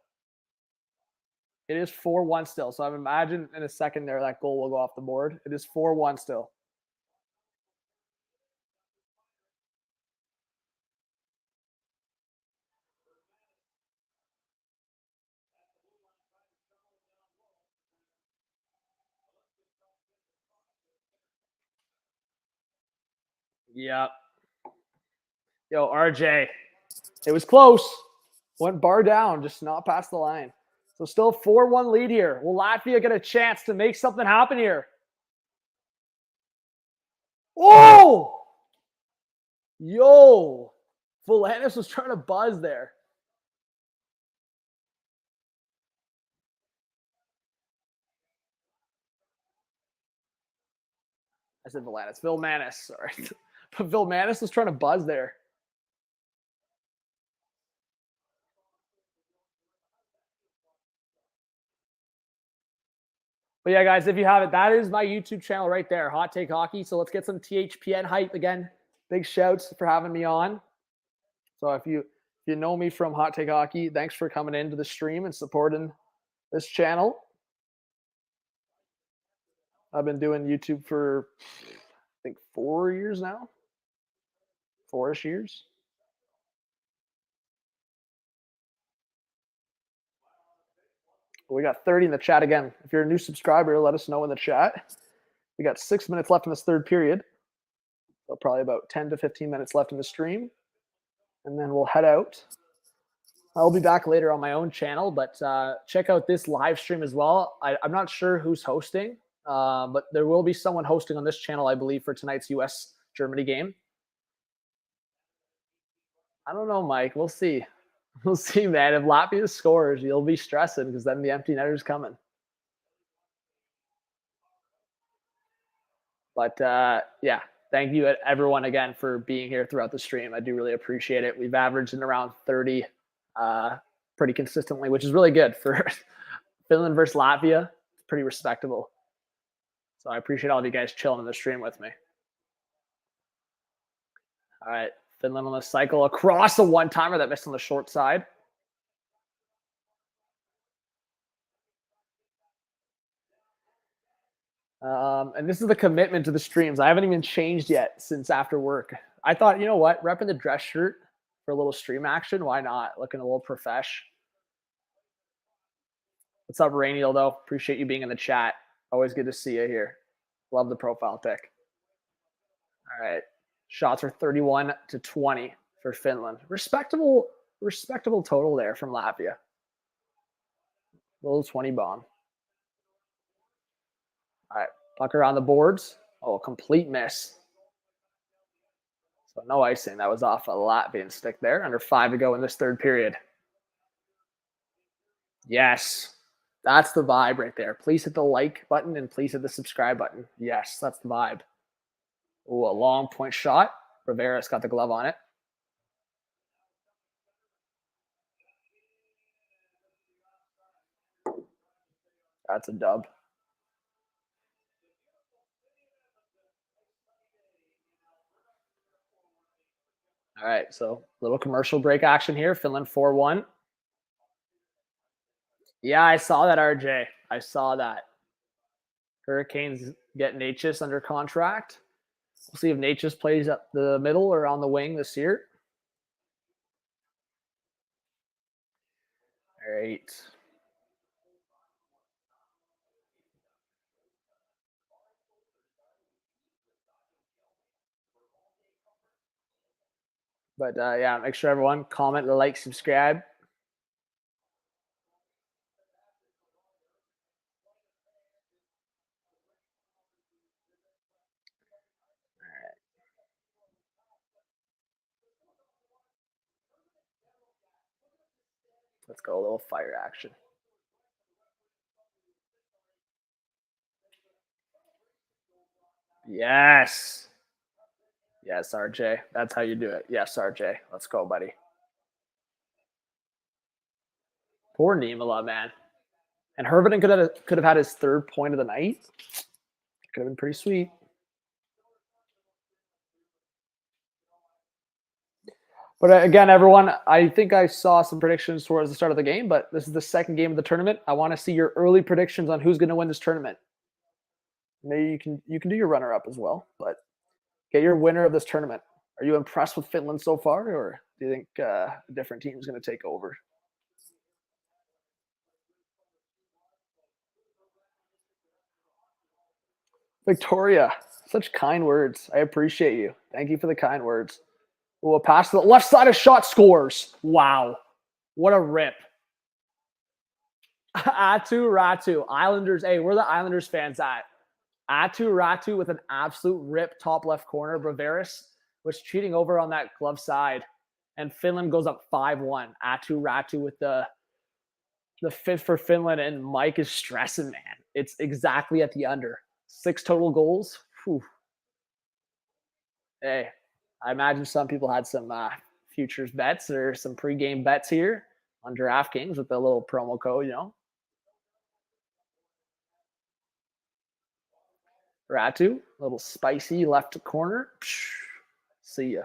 It is 4-1 still. So I imagine in a second there that goal will go off the board. It is 4-1 still. Yep. Yo, RJ. It was close. Went bar down, just not past the line. So still 4-1 lead here. Will Latvia get a chance to make something happen here? Oh! Yo! Volandis was trying to buzz there. I said Volandis. Vilmanis, sorry. But Vilmanis was trying to buzz there. But yeah, guys, if you have it, that is my YouTube channel right there, Hot Take Hockey. So let's get some THPN hype again. Big shouts for having me on. So if you know me from Hot Take Hockey, thanks for coming into the stream and supporting this channel. I've been doing YouTube for, I think, 4 years now. 4-ish years. We got 30 in the chat again. If you're a new subscriber, let us know in the chat. We got 6 minutes left in this third period. So probably about 10 to 15 minutes left in the stream. And then we'll head out. I'll be back later on my own channel, but check out this live stream as well. I'm not sure who's hosting, but there will be someone hosting on this channel, I believe, for tonight's US-Germany game. I don't know, Mike. We'll see. We'll see, man. If Latvia scores, you'll be stressing because then the empty netter's coming. But yeah, thank you everyone again for being here throughout the stream. I do really appreciate it. We've averaged in around 30 pretty consistently, which is really good for Finland versus Latvia. It's pretty respectable. So I appreciate all of you guys chilling in the stream with me. All right, Finland on the cycle across the one-timer that missed on the short side. And this is the commitment to the streams. I haven't even changed yet since after work. I thought, you know what? Repping the dress shirt for a little stream action. Why not? Looking a little profesh. What's up, Rainiel, though? Appreciate you being in the chat. Always good to see you here. Love the profile pic. All right. Shots are 31-20 for Finland. Respectable total there from Latvia. Little 20 bomb. All right. Puck around the boards. Oh, complete miss. So no icing. That was off a Latvian stick there. Under 5 to go in this third period. Yes. That's the vibe right there. Please hit the like button and please hit the subscribe button. Yes, that's the vibe. Oh, a long point shot. Rivera's got the glove on it. That's a dub. All right, so little commercial break action here. Finland 4-1. Yeah, I saw that, RJ. I saw that. Hurricanes get Natchez under contract. We'll see if Natchez plays up the middle or on the wing this year. All right. But yeah, make sure everyone comment, like, subscribe. Let's go a little fire action. Yes. Yes, RJ. That's how you do it. Yes, RJ. Let's go, buddy. Poor Niemela, man. And Hervinen could have had his third point of the night. Could have been pretty sweet. But again, everyone, I think I saw some predictions towards the start of the game, but this is the second game of the tournament. I want to see your early predictions on who's going to win this tournament. Maybe you can do your runner-up as well, but get your winner of this tournament. Are you impressed with Finland so far, or do you think a different team is going to take over? Victoria, such kind words. I appreciate you. Thank you for the kind words. We'll pass to the left side of shot scores. Wow. What a rip. Atu Ratu. Islanders. Hey, where are the Islanders fans at? Atu Ratu with an absolute rip top left corner. Braveris was cheating over on that glove side. And Finland goes up 5-1. Atu Ratu with the fifth for Finland. And Mike is stressing, man. It's exactly at the under. 6 total goals. Whew. Hey, I imagine some people had some futures bets or some pregame bets here on DraftKings with the little promo code, you know. Ratu, a little spicy left corner. Psh, see ya.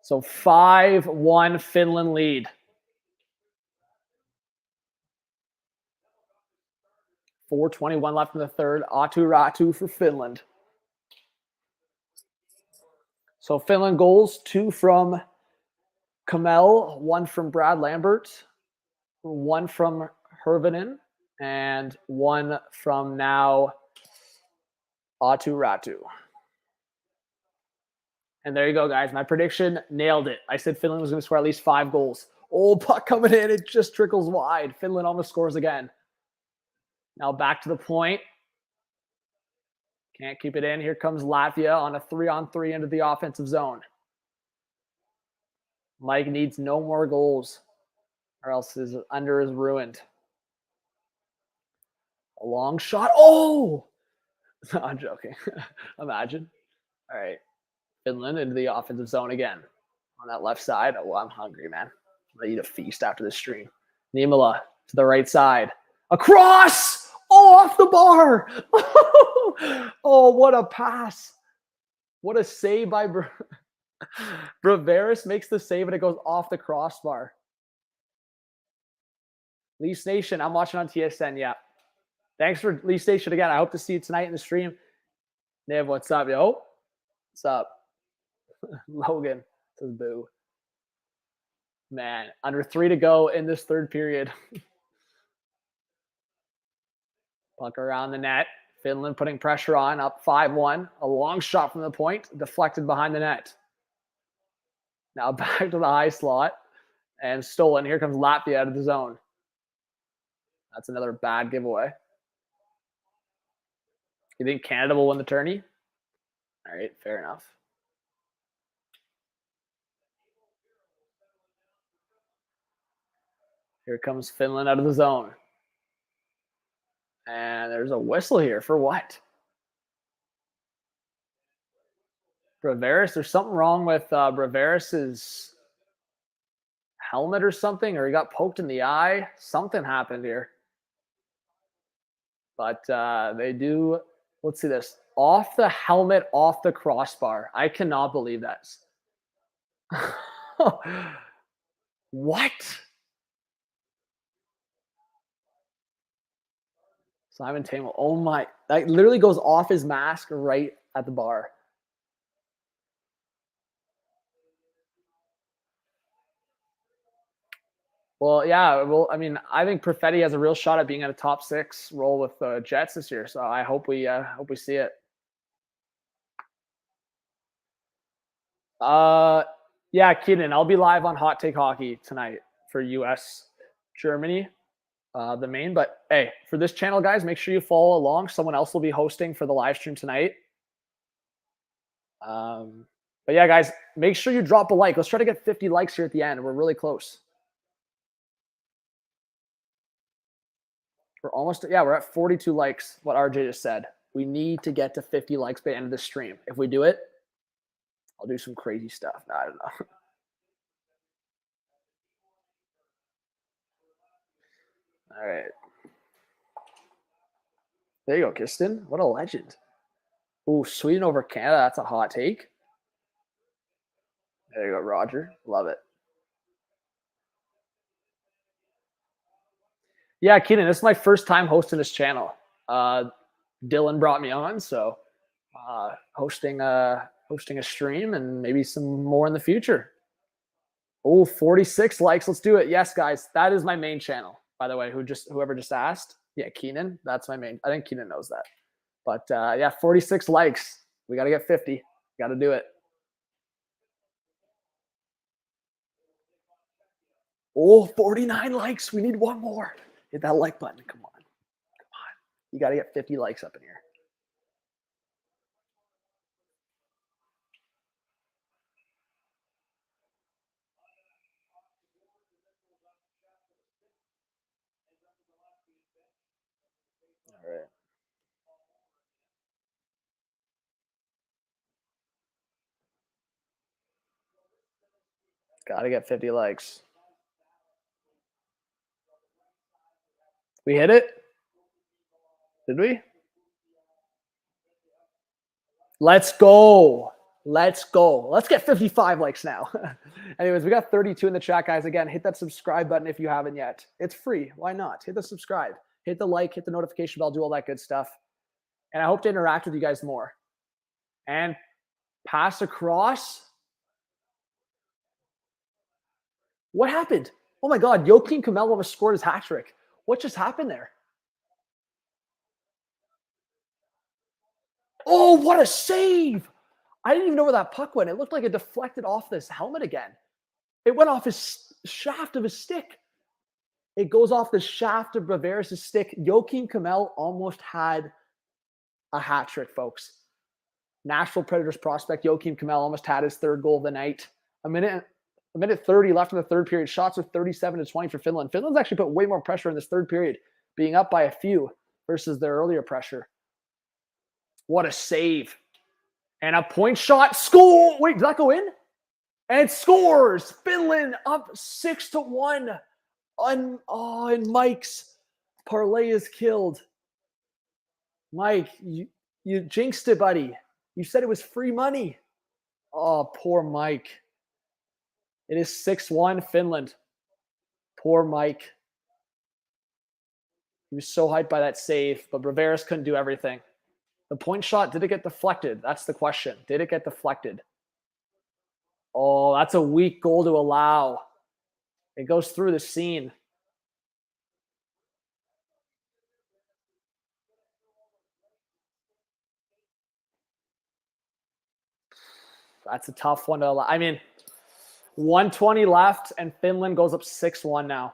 So 5-1 Finland lead. 4:21 left in the third. Atu Ratu for Finland. So Finland goals, 2 from Kamel, 1 from Brad Lambert, 1 from Hervinen, and 1 from now Atu Ratu. And there you go, guys. My prediction nailed it. I said Finland was going to score at least 5 goals. Oh, puck coming in. It just trickles wide. Finland almost scores again. Now back to the point. Can't keep it in. Here comes Latvia on a 3-on-3 into the offensive zone. Mike needs no more goals or else his under is ruined. A long shot. Oh! I'm joking. Imagine. All right. Finland into the offensive zone again. On that left side. Oh, I'm hungry, man. I'm going to eat a feast after this stream. Niemela to the right side. Across! Oh, off the bar! Oh, what a pass. What a save by Braveris makes the save and it goes off the crossbar. Leafs Nation, I'm watching on TSN. Yeah. Thanks for Leafs Nation again. I hope to see you tonight in the stream. Niv, what's up, yo? What's up? Logan says boo. Man, under 3 to go in this third period. Puck around the net. Finland putting pressure on, up 5-1. A long shot from the point, deflected behind the net. Now back to the high slot and stolen. Here comes Latvia out of the zone. That's another bad giveaway. You think Canada will win the tourney? All right, fair enough. Here comes Finland out of the zone. And there's a whistle here for what? Braveris, there's something wrong with Braveris's helmet or something, or he got poked in the eye. Something happened here. But they do, let's see this. Off the helmet, off the crossbar. I cannot believe that. What? Simon Tamel. Oh my. That literally goes off his mask right at the bar. Well, yeah. Well, I mean, I think Perfetti has a real shot at being in a top 6 role with the Jets this year. So I hope we see it. Yeah, Keenan, I'll be live on Hot Take Hockey tonight for US Germany, the main. But hey, for this channel, guys, make sure you follow along. Someone else will be hosting for the live stream tonight. But yeah, guys, make sure you drop a like. Let's try to get 50 likes here at the end. We're really close. We're almost, yeah, we're at 42 likes, what RJ just said. We need to get to 50 likes by the end of the stream. If we do it, I'll do some crazy stuff. No, I don't know. All right. There you go, Kiston. What a legend. Ooh, Sweden over Canada. That's a hot take. There you go, Roger. Love it. Yeah, Keenan, this is my first time hosting this channel. Dylan brought me on, so hosting a stream and maybe some more in the future. Oh, 46 likes. Let's do it. Yes, guys. That is my main channel, by the way, whoever just asked. Yeah, Keenan. That's my main. I think Keenan knows that. But yeah, 46 likes. We got to get 50. Got to do it. Oh, 49 likes. We need one more. Hit that like button. Come on. Come on. You got to get 50 likes up in here. All right. Got to get 50 likes. We hit it? Did we? Let's go. Let's go. Let's get 55 likes now. Anyways, we got 32 in the chat, guys. Again, hit that subscribe button if you haven't yet. It's free. Why not? Hit the subscribe. Hit the like. Hit the notification bell. Do all that good stuff. And I hope to interact with you guys more. And pass across. What happened? Oh my God. Joakim Kamel almost scored his hat trick. What just happened there? Oh, what a save. I didn't even know where that puck went. It looked like it deflected off this helmet again. It went off his shaft of his stick. It goes off the shaft of Braveris' stick. Joakim Kamel almost had a hat trick, folks. Nashville Predators prospect Joakim Kamel almost had his third goal of the night. A minute 30 left in the third period. Shots with 37-20 for Finland. Finland's actually put way more pressure in this third period, being up by a few versus their earlier pressure. What a save. And a point shot. Score! Wait, did that go in? And scores! Finland up 6-1. And Mike's parlay is killed. Mike, you jinxed it, buddy. You said it was free money. Oh, poor Mike. It is 6-1 Finland. Poor Mike. He was so hyped by that save, but Braveris couldn't do everything. The point shot, did it get deflected? That's the question. Did it get deflected? Oh, that's a weak goal to allow. It goes through the scene. That's a tough one to allow. I mean, 120 left, and Finland goes up 6-1 now.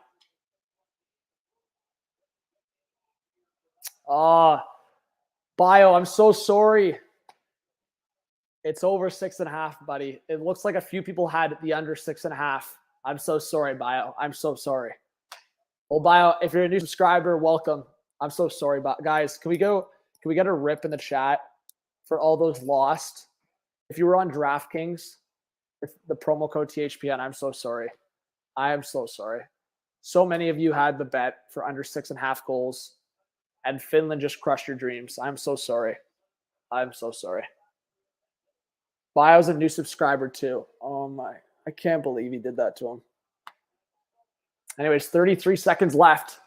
Bio, I'm so sorry. It's over 6.5, buddy. It looks like a few people had the under 6.5. I'm so sorry, Bio. I'm so sorry. Well, Bio, if you're a new subscriber, welcome. I'm so sorry, but guys, can we get a rip in the chat for all those lost? If you were on DraftKings, with the promo code THPN, I'm so sorry. I am so sorry. So many of you had the bet for under 6.5 goals, and Finland just crushed your dreams. I'm so sorry. I'm so sorry. Bio's a new subscriber too. Oh my. I can't believe he did that to him. Anyways, 33 seconds left.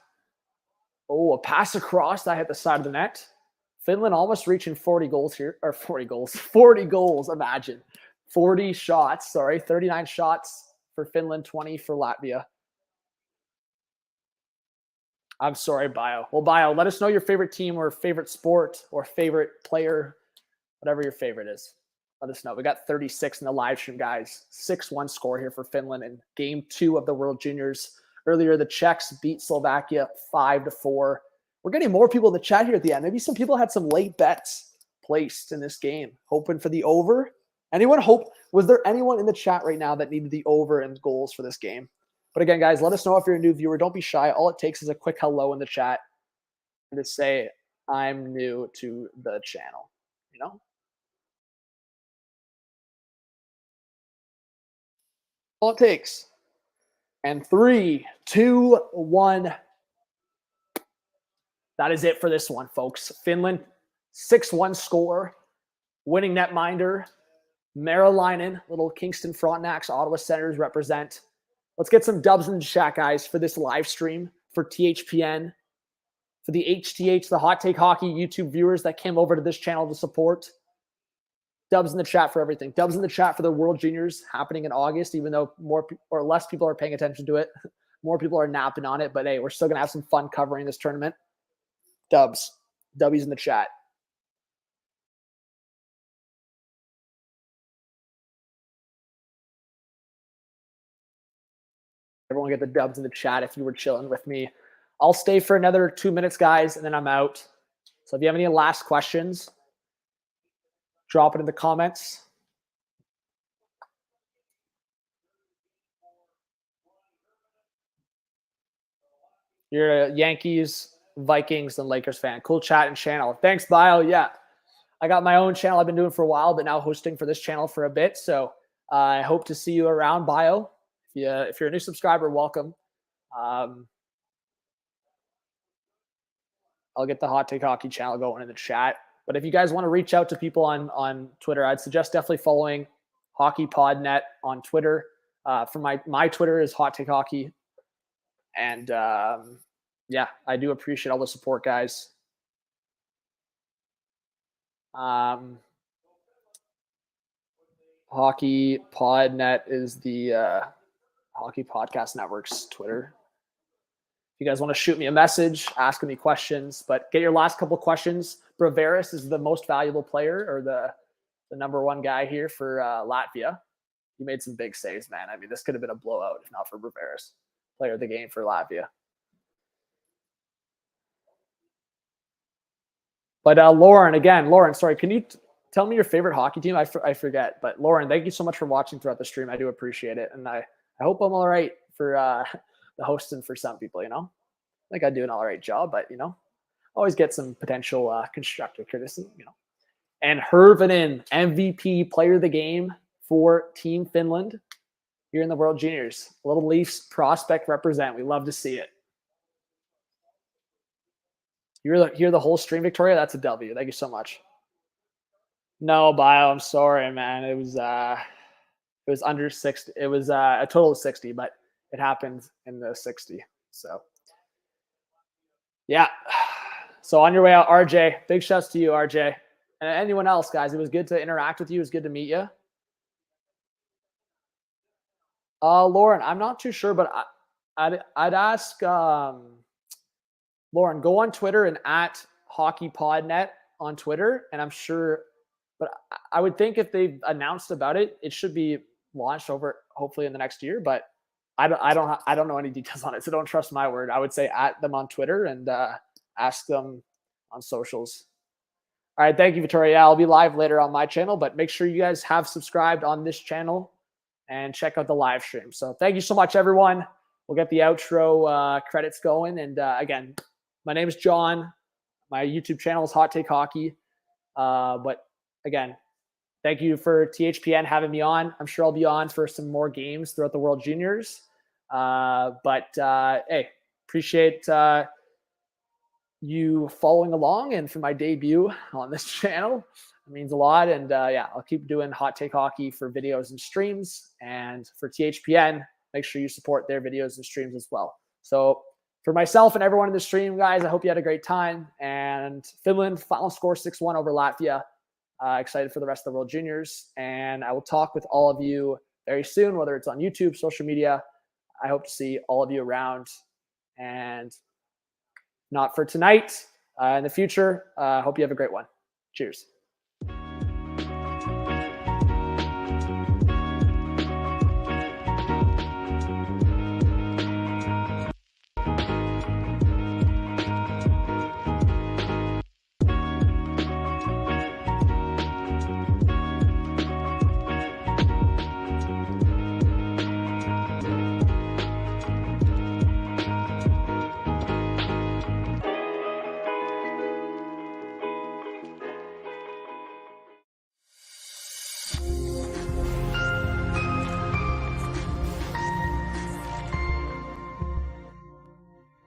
Oh, a pass across that hit the side of the net. Finland almost reaching 40 goals here. Or 40 goals. 40 goals, imagine. 40 shots, sorry. 39 shots for Finland, 20 for Latvia. I'm sorry, Bio. Well, Bio, let us know your favorite team or favorite sport or favorite player, whatever your favorite is. Let us know. We got 36 in the live stream, guys. 6-1 score here for Finland in game 2 of the World Juniors. Earlier, the Czechs beat Slovakia 5-4. We're getting more people in the chat here at the end. Maybe some people had some late bets placed in this game, hoping for the over. Was there anyone in the chat right now that needed the over in goals for this game? But again, guys, let us know if you're a new viewer. Don't be shy. All it takes is a quick hello in the chat and to say, I'm new to the channel, you know? All it takes. And 3, 2, 1. That is it for this one, folks. Finland, 6-1 score. Winning netminder, Marilainen, little Kingston Frontenacs, Ottawa Senators represent. Let's get some dubs in the chat, guys, for this live stream, for THPN, for the HTH, the Hot Take Hockey YouTube viewers that came over to this channel to support. Dubs in the chat for everything. Dubs in the chat for the World Juniors happening in August, even though more or less people are paying attention to it. More people are napping on it, but hey, we're still going to have some fun covering this tournament. Dubs. W's in the chat. Everyone get the dubs in the chat if you were chilling with me. I'll stay for another 2 minutes, guys, and then I'm out. So if you have any last questions, drop it in the comments. You're a Yankees, Vikings, and Lakers fan. Cool chat and channel. Thanks, Bio. Yeah, I got my own channel I've been doing for a while, but now hosting for this channel for a bit. So I hope to see you around, Bio. If you're a new subscriber, welcome. I'll get the Hot Take Hockey channel going in the chat. But if you guys want to reach out to people on Twitter, I'd suggest definitely following HockeyPodNet on Twitter. For my Twitter is Hot Take Hockey. And yeah, I do appreciate all the support, guys. HockeyPodNet is the Hockey Podcast Network's Twitter. If you guys want to shoot me a message, asking me questions, but get your last couple of questions. Braveris is the most valuable player, or the number one guy here for Latvia. He made some big saves, man. I mean, this could have been a blowout if not for Braveris, player of the game for Latvia. But Lauren, sorry, can you tell me your favorite hockey team? I forget. But Lauren, thank you so much for watching throughout the stream. I do appreciate it. And I hope I'm all right for the hosting for some people, you know? I think I do an all right job, but, you know, always get some potential constructive criticism, you know? And Hervinen, MVP player of the game for Team Finland here in the World Juniors. Little Leafs prospect represent. We love to see it. You're the whole stream, Victoria. That's a W. Thank you so much. No, Bio. I'm sorry, man. It was under 60. It was a total of 60, but it happened in the 60. So Yeah. So on your way out, RJ, big shouts to you, RJ. And anyone else, guys. It was good to interact with you. It was good to meet you. Lauren, I'm not too sure, but I'd ask Lauren, go on Twitter and at HockeyPodNet on Twitter, and I'm sure. But I would think if they've announced about it, it should be launched over hopefully in the next year. But I don't know any details on it, so don't trust my word. I would say at them on Twitter and ask them on socials. All right, thank you, Victoria. Yeah, I'll be live later on my channel, but make sure you guys have subscribed on this channel and check out the live stream. So thank you so much, everyone. We'll get the outro credits going. And again, my name is John. My YouTube channel is Hot Take Hockey. But again, thank you for THPN having me on. I'm sure I'll be on for some more games throughout the World Juniors. Hey, appreciate you following along, and for my debut on this channel, it means a lot. And yeah, I'll keep doing Hot Take Hockey for videos and streams. And for THPN, make sure you support their videos and streams as well. So for myself and everyone in the stream, guys, I hope you had a great time. And Finland, final score 6-1 over Latvia. Excited for the rest of the World Juniors. And I will talk with all of you very soon, whether it's on YouTube, social media. I hope to see all of you around. And not for tonight, in the future. Hope you have a great one. Cheers.